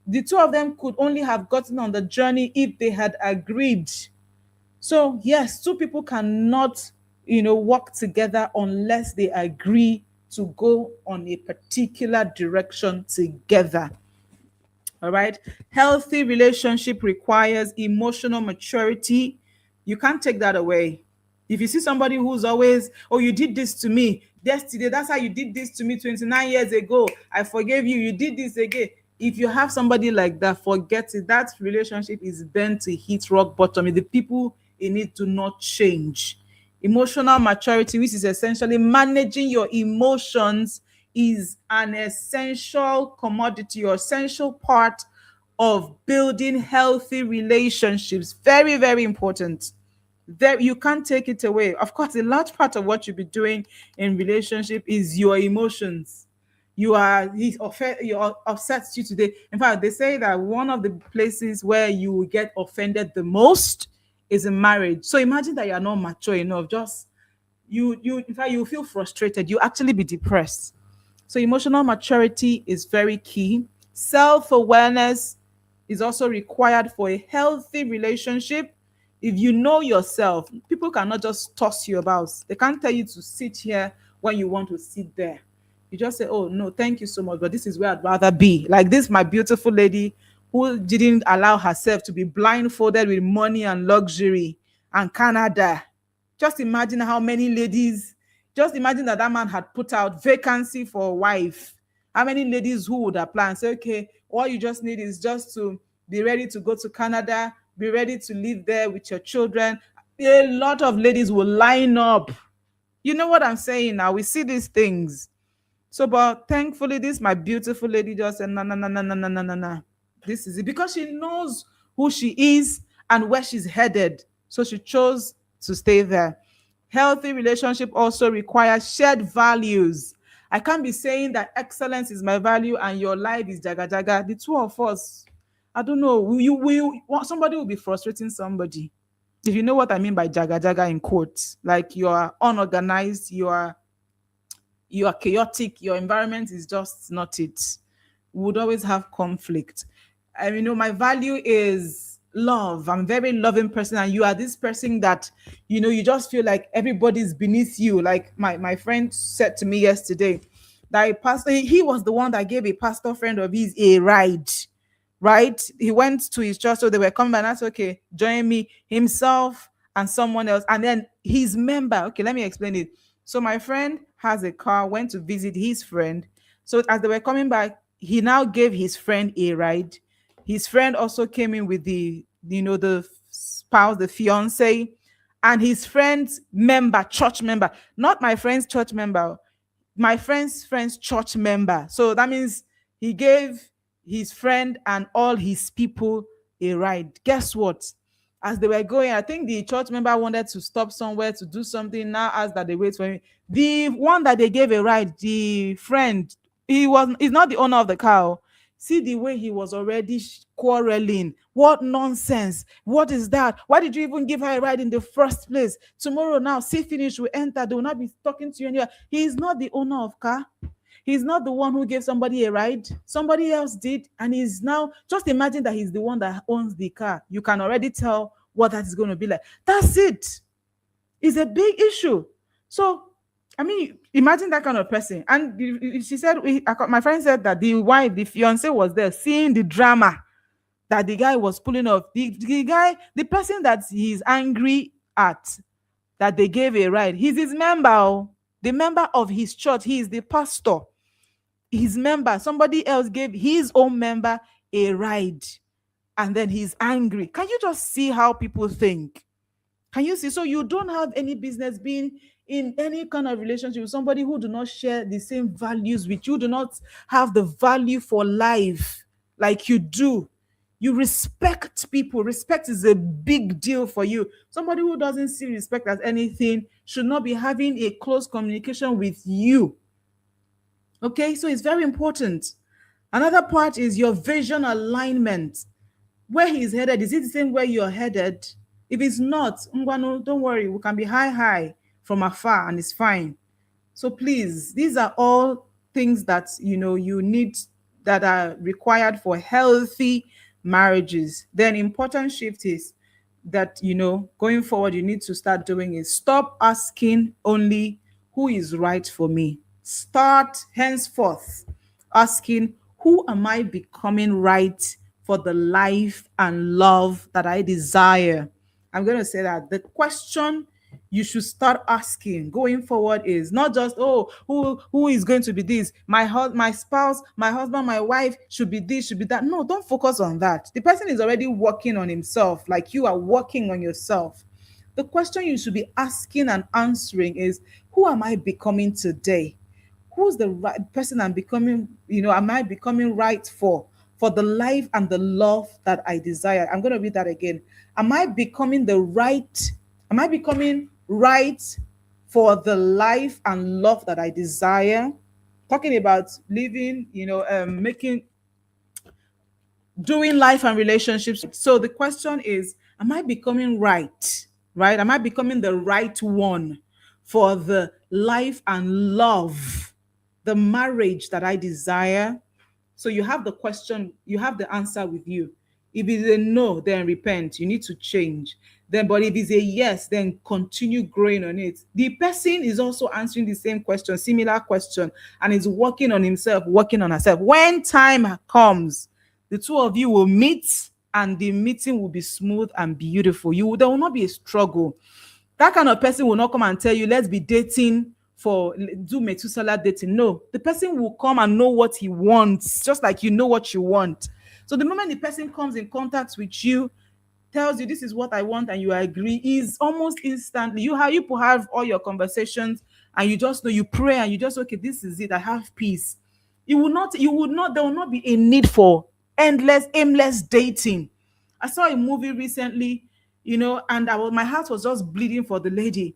The two of them could only have gotten on the journey if they had agreed. So, yes, two people cannot, work together unless they agree to go on a particular direction together. All right. Healthy relationship requires emotional maturity. You can't take that away. If you see somebody who's always, oh, you did this to me yesterday, that's how you did this to me 29 years ago. I forgave you. You did this again. If you have somebody like that, forget it. That relationship is bent to hit rock bottom. The people in it do not change. Emotional maturity, which is essentially managing your emotions, is an essential commodity or essential part of building healthy relationships. Very, very important. There, you can't take it away. Of course, a large part of what you'll be doing in relationship is your emotions. He upsets you today. In fact, they say that one of the places where you will get offended the most is in marriage. So imagine that you are not mature enough. Just you in fact you feel frustrated. You actually be depressed. So emotional maturity is very key. Self-awareness is also required for a healthy relationship. If you know yourself, people cannot just toss you about. They can't tell you to sit here when you want to sit there. You just say, oh no, thank you so much, but this is where I'd rather be. Like this, my beautiful lady who didn't allow herself to be blindfolded with money and luxury and Canada. Just imagine how many ladies, just imagine that that man had put out vacancy for a wife. How many ladies who would apply and say, okay, all you just need is just to be ready to go to Canada, be ready to live there with your children. A lot of ladies will line up. You know what I'm saying now? We see these things. So, but thankfully, this my beautiful lady just said, no, no, no, no, no, no, no, no, no. This is it because she knows who she is and where she's headed. So she chose to stay there. Healthy relationship also requires shared values. I can't be saying that excellence is my value and your life is jaga jaga. The two of us, I don't know. Somebody will be frustrating somebody. If you know what I mean by jaga jaga in quotes, like you are unorganized, you are chaotic, your environment is just not it. We would always have conflict. And my value is love. I'm a very loving person, and you are this person that you just feel like everybody's beneath you. Like my friend said to me yesterday that a pastor, he was the one that gave a pastor friend of his a ride. Right? He went to his church, so they were coming and asked, okay, join me, himself and someone else. And then his member, okay, let me explain it. So my friend has a car, went to visit his friend. So as they were coming back, he now gave his friend a ride. His friend also came in with the spouse, the fiance, and his friend's member, church member, not my friend's church member, my friend's church member. So that means he gave his friend and all his people a ride. Guess what? As they were going, I think the church member wanted to stop somewhere to do something. Now asked that they wait for him. The one that they gave a ride, the friend he's not the owner of the car. See the way he was already quarreling. What nonsense. What is that? Why did you even give her a ride in the first place? Tomorrow now, see finish, we enter. They will not be talking to you anywhere. He is not the owner of car. He's not the one who gave somebody a ride. Somebody else did. And he's now, just imagine that he's the one that owns the car. You can already tell what that is going to be like. That's it. It's a big issue. So, I mean, imagine that kind of person. And she said, my friend said that the wife, the fiance was there seeing the drama that the guy was pulling off. The guy, the person that he's angry at, that they gave a ride, he's his member, the member of his church. He is the pastor. His member, somebody else gave his own member a ride, and then he's angry. Can you just see how people think? Can you see? So you don't have any business being in any kind of relationship with somebody who do not share the same values with you, do not have the value for life like you do. You respect people. Respect is a big deal for you. Somebody who doesn't see respect as anything should not be having a close communication with you. Okay, so it's very important. Another part is your vision alignment. Where he's headed, is it the same way you're headed? If it's not, Ngwanu, don't worry, we can be high from afar and it's fine. So please, these are all things that you need, that are required for healthy marriages. Then important shift is that going forward you need to start doing is stop asking only who is right for me. Start henceforth asking, who am I becoming right for the life and love that I desire? I'm going to say that the question you should start asking going forward is not just, oh, who is going to be this, my spouse, my husband, my wife should be this, should be that. No, don't focus on that. The person is already working on himself like you are working on yourself. The question you should be asking and answering is, who am I becoming today? Who's the right person I'm becoming, am I becoming right for the life and the love that I desire? I'm going to read that again. Am I becoming right for the life and love that I desire? Talking about living, doing life and relationships. So the question is, am I becoming right? Right? Am I becoming the right one for the life and love, the marriage that I desire? So you have the question, you have the answer with you. If it's a no, then repent. You need to change. Then, but if it's a yes, then continue growing on it. The person is also answering the same question, similar question, and is working on himself, working on herself. When time comes, the two of you will meet, and the meeting will be smooth and beautiful. There will not be a struggle. That kind of person will not come and tell you, let's be dating for do Methuselah dating. No, the person will come and know what he wants, just like you know what you want. So the moment the person comes in contact with you, tells you this is what I want, and you agree, is almost instantly. You have all your conversations, and you just know, you pray, and you just, okay, this is it. I have peace. There will not be a need for endless, aimless dating. I saw a movie recently, and my heart was just bleeding for the lady.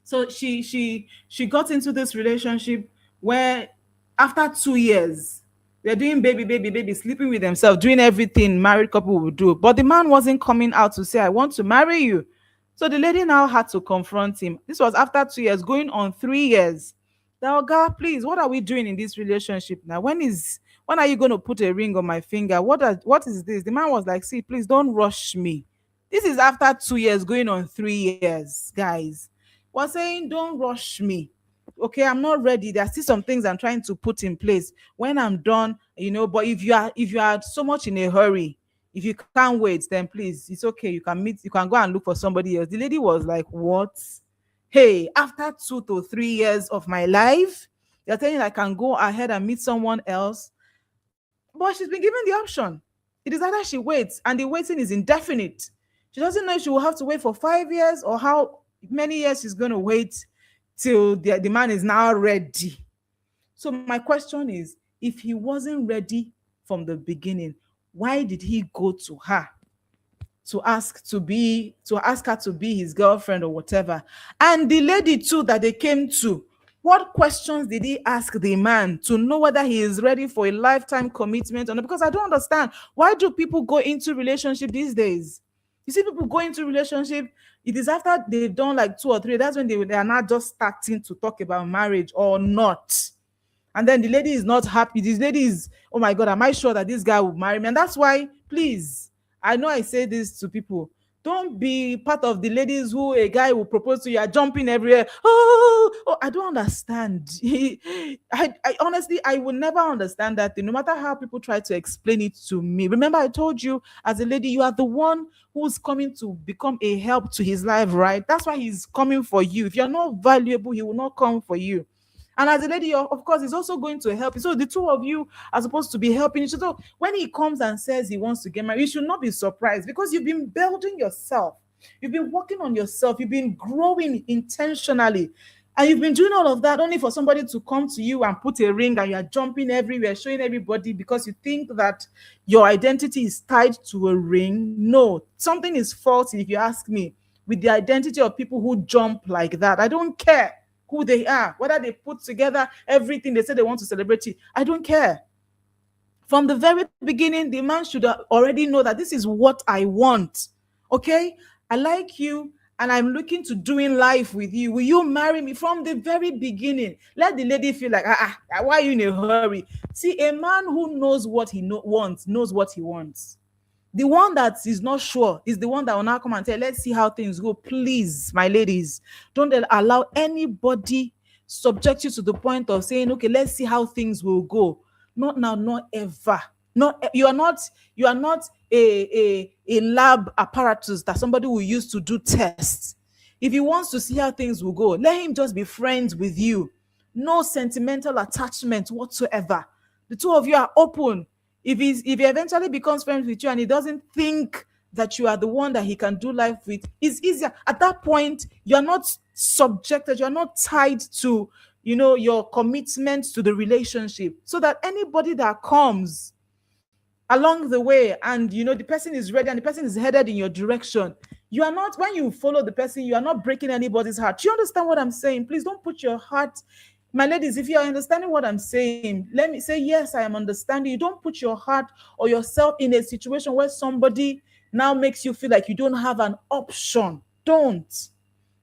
So she got into this relationship where after 2 years they're doing baby, sleeping with themselves, doing everything married couple would do, but the man wasn't coming out to say, I want to marry you. So the lady now had to confront him. This was after 2 years, going on 3 years. Now, God, please, what are we doing in this relationship now? When are you going to put a ring on my finger? What is this? The man was like, see, please don't rush me. This is after 2 years, going on 3 years, guys. Was saying, don't rush me. Okay, I'm not ready. There are still some things I'm trying to put in place. When I'm done, but if you are so much in a hurry, if you can't wait, then please, it's okay. You can go and look for somebody else. The lady was like, what? Hey, after 2 to 3 years of my life, you're telling I can go ahead and meet someone else? But she's been given the option. It is either she waits, and the waiting is indefinite. She doesn't know if she will have to wait for 5 years or how many years she's going to wait till the man is now ready. So my question is, if he wasn't ready from the beginning, why did he go to her to ask her to be his girlfriend or whatever? And the lady too that they came to What questions did he ask the man to know whether he is ready for a lifetime commitment or not? Because I don't understand, why do people go into relationship these days? You see people go into relationship, it is after they've done like two or three, that's when they are not just starting to talk about marriage or not. And then the lady is not happy. This lady is, oh my God, am I sure that this guy will marry me? And that's why, please, I know I say this to people. Don't be part of the ladies who a guy will propose to you, are jumping everywhere. Oh, I don't understand. I honestly, I will never understand that thing, no matter how people try to explain it to me. Remember, I told you, as a lady, you are the one who's coming to become a help to his life, right? That's why he's coming for you. If you're not valuable, he will not come for you. And as a lady, of course, he's also going to help you. So the two of you are supposed to be helping each other. So when he comes and says he wants to get married, you should not be surprised, because you've been building yourself. You've been working on yourself. You've been growing intentionally. And you've been doing all of that only for somebody to come to you and put a ring, and you're jumping everywhere, showing everybody because you think that your identity is tied to a ring. No, something is faulty, if you ask me, with the identity of people who jump like that. I don't care who they are, whether they put together everything they say they want to celebrate it. I don't care. From the very beginning, the man should already know that this is what I want. Okay? I like you and I'm looking to doing life with you. Will you marry me? From the very beginning? Let the lady feel like, why are you in a hurry? See, a man who knows what he wants knows what he wants. The one that is not sure is the one that will now come and tell, let's see how things go. Please, my ladies, don't allow anybody subject you to the point of saying, okay, let's see how things will go. Not now, not ever. Not you are not a lab apparatus that somebody will use to do tests. If he wants to see how things will go, let him just be friends with you. No sentimental attachment whatsoever. The two of you are open. If he eventually becomes friends with you and he doesn't think that you are the one that he can do life with, it's easier. At that point, you are not subjected, you are not tied to, your commitment to the relationship. So that anybody that comes along the way, and the person is ready and the person is headed in your direction, you are not, when you follow the person, you are not breaking anybody's heart. Do you understand what I'm saying? Please don't put your heart, my ladies, if you are understanding what I'm saying, let me say, yes, I am understanding. You don't put your heart or yourself in a situation where somebody now makes you feel like you don't have an option. Don't.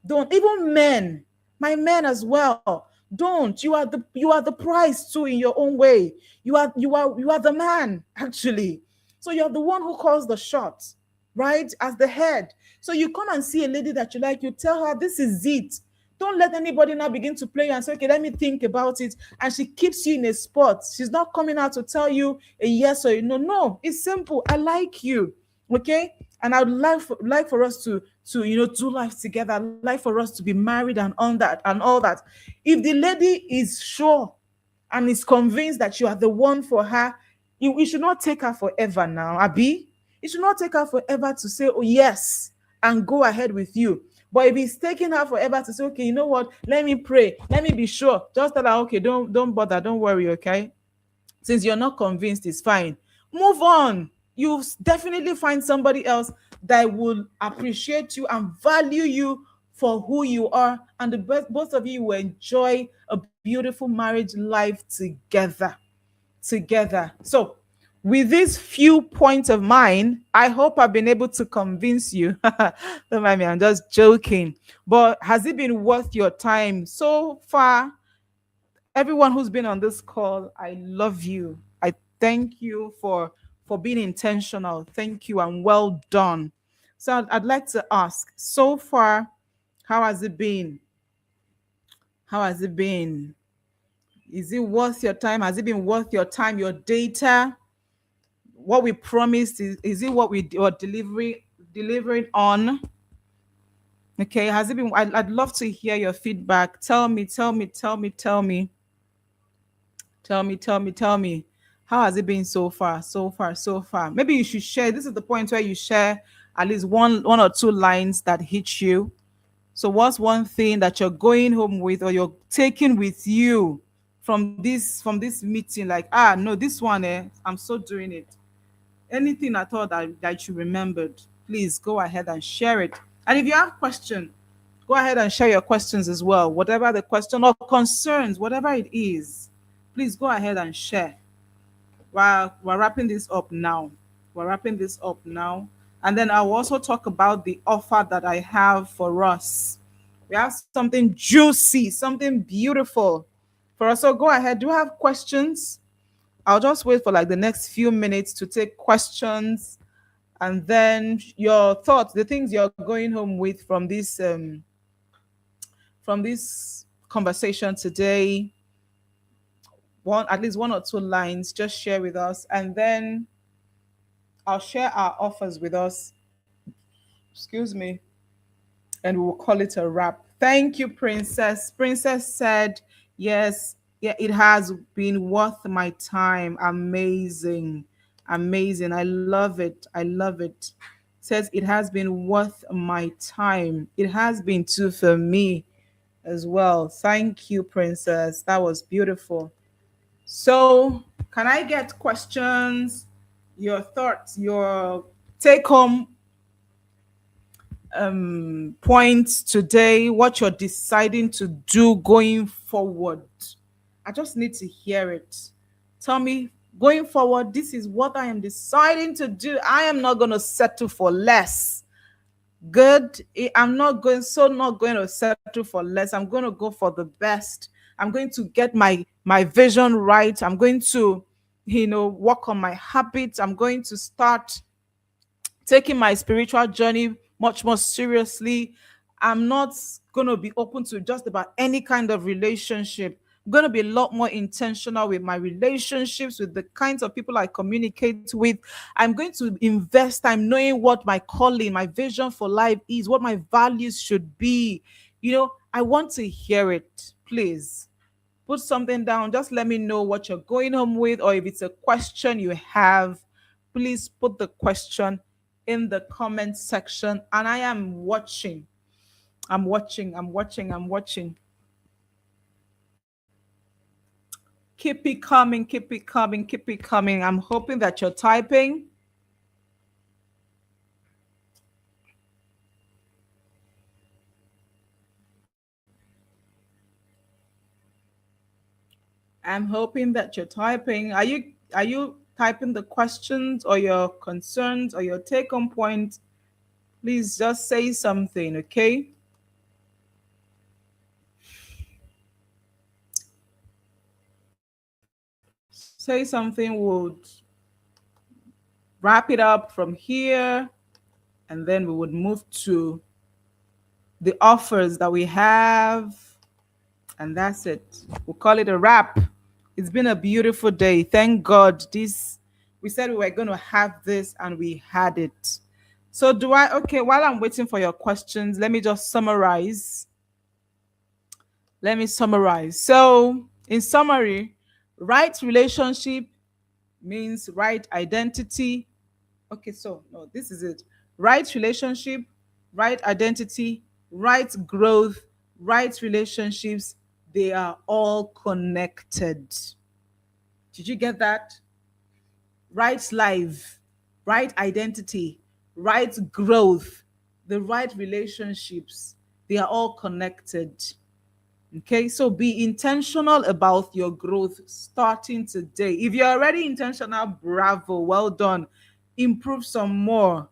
Even men, my men as well, don't. You are the prize too, in your own way. You are the man, actually. So you're the one who calls the shots, right, as the head. So you come and see a lady that you like, you tell her this is it. Don't let anybody now begin to play you and say, okay, let me think about it. And she keeps you in a spot. She's not coming out to tell you a yes or a no. No, it's simple. I like you. Okay. And I would like for us to do life together. I'd like for us to be married and on that and all that. If the lady is sure and is convinced that you are the one for her, you should not take her forever now, Abby. It should not take her forever to say, oh, yes, and go ahead with you. But if it's taking her forever to say, okay, you know what, let me pray, let me be sure, just tell her, okay, don't bother, don't worry, okay? Since you're not convinced, it's fine. Move on. You definitely find somebody else that will appreciate you and value you for who you are, and both of you will enjoy a beautiful marriage life together. So, with these few points of mine, I hope I've been able to convince you. Don't mind me, I'm just joking. But has it been worth your time so far? Everyone who's been on this call, I love you. I thank you for being intentional. Thank you and well done. So I'd like to ask, so far, how has it been? How has it been? Is it worth your time? Has it been worth your time, your data? What we promised, is it what we are delivering on? Okay, has it been? I'd love to hear your feedback. Tell me. How has it been so far? So far. Maybe you should share. This is the point where you share at least one or two lines that hit you. So what's one thing that you're going home with or you're taking with you from this meeting? Like, no, this one, I'm so doing it. Anything at all that you remembered, please go ahead and share it. And if you have question, Go ahead and share your questions as well. Whatever the question or concerns, whatever it is, please go ahead and share. We're wrapping this up now. We're wrapping this up now. And then I'll also talk about the offer that I have for us. We have something juicy, something beautiful for us. So go ahead. Do you have questions? I'll just wait for like the next few minutes to take questions, and then your thoughts, the things you're going home with from this conversation today. One, at least one or two lines, just share with us, and then I'll share our offers with us. Excuse me, and we'll call it a wrap. Thank you, Princess. Princess said, yes, yeah, it has been worth my time. Amazing. Amazing. I love it. I love it. Says it has been worth my time. It has been too for me as well. Thank you, Princess. That was beautiful. So, can I get questions, your thoughts, your take home points today, what you're deciding to do going forward? I just need to hear it. Tell me, going forward, this is what I am deciding to do. I am not going to settle for less. Good. I'm not going to settle for less. I'm going to go for the best. I'm going to get my vision right. I'm going to, work on my habits. I'm going to start taking my spiritual journey much more seriously. I'm not going to be open to just about any kind of relationship. I'm going to be a lot more intentional with my relationships, with the kinds of people I communicate with. I'm going to invest time knowing what my calling, my vision for life is, what my values should be. I want to hear it. Please put something down. Just let me know what you're going home with, or if it's a question you have, please put the question in the comment section. And I am watching. I'm watching. I'm watching. I'm watching. Keep it coming. Keep it coming. Keep it coming. I'm hoping that you're typing. I'm hoping that you're typing. Are you typing the questions or your concerns or your take on point? Please just say something, okay? Say something would wrap it up from here, and then we would move to the offers that we have, and that's it. We'll call it a wrap. It's been a beautiful day. Thank God. This we said we were going to have this, and we had it. So okay, while I'm waiting for your questions, let me just summarize. Let me summarize. So, in summary, right relationship means right identity. Okay, so no, this is it. Right relationship, right identity, right growth, right relationships, they are all connected. Did you get that? Right life, right identity, right growth, the right relationships, they are all connected. Okay, so be intentional about your growth starting today. If you're already intentional, bravo, well done. Improve some more.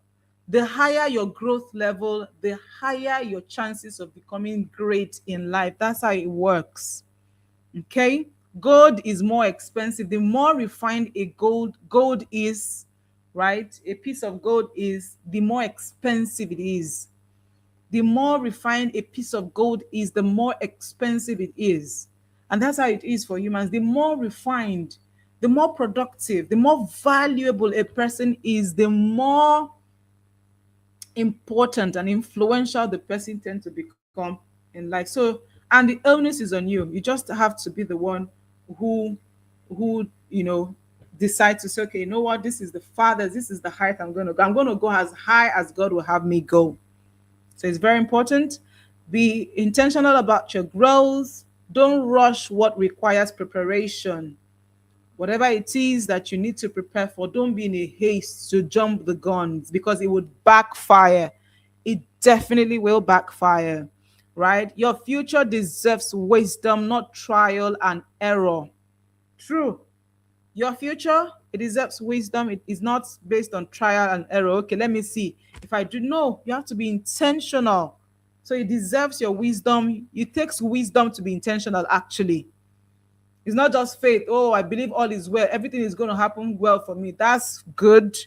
The higher your growth level, the higher your chances of becoming great in life. That's how it works. Okay, gold is more expensive. The more refined a gold is, right? A piece of gold is, the more expensive it is. The more refined a piece of gold is, the more expensive it is. And that's how it is for humans. The more refined, the more productive, the more valuable a person is, the more important and influential the person tends to become in life. So, and the onus is on you. You just have to be the one who who decide to say, okay, you know what, this is the farthest, this is the height I'm going to go. I'm going to go as high as God will have me go. So it's very important. Be intentional about your growth. Don't rush what requires preparation. Whatever it is that you need to prepare for, don't be in a haste to jump the guns, because it would backfire. It definitely will backfire. right? Your future deserves wisdom, not trial and error. True. Your future, it deserves wisdom. It is not based on trial and error. Okay, let me see. If I do know, you have to be intentional. So it deserves your wisdom. It takes wisdom to be intentional, actually. It's not just faith. Oh, I believe all is well. Everything is going to happen well for me. That's good.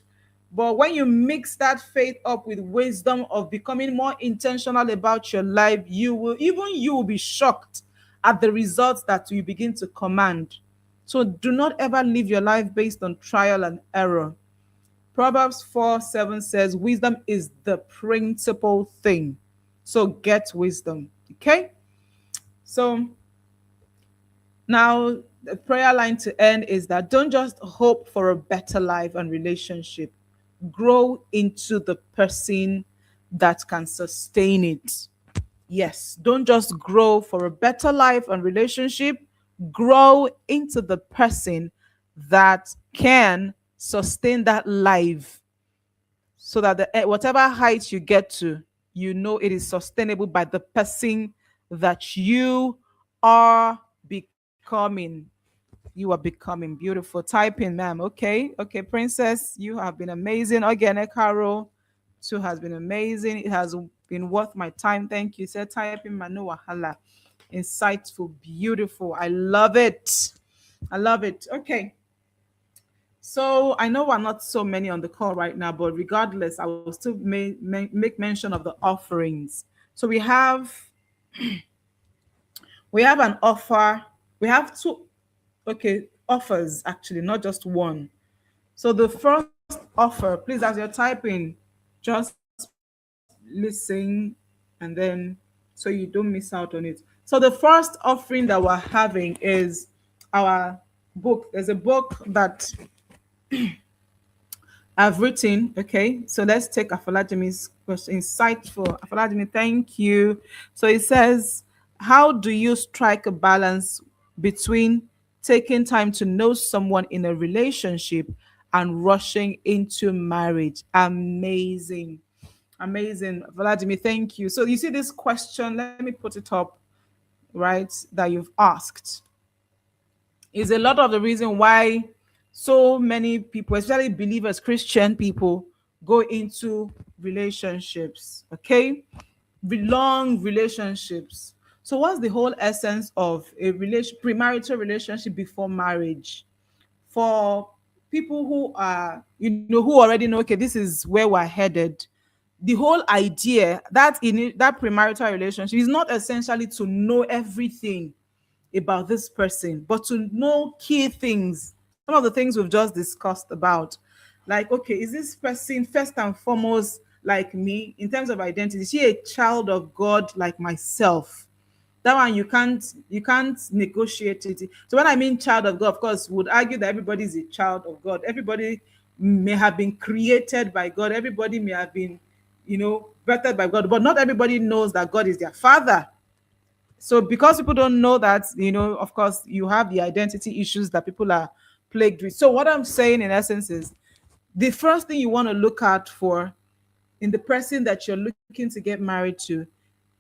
But when you mix that faith up with wisdom of becoming more intentional about your life, you will be shocked at the results that you begin to command. So do not ever live your life based on trial and error. Proverbs 4:7 says, wisdom is the principal thing. So get wisdom. Okay? So now, the prayer line to end is that don't just hope for a better life and relationship, grow into the person that can sustain it. Yes, don't just grow for a better life and relationship, grow into the person that can sustain that life so that whatever height you get to, you know it is sustainable by the person that you are becoming. You are becoming beautiful. Type in, ma'am. Okay. Okay, Princess, you have been amazing. Again, Caro, too, has been amazing. It has been worth my time. Thank you. Said type in Manu Wahala. Insightful, beautiful. I love it. I love it. Okay. So I know we're not so many on the call right now, but regardless, I will still make mention of the offerings. So we have an offer. We have two, okay, offers actually, not just one. So the first offer, please, as you're typing, just listen and then so you don't miss out on it. So the first offering that we're having is our book. There's a book that I've written. Okay, so let's take Afalajimi's question. Insightful. Afalajimi, thank you. So it says, how do you strike a balance between taking time to know someone in a relationship and rushing into marriage? Amazing. Amazing. Vladimir, thank you. So you see this question, let me put it up, right, that you've asked is a lot of the reason why so many people, especially believers, Christian people, go into relationships, okay? Long relationships. So, what's the whole essence of a premarital relationship before marriage? For people who are, who already know, okay, this is where we're headed. The whole idea that that premarital relationship is not essentially to know everything about this person, but to know key things, some of the things we've just discussed about. Like, okay, is this person first and foremost like me in terms of identity? Is she a child of God like myself? That one you can't negotiate it. So when I mean child of God, of course, would argue that everybody is a child of God. Everybody may have been created by God. Everybody may have been, birthed by God, but not everybody knows that God is their father. So because people don't know that, of course, you have the identity issues that people are plagued with. So what I'm saying in essence is the first thing you want to look out for in the person that you're looking to get married to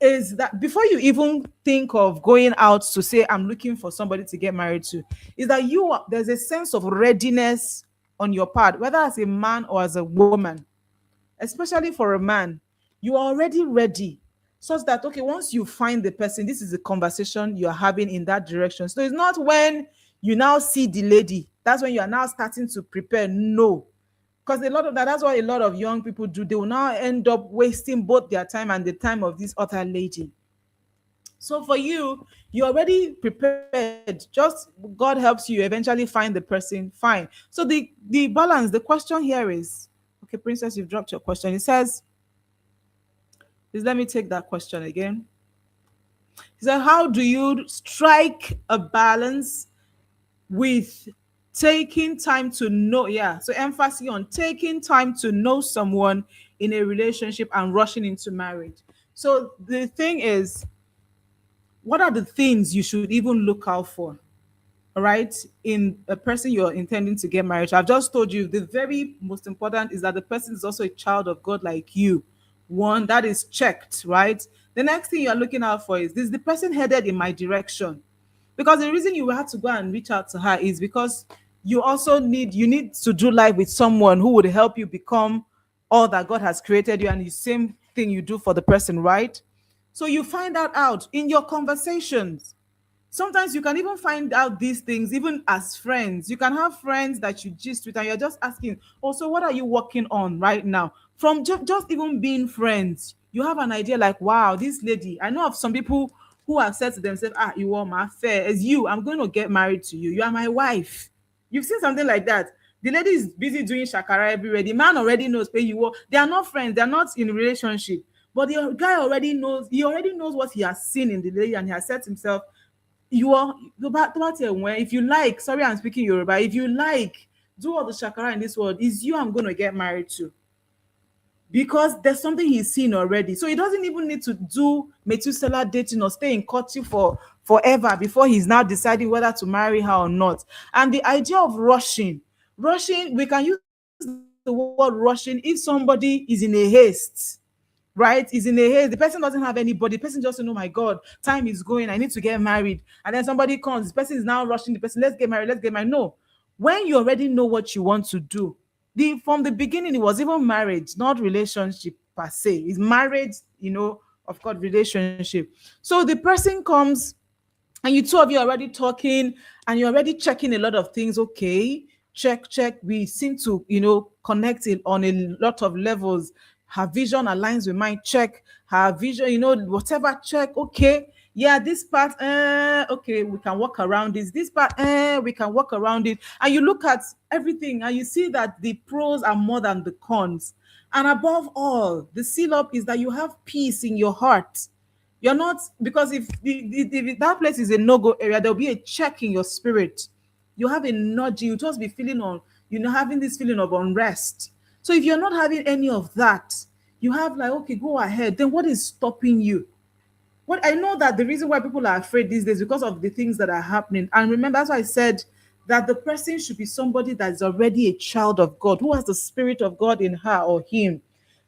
is that before you even think of going out to say I'm looking for somebody to get married to, is that there's a sense of readiness on your part, whether as a man or as a woman. Especially for a man, you are already ready, such that, okay, once you find the person, this is the conversation you're having in that direction. So it's not when you now see the lady, that's when you are now starting to prepare. No, because a lot of that's what a lot of young people do. They will now end up wasting both their time and the time of this other lady. So for you, you're already prepared. Just God helps you eventually find the person. Fine. So the balance, the question here is, okay, Princess, you've dropped your question. It says, please let me take that question again. He said, how do you strike a balance with taking time to know? Yeah. So emphasis on taking time to know someone in a relationship and rushing into marriage. So the thing is, what are the things you should even look out for? All right, in a person you're intending to get married to? I've just told you the very most important is that the person is also a child of God like you. One, that is checked, right? The next thing you're looking out for is the person headed in my direction? Because the reason you have to go and reach out to her is because you need to do life with someone who would help you become all that God has created you, and the same thing you do for the person, right? So you find that out in your conversations. Sometimes you can even find out these things even as friends. You can have friends that you gist with and you're just asking, oh, so what are you working on right now? From just even being friends, you have an idea like, wow, this lady. I know of some people who have said to themselves, ah, you are my fair as you, I'm going to get married to you, you are my wife. You've seen something like that. The lady is busy doing shakara everywhere. The man already knows where you are. They are not friends, they are not in a relationship, but the guy already knows. He already knows what he has seen in the lady, and he has said to himself, you are if you like, sorry, I'm speaking Yoruba, if you like, do all the shakara in this world, is you I'm going to get married to, because there's something he's seen already. So he doesn't even need to do Methuselah dating or stay in courtship for forever before he's now deciding whether to marry her or not. And the idea of rushing, we can use the word rushing if somebody is in a haste, right? Is in a haste. The person doesn't have anybody. The person just say, oh my God, time is going, I need to get married. And then somebody comes, the person is now rushing the person, let's get married, let's get married. No. When you already know what you want to do, from the beginning, it was even marriage, not relationship per se. It's marriage, of course, relationship. So the person comes and you two of you are already talking and you're already checking a lot of things. Okay, check, we seem to connect it on a lot of levels. Her vision aligns with mine, check. Her vision, whatever, check. Okay, yeah, this part, okay, we can work around this part, we can work around it. And you look at everything and you see that the pros are more than the cons. And above all, the seal up is that you have peace in your heart. You're not, because if that place is a no-go area, there'll be a check in your spirit. You have a nudge, you just be feeling having this feeling of unrest. So if you're not having any of that, you have like, okay, go ahead. Then what is stopping you? What I know that the reason why people are afraid these days because of the things that are happening. And remember, that's why I said that the person should be somebody that is already a child of God, who has the spirit of God in her or him.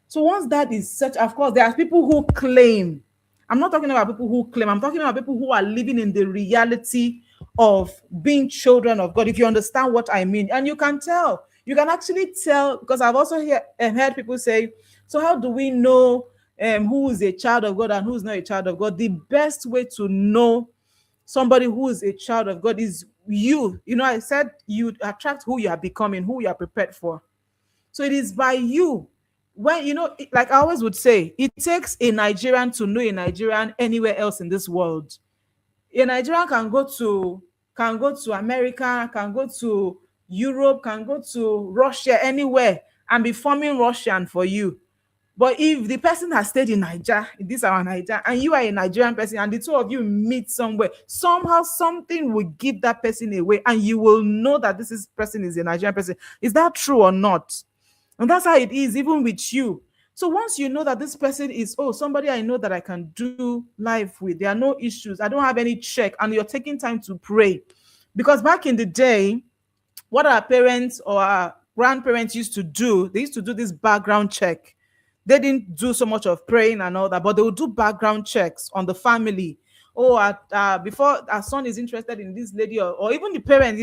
So once that is such, of course, there are people who claim. I'm not talking about people who claim. I'm talking about people who are living in the reality of being children of God. If you understand what I mean, and you can tell, you can actually tell, because I've also heard people say, so how do we know who is a child of God and who's not a child of God? The best way to know somebody who is a child of God is you. I said you attract who you are becoming, who you are prepared for. So it is by you. When like I always would say, it takes a Nigerian to know a Nigerian anywhere else in this world. A Nigerian can go to America, can go to Europe, can go to Russia, anywhere, and be forming Russian for you. But if the person has stayed in Niger, this our Niger, and you are a Nigerian person, and the two of you meet somewhere, somehow something will give that person away, and you will know that person is a Nigerian person. Is that true or not? And that's how it is, even with you. So once you know that this person is, oh, somebody I know that I can do life with, there are no issues, I don't have any check, and you're taking time to pray. Because back in the day, what our parents or our grandparents used to do, they used to do this background check. They didn't do so much of praying and all that, but they would do background checks on the family. Oh, before our son is interested in this lady, or even the parents,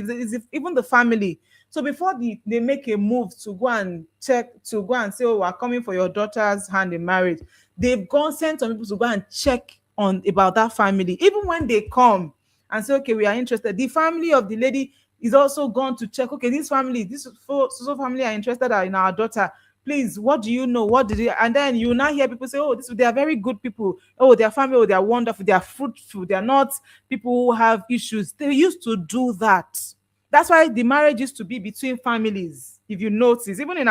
even the family. So before they make a move to go and check, to go and say, oh, we're coming for your daughter's hand in marriage, they've gone sent some people to go and check on about that family. Even when they come and say, okay, we are interested, the family of the lady is also gone to check, okay, this family are interested in our daughter. Please, what do you know? What did they? And then you now hear people say, oh, they are very good people. Oh, their family, oh, they are wonderful. They are fruitful. They are not people who have issues. They used to do that. That's why the marriage used to be between families. If you notice, even in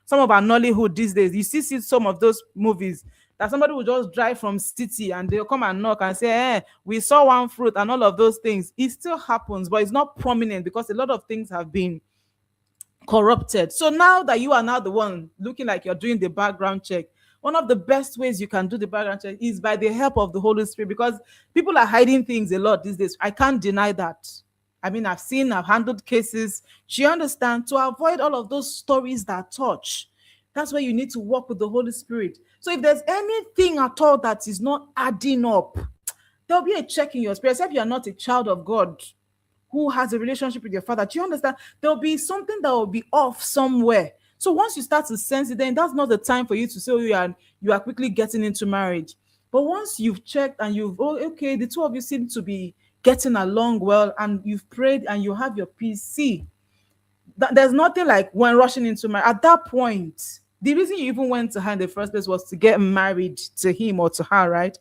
some of our Nollywood these days, you see some of those movies that somebody will just drive from city and they'll come and knock and say, we saw one fruit and all of those things. It still happens, but it's not prominent because a lot of things have been corrupted. So now that you are now the one looking like you're doing the background check, one of the best ways you can do the background check is by the help of the Holy Spirit, because people are hiding things a lot these days. I can't deny that. I mean, I've handled cases. Do you understand? To avoid all of those stories that touch, That's where you need to work with the Holy Spirit. So if there's anything at all that is not adding up, there'll be a check in your spirit. Except you are not a child of God who has a relationship with your father. Do you understand? There'll be something that will be off somewhere. So once you start to sense it, then that's not the time for you to say, oh, you are quickly getting into marriage. But once you've checked and you've, oh, okay, the two of you seem to be getting along well, and you've prayed and you have your peace. See, there's nothing like when rushing into marriage. At that point, the reason you even went to her in the first place was to get married to him or to her, right?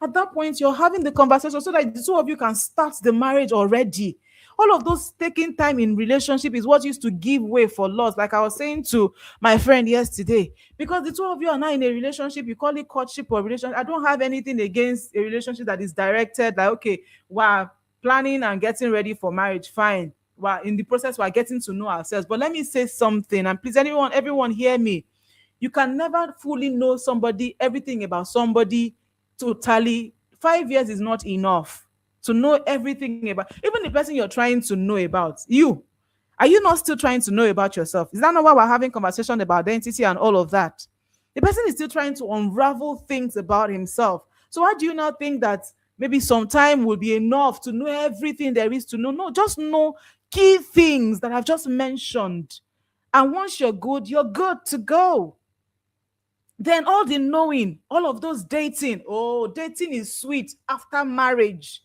At that point, you're having the conversation so that the two of you can start the marriage already. All of those taking time in relationship is what used to give way for loss. Like I was saying to my friend yesterday, because the two of you are now in a relationship, you call it courtship or relationship. I don't have anything against a relationship that is directed, like, okay, we're planning and getting ready for marriage, fine. We're in the process, we're getting to know ourselves. But let me say something, and please, everyone hear me. You can never fully know somebody, everything about somebody totally. 5 years is not enough to know everything about even the person you're trying to know about. You are you not still trying to know about yourself? Is that not why we're having conversation about identity and all of that? The person is still trying to unravel things about himself. So why do you not think that maybe some time will be enough to know everything there is to know? No, just know key things that I've just mentioned. And once you're good to go. Then all the knowing, all of those dating, oh, dating is sweet after marriage.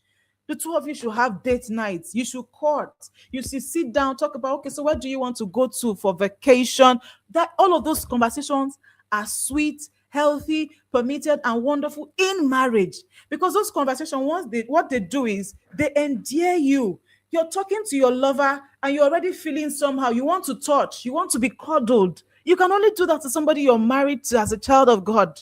The two of you should have date nights. You should court. You should sit down, talk about, okay, so where do you want to go to for vacation? That all of those conversations are sweet, healthy, permitted, and wonderful in marriage. Because those conversations, what they do is they endear you. You're talking to your lover and you're already feeling somehow. You want to touch, you want to be cuddled. You can only do that to somebody you're married to as a child of God.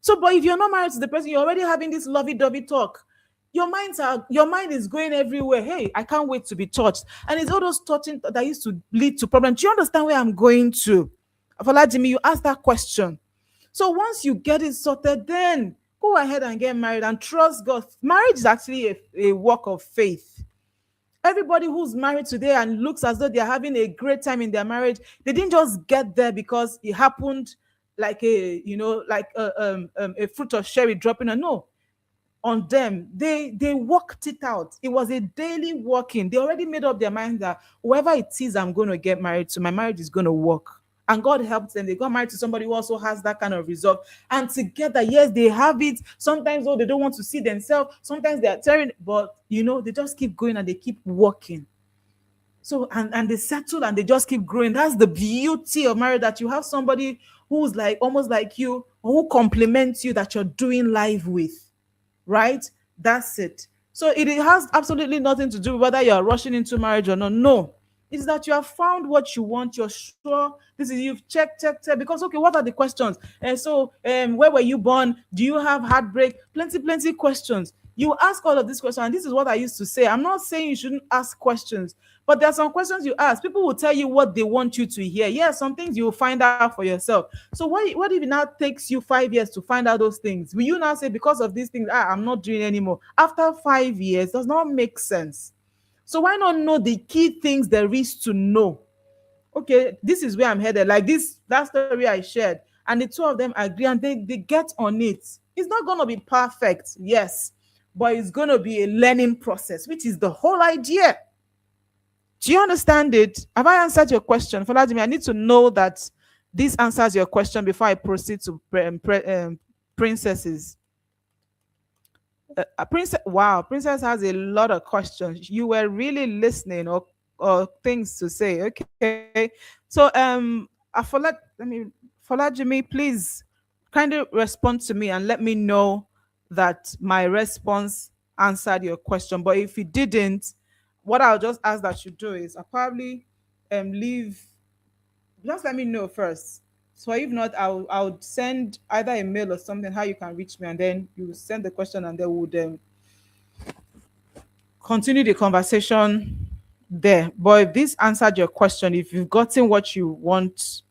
So, but if you're not married to the person, you're already having this lovey-dovey talk. Your mind is going everywhere. Hey, I can't wait to be touched. And it's all those touching that used to lead to problems. Do you understand where I'm going to? Jimmy, you asked that question. So once you get it sorted, then go ahead and get married and trust God. Marriage is actually a work of faith. Everybody who's married today and looks as though they're having a great time in their marriage, they didn't just get there because it happened like a fruit of cherry dropping. No, on them, they worked it out. It was a daily working. They already made up their mind that whoever it is I'm going to get married to, my marriage is going to work. And God helped them. They got married to somebody who also has that kind of result. And together, yes, they have it. Sometimes, oh, they don't want to see themselves. Sometimes they are tearing, but they just keep going and they keep working. So, and they settle and they just keep growing. That's the beauty of marriage, that you have somebody who's like almost like you, who complements you, that you're doing life with, right? That's it. So it has absolutely nothing to do with whether you're rushing into marriage or not. No, it's that you have found what you want. You're sure this is, you've checked. Because, okay, what are the questions? And so, where were you born? Do you have heartbreak? Plenty questions. You ask all of these questions, and this is what I used to say. I'm not saying you shouldn't ask questions, but there are some questions you ask. People will tell you what they want you to hear. Yeah, some things you will find out for yourself. So what if it now takes you 5 years to find out those things? Will you now say, because of these things, I'm not doing anymore? After 5 years, does not make sense. So why not know the key things there is to know? Okay, this is where I'm headed. Like that story I shared, and the two of them agree and they get on it. It's not going to be perfect, yes, but it's going to be a learning process, which is the whole idea. Do you understand it? Have I answered your question? Vladimir, I need to know that this answers your question before I proceed to princesses. Princess, wow, Princess has a lot of questions. You were really listening, or things to say. Okay. So Jimmy, please kind of respond to me and let me know that my response answered your question. But if it didn't, what I'll just ask that you do is I'll probably leave, just let me know first. So if not, I'll send either a mail or something how you can reach me, and then you send the question, and then we'll continue the conversation there. But if this answered your question, if you've gotten what you want,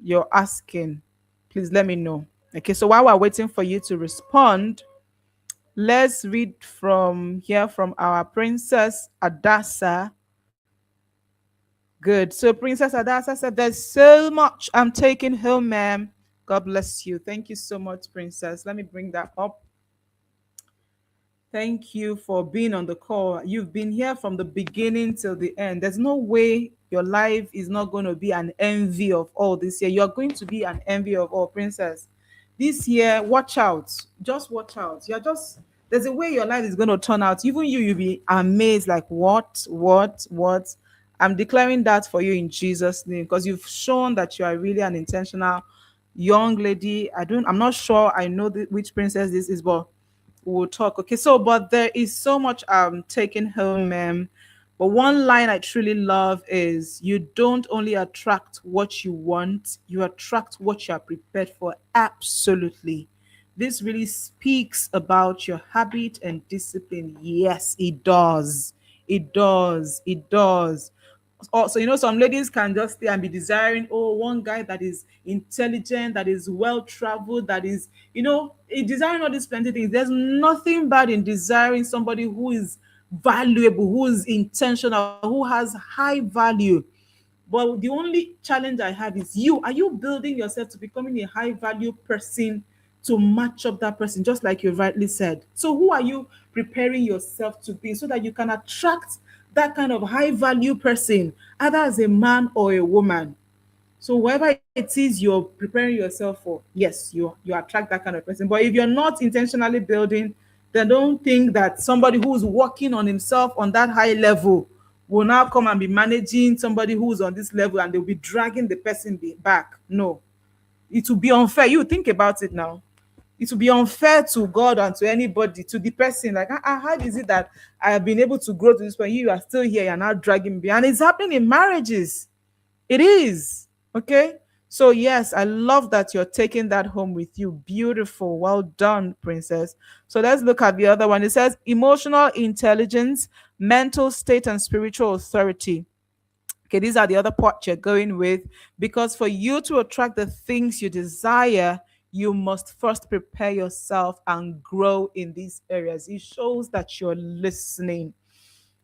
you're asking, please let me know. Okay, so while we're waiting for you to respond, let's read from here from our Princess Adasa. Good. So Princess Adasa said, "There's so much I'm taking home, ma'am." God bless you. Thank you so much, Princess. Let me bring that up. Thank you for being on the call. You've been here from the beginning till the end. There's no way your life is not going to be an envy of all this year. You're going to be an envy of all, Princess. This year, watch out. Just watch out. There's a way your life is going to turn out. Even you'll be amazed, like, what? I'm declaring that for you in Jesus' name, because you've shown that you are really an intentional young lady. I'm not sure I know which princess this is, but we'll talk. Okay, so but there is so much taking home, but one line I truly love is, you don't only attract what you want, you attract what you are prepared for. Absolutely. This really speaks about your habit and discipline. Yes, it does. It does. It does. Also, some ladies can just stay and be desiring, oh, one guy that is intelligent, that is well traveled, that is, desiring all these plenty things. There's nothing bad in desiring somebody who is valuable, who is intentional, who has high value. But the only challenge I have is, are you building yourself to becoming a high value person to match up that person, just like you rightly said? So who are you preparing yourself to be so that you can attract that kind of high value person, either as a man or a woman? So whatever it is you're preparing yourself for, yes, you attract that kind of person. But if you're not intentionally building, then don't think that somebody who's working on himself on that high level will now come and be managing somebody who's on this level, and they'll be dragging the person back. No, it will be unfair. You think about it now. It will be unfair to God and to anybody, to the person. Like, how is it that I have been able to grow to this point? You are still here, you're not dragging me. And it's happening in marriages. It is. Okay. So, yes, I love that you're taking that home with you. Beautiful. Well done, Princess. So, let's look at the other one. It says emotional intelligence, mental state, and spiritual authority. Okay, these are the other part you're going with, because for you to attract the things you desire, you must first prepare yourself and grow in these areas. It shows that you're listening.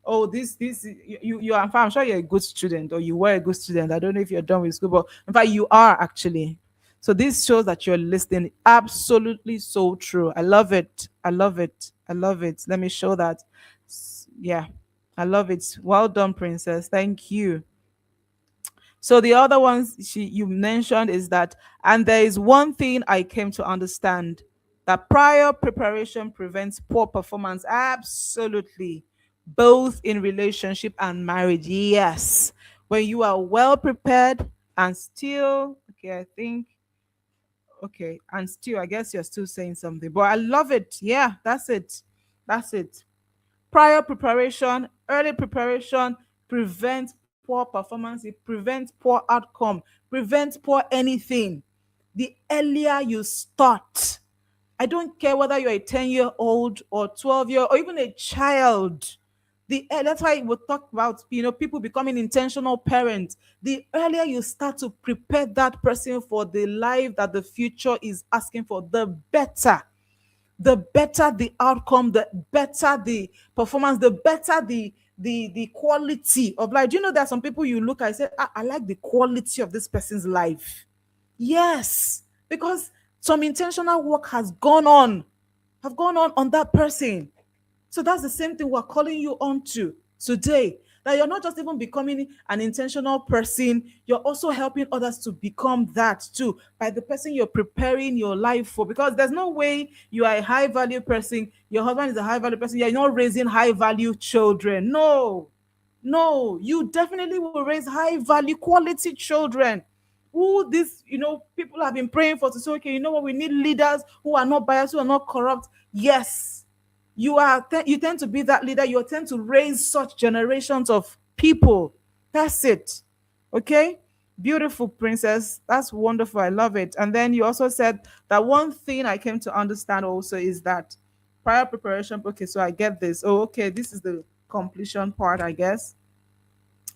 Oh, this you are. In fact, I'm sure you're a good student, or you were a good student. I don't know if you're done with school, but in fact you are actually. So this shows that you're listening. Absolutely so true. I love it. I love it. I love it. Let me show that. Yeah, I love it. Well done, Princess. Thank you. So the other ones you mentioned is that, and there is one thing I came to understand, that prior preparation prevents poor performance. Absolutely. Both in relationship and marriage. Yes. When you are well prepared and still, okay, I think, okay, and still, I guess you're still saying something, but I love it. Yeah, that's it. That's it. Prior preparation, early preparation prevents poor performance, it prevents poor outcome, prevents poor anything. The earlier you start, I don't care whether you're a 10-year-old or 12-year or even a child. That's why we talk about people becoming intentional parents. The earlier you start to prepare that person for the life that the future is asking for, the better. The better the outcome, the better the performance, the better the quality of life. Do you know that some people you look at and say, I like the quality of this person's life? Yes, because some intentional work have gone on that person. So that's the same thing we're calling you on to today. That you're not just even becoming an intentional person, you're also helping others to become that too, by the person you're preparing your life for. Because there's no way you are a high value person, your husband is a high value person, you're not raising high value children. No, no, you definitely will raise high value quality children who this people have been praying for, to say, okay, you know what, we need leaders who are not biased, who are not corrupt. Yes, you tend to be that leader. You tend to raise such generations of people. That's it. Okay. Beautiful, Princess. That's wonderful. I love it. And then you also said that one thing I came to understand also is that prior preparation. Okay, so I get this. Oh, okay, this is the completion part, I guess.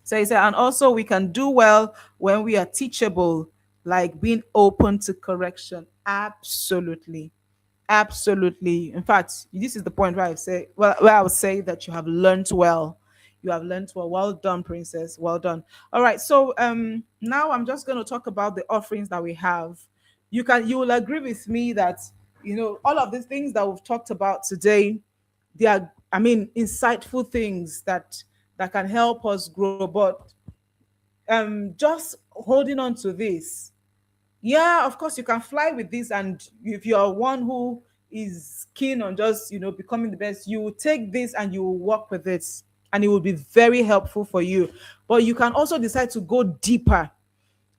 So he said, and also we can do well when we are teachable, like being open to correction. Absolutely. Absolutely. In fact, this is the point where I say, well, where I would say that you have learned well. You have learned well. Well done, princess. Well done. All right. So now I'm just going to talk about the offerings that we have. You will agree with me that all of these things that we've talked about today, they are, I mean, insightful things that can help us grow. But just holding on to this, yeah, of course you can fly with this, and if you're one who is keen on just becoming the best, you will take this and you will work with it, and it will be very helpful for you. But you can also decide to go deeper.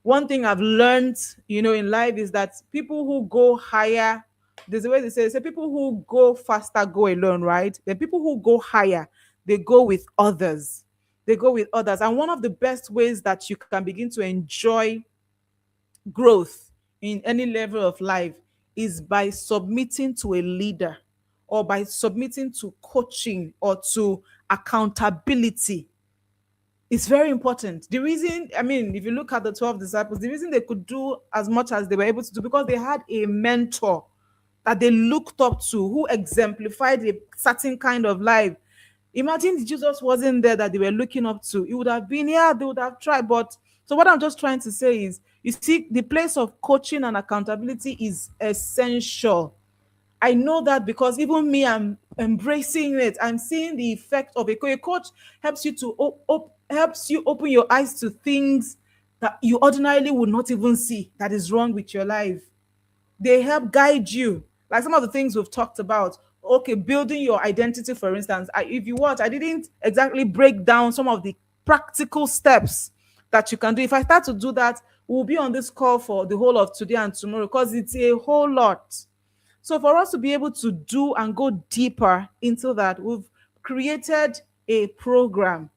One thing I've learned, in life is that people who go higher, there's a way they say people who go faster go alone, right? The people who go higher, they go with others. They go with others. And one of the best ways that you can begin to enjoy growth in any level of life is by submitting to a leader, or by submitting to coaching or to accountability. It's very important. The reason, I mean, if you look at the 12 disciples, the reason they could do as much as they were able to do, because they had a mentor that they looked up to, who exemplified a certain kind of life. Imagine if Jesus wasn't there that they were looking up to. It would have been, yeah, they would have tried. But so what I'm just trying to say is, you see, the place of coaching and accountability is essential. I know that because even me, I'm embracing it. I'm seeing the effect of a coach. A coach helps you to helps you open your eyes to things that you ordinarily would not even see that is wrong with your life. They help guide you, like some of the things we've talked about. Okay, building your identity, for instance. If you watch, I didn't exactly break down some of the practical steps that you can do. If I start to do that, we'll be on this call for the whole of today and tomorrow, because it's a whole lot. So for us to be able to do and go deeper into that, we've created a program,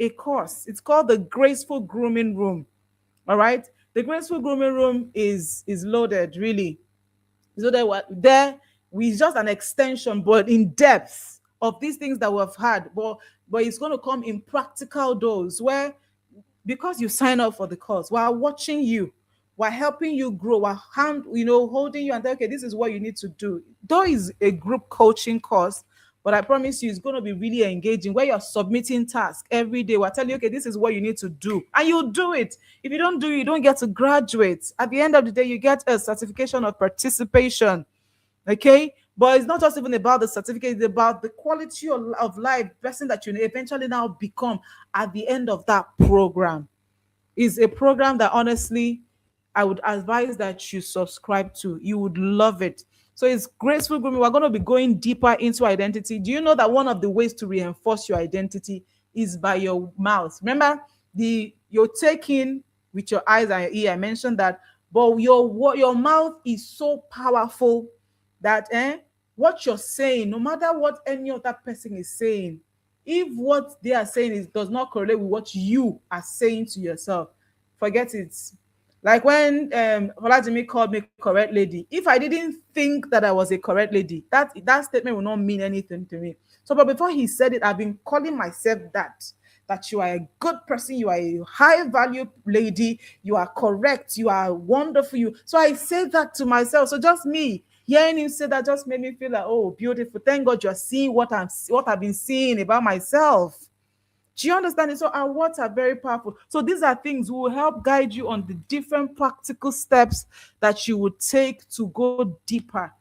a course. It's called the Graceful Grooming Room. All right. The Graceful Grooming Room is loaded, really. So there we just an extension, but in depth of these things that we've had. But it's going to come in practical dose, where because you sign up for the course, we're watching you, we're helping you grow, we're holding you and say, okay, this is what you need to do. Though it's a group coaching course, but I promise you, it's going to be really engaging, where you're submitting tasks every day. We're telling you, okay, this is what you need to do, and you'll do it. If you don't do it, you don't get to graduate. At the end of the day, you get a certification of participation. Okay, but it's not just even about the certificate, it's about the quality of life person that you eventually now become at the end of that program. Is a program that honestly I would advise that you subscribe to. You would love it. So it's Graceful Grooming. We're going to be going deeper into identity. Do you know that one of the ways to reinforce your identity is by your mouth? Remember, you're taking with your eyes and your ear. I mentioned that, but your mouth is so powerful that what you're saying, no matter what any other person is saying, if what they are saying does not correlate with what you are saying to yourself, forget it. Like when Olajimi called me correct lady, if I didn't think that I was a correct lady, that statement will not mean anything to me. So, but before he said it, I've been calling myself that you are a good person, you are a high value lady, you are correct, you are wonderful. So I say that to myself. So just me hearing him say that just made me feel like, oh, beautiful. Thank God you're seeing what I've been seeing about myself. Do you understand it? So our words are very powerful. So these are things who will help guide you on the different practical steps that you would take to go deeper.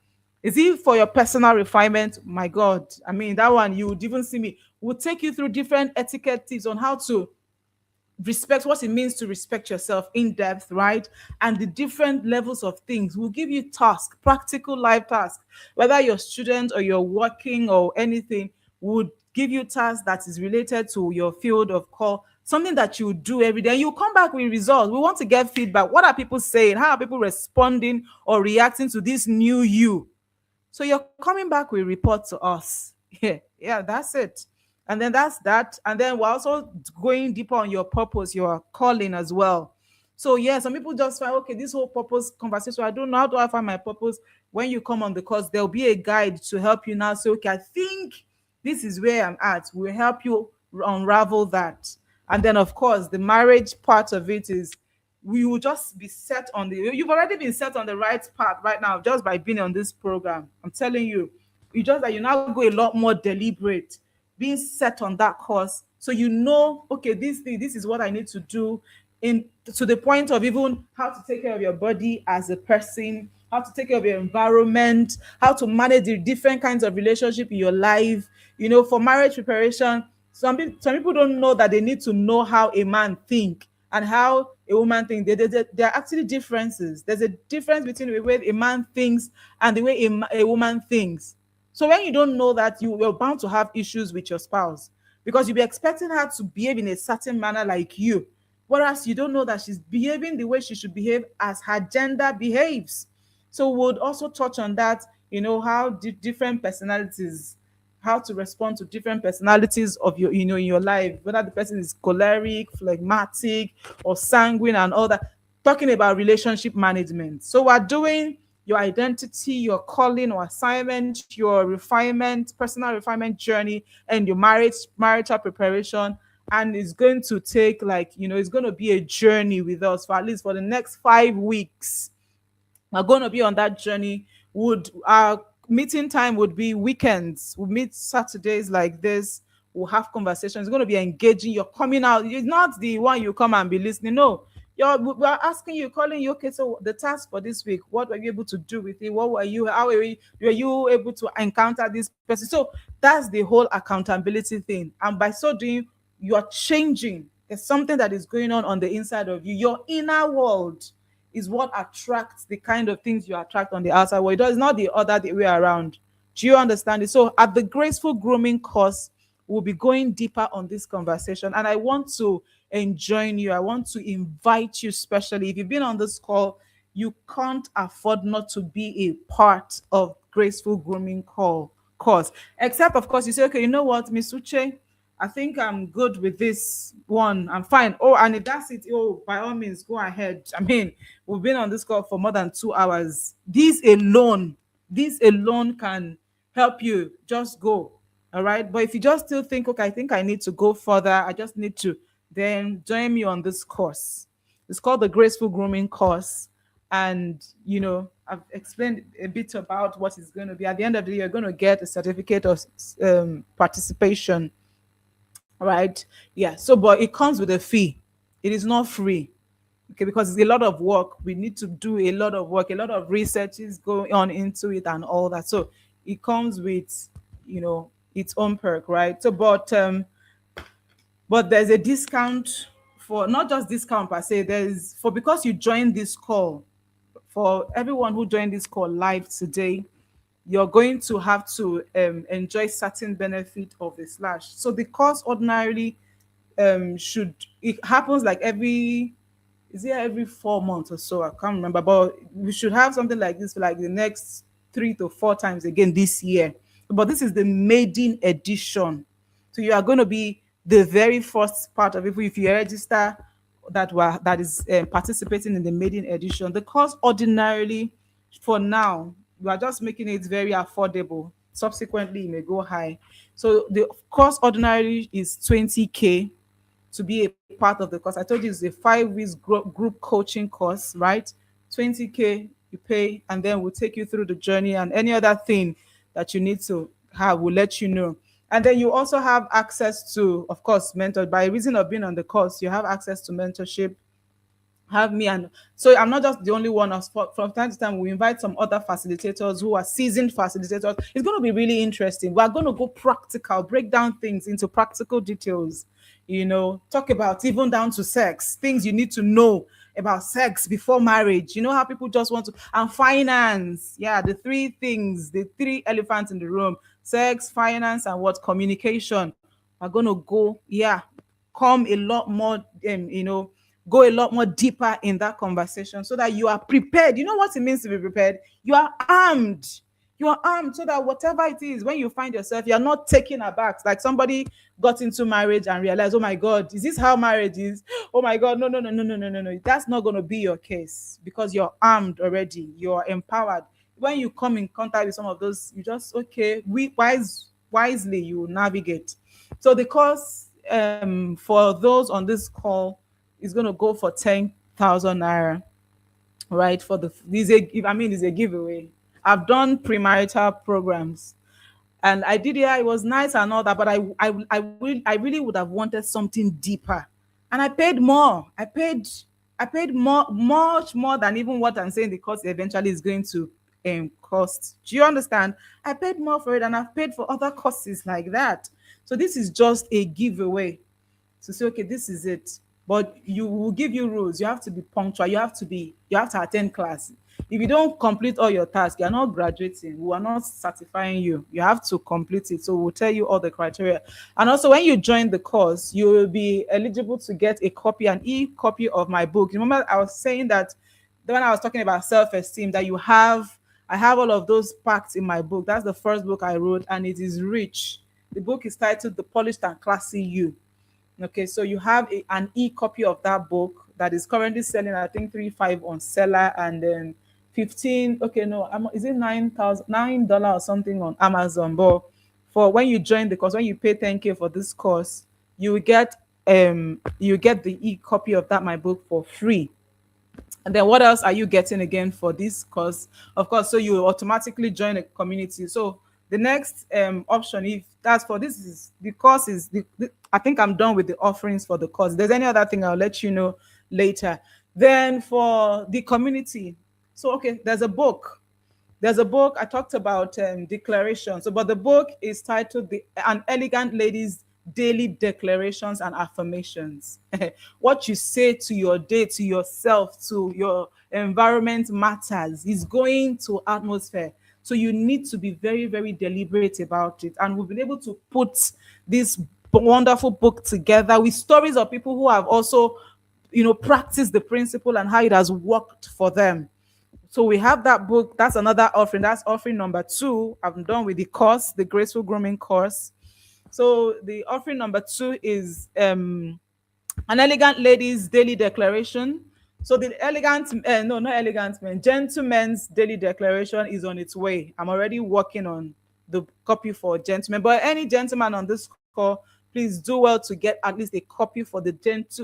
Is it for your personal refinement? My God. I mean, that one, you would even see me. We'll take you through different etiquette tips on how to respect, what it means to respect yourself in depth, right? And the different levels of things. We'll give you tasks, practical life tasks, whether you're a student or you're working or anything, would give you tasks that is related to your field of call, something that you do every day. You come back with results. We want to get feedback. What are people saying? How are people responding or reacting to this new you? So you're coming back with report to us. Yeah, that's it. And then that's that. And then we're also going deeper on your purpose, your calling as well. So yeah, some people just find, okay, this whole purpose conversation, I don't know, how do I find my purpose? When you come on the course, there'll be a guide to help you now say, okay, I think this is where I'm at. We'll help you unravel that. And then of course, the marriage part of it is we will just be set on you've already been set on the right path right now just by being on this program. I'm telling you, you just that you now go a lot more deliberate, being set on that course So you know, okay, this thing, this is what I need to do, in to the point of even how to take care of your body as a person, how to take care of your environment, how to manage the different kinds of relationship in your life. For marriage preparation, some people don't know that they need to know how a man think and how a woman thinks. There are actually differences. There's a difference between the way a man thinks and the way a woman thinks. So when you don't know that, you're bound to have issues with your spouse, because you'll be expecting her to behave in a certain manner like you, whereas you don't know that she's behaving the way she should behave as her gender behaves. So we'll also touch on that, how different personalities, how to respond to different personalities of your, in your life, whether the person is choleric, phlegmatic, or sanguine, and all that. Talking about relationship management. So we're doing your identity, your calling or assignment, your refinement, personal refinement journey, and your marital preparation. And it's going to take, it's going to be a journey with us for at least for the next 5 weeks. We're going to be on that journey. Would Our meeting time would be weekends. We'll meet Saturdays like this. We'll have conversations. It's going to be engaging. You're coming out. It's not the one you come and be listening. No, we're asking you, calling you. Okay, so the task for this week, what were you able to do with it? What were you? How were you able to encounter this person? So that's the whole accountability thing. And by so doing, you're changing. There's something that is going on the inside of you. Your inner world is what attracts the kind of things you attract on the outside world. It's not the other way around. Do you understand it? So at the Graceful Grooming course, we'll be going deeper on this conversation. And I want to join you. I want to invite you, especially if you've been on this call, you can't afford not to be a part of Graceful Grooming course. Except, of course, you say, okay, you know what, Miss Uche, I think I'm good with this one. I'm fine. Oh, and if that's it, oh, by all means, go ahead. I mean, we've been on this call for more than 2 hours. This alone can help you. Just go. All right. But if you just still think, okay, I think I need to go further, I just need to, then join me on this course. It's called the Graceful Grooming course. And, I've explained a bit about what it's going to be. At the end of the day, you're going to get a certificate of participation, right? Yeah. So, but it comes with a fee. It is not free. Okay, because it's a lot of work. We need to do a lot of work, a lot of research is going on into it and all that. So it comes with, its own perk, right? So, but there's a discount, for not just discount per se. There's for because you joined this call. For everyone who joined this call live today, you're going to have to enjoy certain benefit of the slash. So the course ordinarily should it happens like every 4 months or so. I can't remember, but we should have something like this for like the next 3 to 4 times again this year. But this is the maiden edition, so you are going to be the very first part of it. If you register, that is participating in the maiden edition. The cost ordinarily, for now, we are just making it very affordable. Subsequently, it may go high. So the cost ordinarily is 20K to be a part of the course. I told you it's a 5 weeks group coaching course, right? 20K you pay, and then we'll take you through the journey, and any other thing that you need to have, we'll let you know. And then you also have access to, of course, mentor. By reason of being on the course, you have access to mentorship, have me, and so I'm not just the only one. From time to time we invite some other facilitators who are seasoned facilitators. It's going to be really interesting. We're going to go practical, break down things into practical details, talk about even down to sex, things you need to know about sex before marriage. You know how people just want to, and finance. Yeah, the three things, the three elephants in the room: sex, finance, and what, communication. We're going to go, yeah, come a lot more, go a lot more deeper in that conversation, so that you are prepared. You know what it means to be prepared? You are armed. You are armed, so that whatever it is, when you find yourself, you're not taken aback. Like somebody got into marriage and realized, oh my God, is this how marriage is? Oh my God, no, no, no, no, no, no, no, no. That's not going to be your case, because you're armed already. You're empowered. When you come in contact with some of those, you just, okay, wisely you navigate. So the course, for those on this call, is going to go for 10,000 naira, right? For the, it's a giveaway. I've done premarital programs. And I did it. It was nice and all that, but I really would have wanted something deeper, and I paid more. I paid more, much more than even what I'm saying the course eventually is going to cost. Do you understand? I paid more for it, and I've paid for other courses like that. So this is just a giveaway to say, okay, this is it. But you will give you rules. You have to be punctual. You have to attend class. If you don't complete all your tasks, you're not graduating. We are not certifying you. You have to complete it. So we'll tell you all the criteria. And also, when you join the course, you will be eligible to get a copy, an e-copy of my book. Remember, I was saying that when I was talking about self-esteem, that I have all of those packed in my book. That's the first book I wrote, and it is rich. The book is titled The Polished and Classy You. Okay, so you have an e-copy of that book that is currently selling, I think, 3.5 on Seller, and then 15. Okay, no, is it $9 or something on Amazon? But for when you join the course, when you pay 10K for this course, you get the e-copy of that my book for free. And then what else are you getting again for this course? Of course, so you automatically join a community. So the next option, if that's for this is the course is I think I'm done with the offerings for the course. If there's any other thing, I'll let you know later. Then for the community, so okay, there's a book. There's a book I talked about declarations. So, but the book is titled "The An Elegant Lady's Daily Declarations and Affirmations." What you say to your day, to yourself, to your environment matters. Is going to atmosphere. So you need to be very, very deliberate about it. And we've been able to put this wonderful book together with stories of people who have also, practiced the principle and how it has worked for them. So we have that book. That's another offering. That's offering number two. I'm done with the course, the Graceful Grooming course. So the offering number two is an elegant lady's daily declaration. So the no, not elegant man, gentleman's daily declaration is on its way. I'm already working on the copy for gentlemen. But any gentleman on this call, please do well to get at least a copy for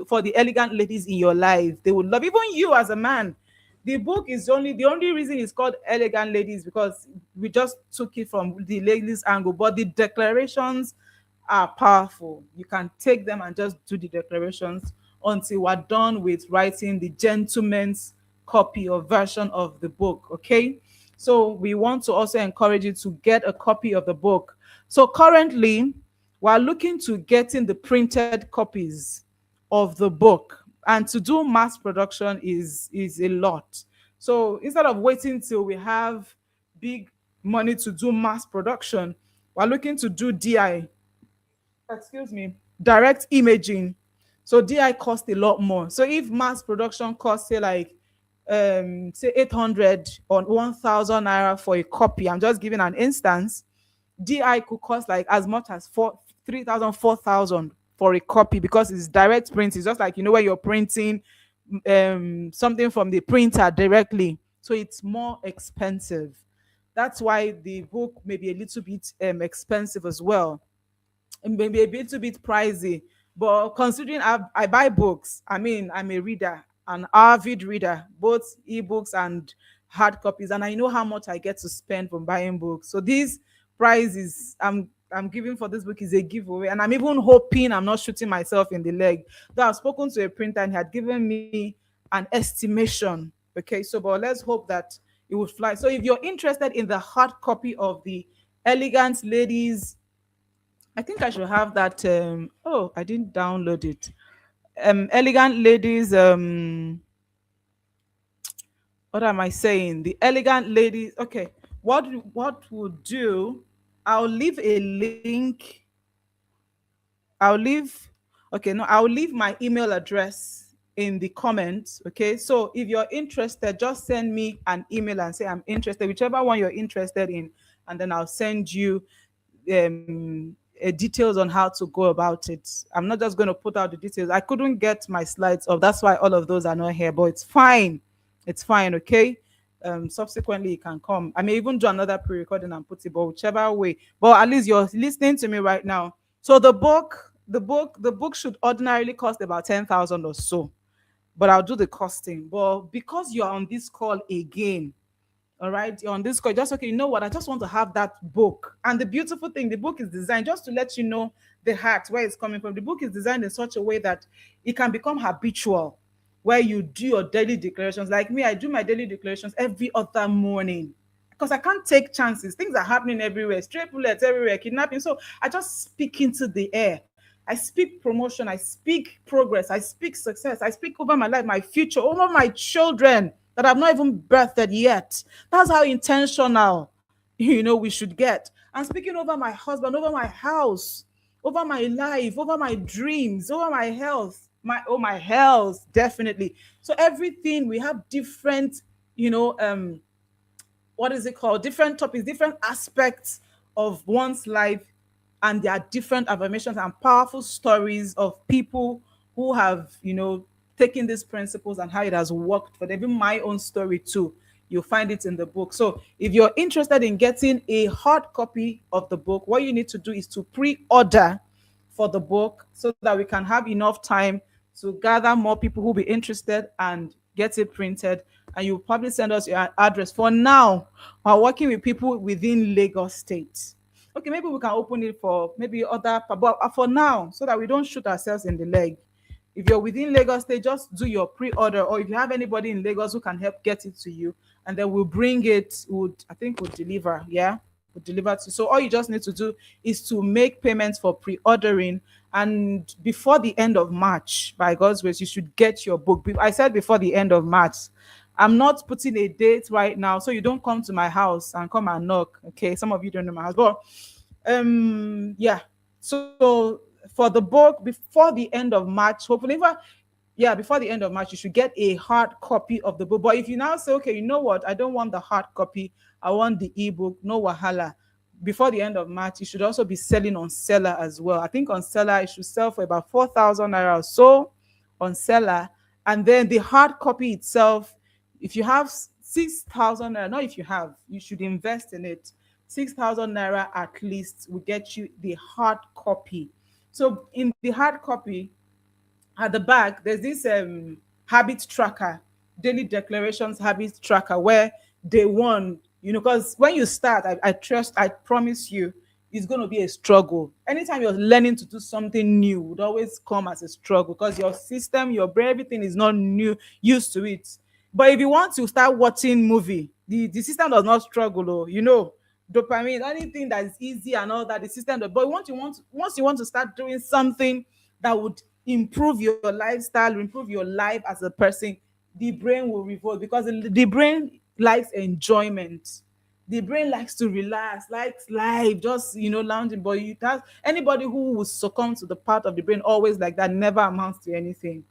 for the elegant ladies in your life. They would love even you as a man. The book is the only reason it's called Elegant Ladies because we just took it from the ladies angle, but the declarations are powerful. You can take them and just do the declarations until we're done with writing the gentleman's copy or version of the book. Okay. So we want to also encourage you to get a copy of the book. So currently, we're looking to getting the printed copies of the book. And to do mass production is a lot. So instead of waiting till we have big money to do mass production, we're looking to do DI, excuse me, direct imaging. So DI costs a lot more. So if mass production costs say like say 800 or 1000 naira for a copy, I'm just giving an instance, DI could cost like as much as 3,000, 4,000 for a copy because it's direct print. It's just like where you're printing something from the printer directly. So it's more expensive. That's why the book may be a little bit expensive as well, maybe a little bit pricey. But considering I buy books, I mean, I'm a reader, an avid reader, both ebooks and hard copies, and I know how much I get to spend from buying books. So these prices I'm giving for this book is a giveaway, and I'm even hoping I'm not shooting myself in the leg. Though I've spoken to a printer and he had given me an estimation. Okay, so but let's hope that it would fly. So if you're interested in the hard copy of the Elegant Ladies, I think I should have that. Oh, I didn't download it. Elegant Ladies. What am I saying? The Elegant Ladies. Okay. What we'll do? I'll leave a link. I'll leave. Okay. No, I'll leave my email address in the comments. Okay. So if you're interested, just send me an email and say I'm interested, whichever one you're interested in, and then I'll send you details on how to go about it. I'm not just going to put out the details. I couldn't get my slides up. That's why all of those are not here, but it's fine. It's fine. Okay. Subsequently, it can come. I may even do another pre-recording and put it, but whichever way. But at least you're listening to me right now. So the book should ordinarily cost about 10,000 or so, but I'll do the costing. But because you're on this call again, All right, you're on Discord. Just okay, you know what? I just want to have that book. And the beautiful thing, the book is designed just to let you know the heart where it's coming from. The book is designed in such a way that it can become habitual, where you do your daily declarations. Like me, I do my daily declarations every other morning because I can't take chances. Things are happening everywhere, stray bullets everywhere, kidnapping. So I just speak into the air. I speak promotion, I speak progress, I speak success, I speak over my life, my future, over my children that I've not even birthed yet. That's how intentional, we should get. I'm speaking over my husband, over my house, over my life, over my dreams, over my health, my health, definitely. So everything we have different, you know, what is it called? Different topics, different aspects of one's life, and there are different affirmations and powerful stories of people who have, taken these principles and how it has worked for them. Even my own story too. You'll find it in the book. So if you're interested in getting a hard copy of the book, what you need to do is to pre-order for the book so that we can have enough time to gather more people who will be interested and get it printed. And you'll probably send us your address. For now, we're working with people within Lagos State. Okay, maybe we can open it for maybe other, but for now, so that we don't shoot ourselves in the leg. If you're within Lagos State, just do your pre-order, or if you have anybody in Lagos who can help get it to you, and then we'll bring it. I think we'll deliver. Yeah, we'll deliver to. So all you just need to do is to make payments for pre-ordering, and before the end of March, by God's grace, you should get your book. I said before the end of March. I'm not putting a date right now, so you don't come to my house and come and knock. Okay, some of you don't know my house, but yeah. So for the book, before the end of March, hopefully, before the end of March, you should get a hard copy of the book. But if you now say, okay, you know what, I don't want the hard copy, I want the ebook, no wahala. Before the end of March, you should also be selling on Seller as well. I think on Seller, it should sell for about 4,000 naira or so on Seller. And then the hard copy itself, if you have 6,000 naira, not if you have, you should invest in it. 6,000 naira at least will get you the hard copy. So in the hard copy, at the back, there's this habit tracker, daily declarations habit tracker, where day one, because when you start, I promise you, it's going to be a struggle. Anytime you're learning to do something new, would always come as a struggle because your system, your brain, everything is not new, used to it. But if you want to start watching movie, the system does not struggle, dopamine, anything that is easy and all that, the system does. But once you want to start doing something that would improve your lifestyle, improve your life as a person, the brain will revolt because the brain likes enjoyment. The brain likes to relax, likes life, just lounging. But anybody who will succumb to the part of the brain always like that never amounts to anything.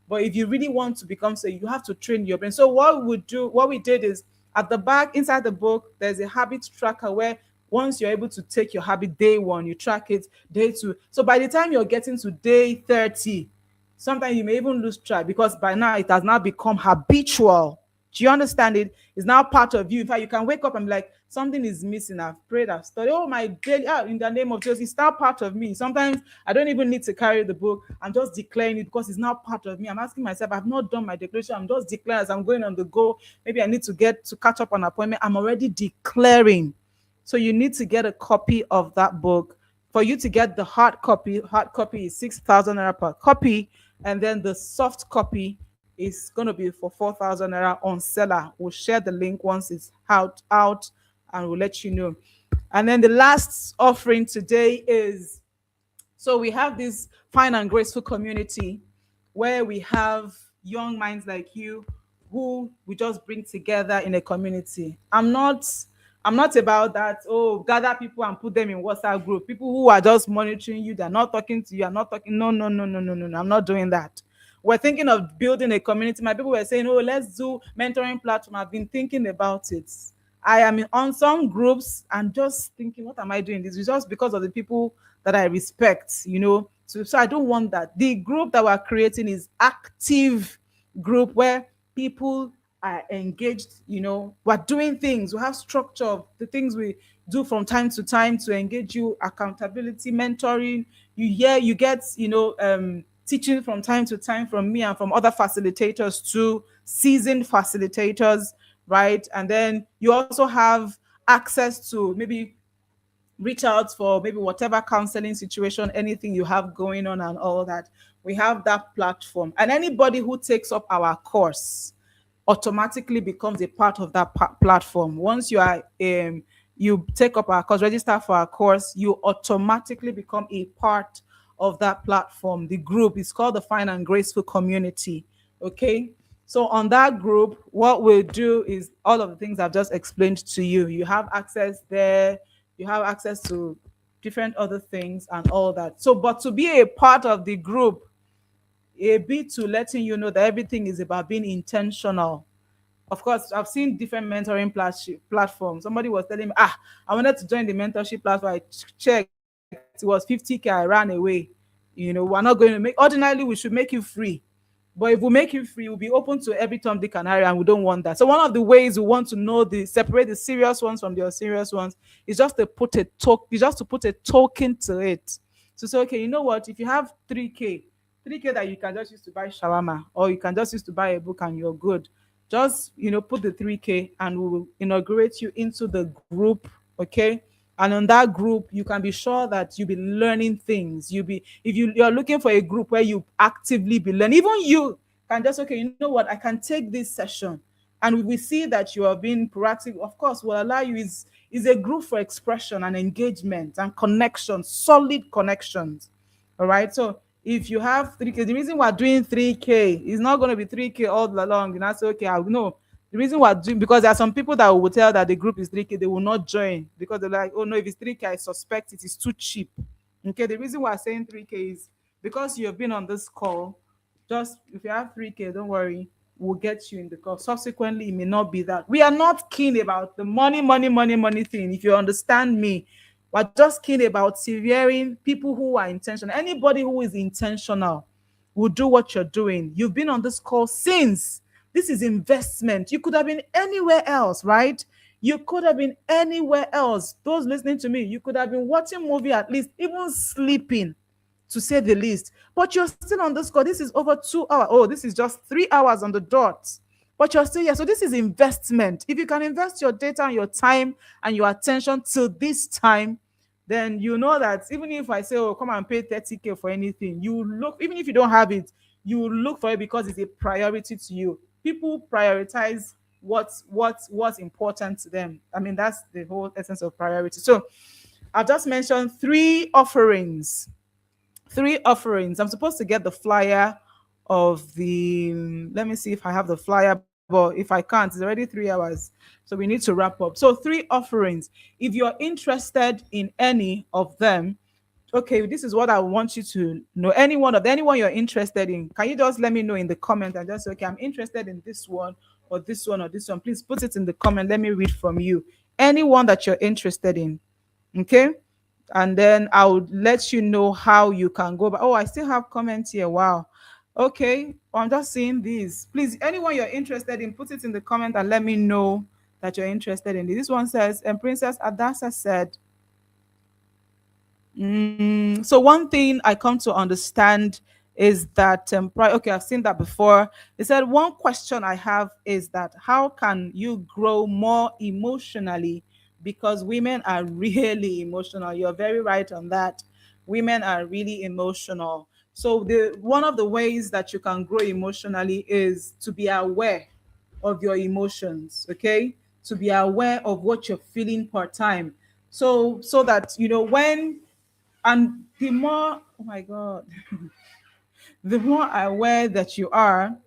But if you really want to become so, you have to train your brain. So what we did is, at the back inside the book, there's a habit tracker where once you're able to take your habit day one, you track it day two. So by the time you're getting to day 30, sometimes you may even lose track because by now it has now become habitual. Do you understand it? It's now part of you. In fact, you can wake up and be like, something is missing. I've prayed, I've studied. Oh, my daily, in the name of Jesus, it's now part of me. Sometimes I don't even need to carry the book. I'm just declaring it because it's now part of me. I'm asking myself, I've not done my declaration. I'm just declaring as I'm going on the go. Maybe I need to catch up on an appointment. I'm already declaring. So you need to get a copy of that book. For you to get the hard copy is 6,000 naira per copy. And then the soft copy is going to be for 4,000 naira on Seller. We'll share the link once it's out, and we'll let you know. And then the last offering today is, so we have this fine and graceful community where we have young minds like you who we just bring together in a community. I'm not about that, gather people and put them in WhatsApp group. People who are just monitoring you, they're not talking to you, are not talking. No. I'm not doing that. We're thinking of building a community. My people were saying, let's do mentoring platform. I've been thinking about it. I am on some groups and just thinking, what am I doing this? It's just because of the people that I respect, So I don't want that. The group that we're creating is active group where people are engaged, we're doing things, we have structure, the things we do from time to time to engage you, accountability, mentoring. You get, teaching from time to time from me and from other facilitators too, seasoned facilitators, right? And then you also have access to maybe reach out for maybe whatever counseling situation, anything you have going on, and all that. We have that platform. And anybody who takes up our course automatically becomes a part of that platform. Once you are you take up our course, register for our course, you automatically become a part of that platform. The group is called the Fine and Graceful Community. Okay. So on that group, what we'll do is all of the things I've just explained to you. You have access there, you have access to different other things and all that. So, but to be a part of the group, a bit to letting you know that everything is about being intentional. Of course, I've seen different mentoring platforms. Somebody was telling me, I wanted to join the mentorship platform. I checked, it was 50K. I ran away. We're not going to make, ordinarily, we should make you free. But if we make it free, we'll be open to every Tom, Dick, and Harry, and we don't want that. So one of the ways we want to know separate the serious ones from the unserious ones is just to put a token to it. So say, okay, you know what? If you have 3K that you can just use to buy shawarma, or you can just use to buy a book and you're good. Just put the 3K and we will inaugurate you into the group, okay? And on that group, you can be sure that you'll be learning things. You're looking for a group where you actively be learning, even you can just, okay, you know what, I can take this session, and we see that you are being proactive. Of course, what allow you is a group for expression and engagement and connections, solid connections. All right. So if you have 3K, the reason we're doing 3K is not going to be 3K all along. And I say, okay, I know the reason we're doing, because there are some people that will tell that the group is 3K, they will not join because they're like, oh no, if it's 3K, I suspect it is too cheap. Okay. The reason we're saying 3K is because you have been on this call. Just if you have 3K, don't worry, we'll get you in the call. Subsequently, it may not be that. We are not keen about the money thing. If you understand me, we're just keen about severing people who are intentional. Anybody who is intentional will do what you're doing. You've been on this call since. This is investment. You could have been anywhere else, right? You could have been anywhere else. Those listening to me, you could have been watching movie, at least even sleeping, to say the least. But you're still on this call. This is over 2 hours. Oh, this is just 3 hours on the dot. But you're still here. So this is investment. If you can invest your data and your time and your attention to this time, then you know that even if I say, oh, come and pay 30K for anything, you look, even if you don't have it, you look for it because it's a priority to you. People prioritize what's important to them. I mean, that's the whole essence of priority. So I've just mentioned three offerings. I'm supposed to get the flyer of the, let me see if I have the flyer, but if I can't, it's already 3 hours. So we need to wrap up. So three offerings. If you're interested in any of them, okay, this is what I want you to know. Anyone you're interested in, can you just let me know in the comment and just say, okay, I'm interested in this one or this one or this one. Please put it in the comment. Let me read from you. Anyone that you're interested in. Okay, and then I would let you know how you can go. But oh, I still have comments here. Wow. Okay, I'm just seeing these. Please, anyone you're interested in, put it in the comment and let me know that you're interested in this one. Says, and Princess Adasa said, so one thing I come to understand is that okay, I've seen that before. They said one question I have is that how can you grow more emotionally, because women are really emotional. You're very right on that. Women are really emotional. So the one of the ways that you can grow emotionally is to be aware of your emotions, okay? To be aware of what you're feeling per time. So that when, and the more, oh my god, the more aware that you are,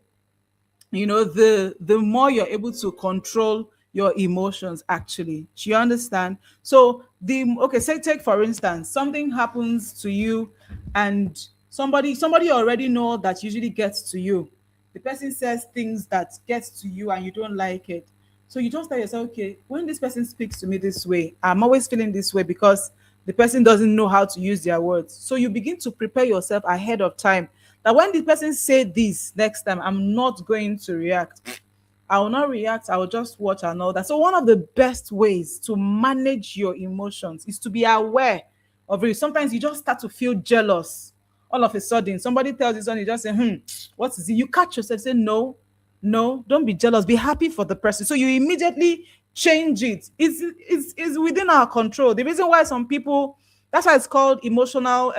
the more you're able to control your emotions actually. Do you understand? So the okay, say take for instance, something happens to you and somebody you already know that usually gets to you. The person says things that gets to you and you don't like it. So you just tell yourself, okay, when this person speaks to me this way, I'm always feeling this way because the person doesn't know how to use their words. So you begin to prepare yourself ahead of time that when the person say this next time, I'm not going to react. I will not react. I will just watch and all that. So one of the best ways to manage your emotions is to be aware of it. Sometimes you just start to feel jealous. All of a sudden, somebody tells you something, you just say, what is it? You catch yourself, say, no. No, don't be jealous. Be happy for the person. So you immediately change it. It's within our control. The reason why some people, that's why it's called emotional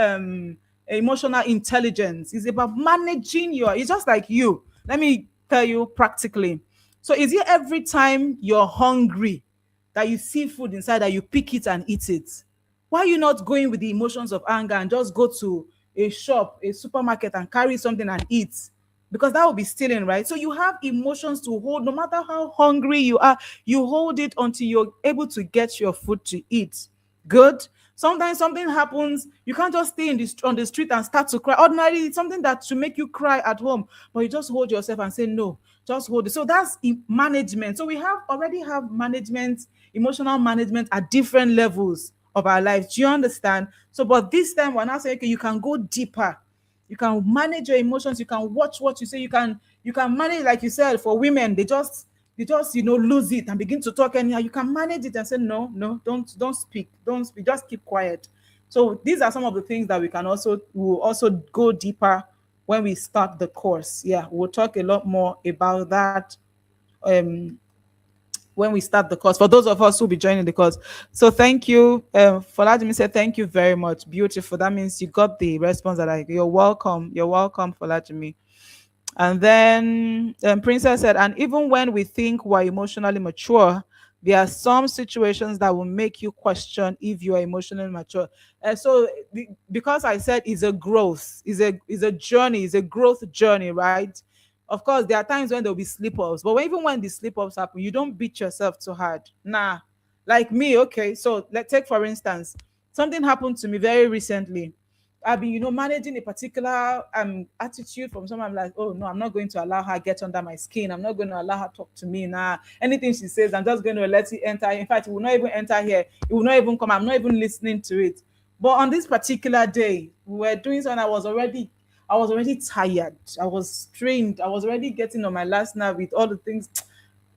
intelligence. Is about managing your, it's just like you. Let me tell you practically. So is it every time you're hungry that you see food inside that you pick it and eat it? Why are you not going with the emotions of anger and just go to a shop, a supermarket, and carry something and eat? Because that would be stealing, right? So you have emotions to hold. No matter how hungry you are, you hold it until you're able to get your food to eat. Good. Sometimes something happens, you can't just stay on the street and start to cry. Ordinarily, it's something that to make you cry at home, but you just hold yourself and say no, just hold it. So that's management. So we have already have management, emotional management at different levels of our lives. Do you understand? So, but this time we're now saying, okay, you can go deeper. You can manage your emotions. You can watch what you say. You can manage, like you said, for women, they just lose it and begin to talk anyhow. You can manage it and say no, no, don't speak, don't speak, just keep quiet. So these are some of the things that we'll also go deeper when we start the course. Yeah, we'll talk a lot more about that um when we start the course, for those of us who'll be joining the course. So thank you. Faladimi said thank you very much. Beautiful. That means you got the response that you're welcome. You're welcome, Faladimi. And then Princess said, and even when we think we're emotionally mature, there are some situations that will make you question if you are emotionally mature. And so, because I said it's a growth, is a journey, is a growth journey, right? Of course, there are times when there'll be slip ups, but even when the slip ups happen, you don't beat yourself too hard. Nah, like me, okay. So let's take for instance, something happened to me very recently. I've been, managing a particular attitude from someone. I'm like, oh no, I'm not going to allow her get under my skin. I'm not going to allow her talk to me now. Anything she says, I'm just going to let it enter. In fact, it will not even enter here. It will not even come. I'm not even listening to it. But on this particular day, we were doing something. I was already tired. I was strained. I was already getting on my last nerve with all the things.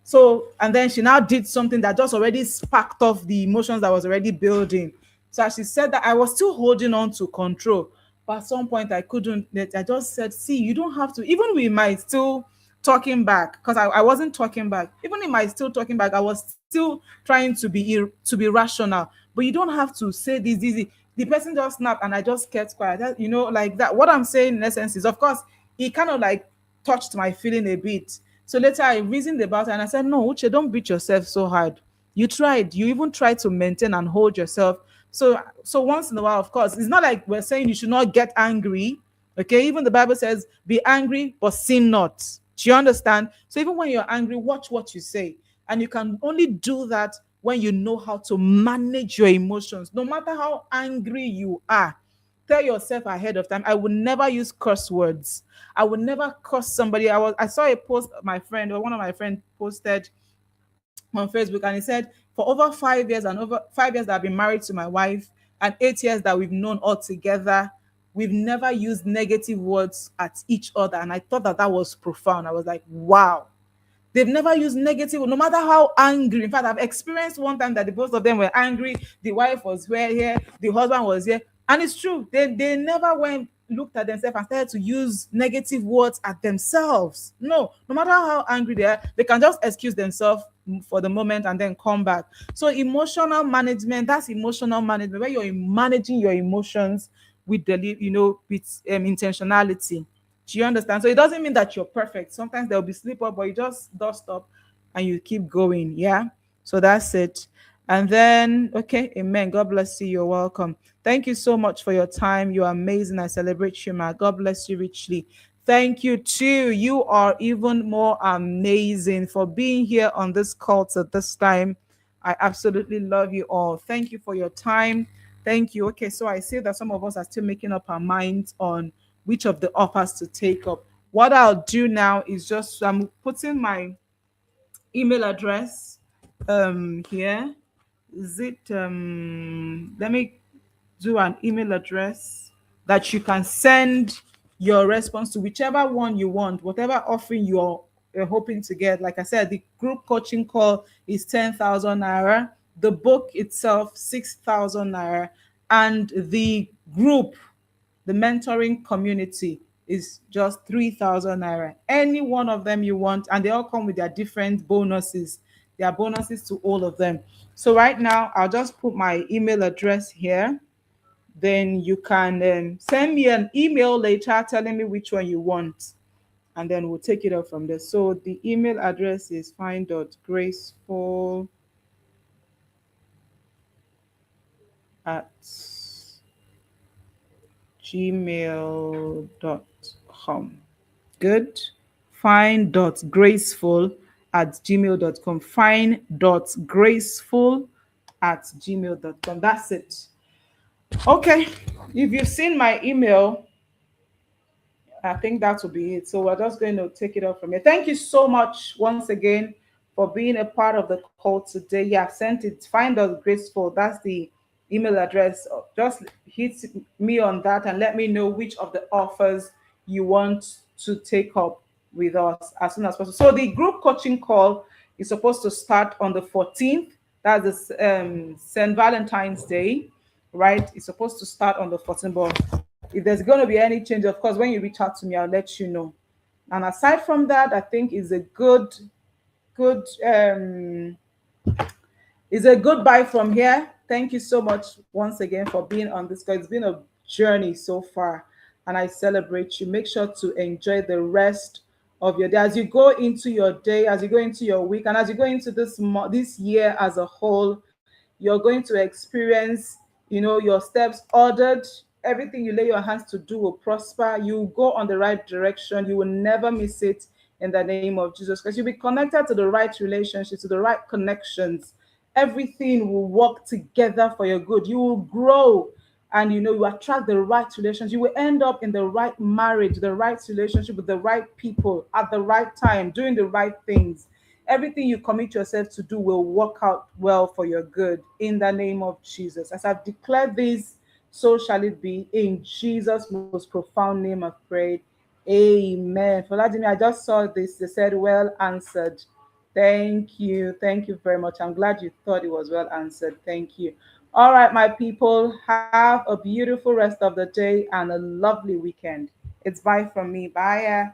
So, and then she now did something that just already sparked off the emotions that was already building. So as she said that, I was still holding on to control. But at some point I couldn't. I just said, see, you don't have to, even we might still talking back, because I wasn't talking back. Even in my still talking back, I was still trying to be rational. But you don't have to say this easy. The person just snapped and I just kept quiet. Like that. What I'm saying in essence is, of course, he kind of like touched my feeling a bit. So later I reasoned about it and I said, no, Uche, don't beat yourself so hard. You tried. You even tried to maintain and hold yourself. So once in a while, of course, it's not like we're saying you should not get angry. Okay, even the Bible says, be angry, but sin not. Do you understand? So even when you're angry, watch what you say. And you can only do that when you know how to manage your emotions. No matter how angry you are, tell yourself ahead of time, I will never use curse words. I would never curse somebody. I saw a post my friend, or one of my friends posted on Facebook, and he said, for over 5 years, and over 5 years that I've been married to my wife, and 8 years that we've known all together, we've never used negative words at each other. And I thought that that was profound. I was like, wow. They've never used negative, no matter how angry. In fact, I've experienced one time that the both of them were angry. The wife was here, the husband was here. And it's true. They never went, looked at themselves and started to use negative words at themselves. No matter how angry they are, they can just excuse themselves for the moment and then come back. So emotional management, that's emotional management, where you're managing your emotions with with intentionality. Do you understand? So it doesn't mean that you're perfect. Sometimes there'll be slip up, but you just dust up and you keep going. Yeah. So that's it. And then, okay, amen. God bless you. You're welcome. Thank you so much for your time. You're amazing. I celebrate you, man. God bless you richly. Thank you too. You are even more amazing for being here on this call at this time. I absolutely love you all. Thank you for your time. Thank you. Okay, so I see that some of us are still making up our minds on which of the offers to take up. What I'll do now is just I'm putting my email address here. Is it let me do an email address that you can send your response to, whichever one you want, whatever offering you're hoping to get. Like I said, the group coaching call is 10,000 naira, the book itself 6,000 naira, and the group, the mentoring community, is just 3,000 naira. Any one of them you want, and they all come with their different bonuses. There are bonuses to all of them. So right now, I'll just put my email address here. Then you can send me an email later telling me which one you want, and then we'll take it up from there. So the email address is fine.graceful at gmail.com. Good. Fine.graceful at gmail.com. Fine.graceful at gmail.com. That's it. Okay. If you've seen my email, I think that will be it. So we're just going to take it up from here. Thank you so much once again for being a part of the call today. Yeah, sent it. Find us graceful. That's the email address. Just hit me on that and let me know which of the offers you want to take up with us as soon as possible. So the group coaching call is supposed to start on the 14th. That's the St. Valentine's Day, right? It's supposed to start on the 14th, but if there's going to be any change, of course, when you reach out to me, I'll let you know. And aside from that, I think is a good is a goodbye from here. Thank you so much once again for being on this call. It's been a journey so far, and I celebrate you. Make sure to enjoy the rest of your day as you go into your day, as you go into your week, and as you go into this year as a whole. You're going to experience, your steps ordered. Everything you lay your hands to do will prosper. You go on the right direction. You will never miss it in the name of Jesus, because you'll be connected to the right relationships, to the right connections. Everything will work together for your good. You will grow, and you attract the right relations. You will end up in the right marriage, the right relationship with the right people at the right time, doing the right things. Everything you commit yourself to do will work out well for your good in the name of Jesus. As I've declared this, so shall it be. In Jesus' most profound name I've prayed. Amen. Vladimir, I just saw this. They said, well answered. Thank you. Thank you very much. I'm glad you thought it was well answered. Thank you. All right, my people, have a beautiful rest of the day and a lovely weekend. It's bye from me. Bye.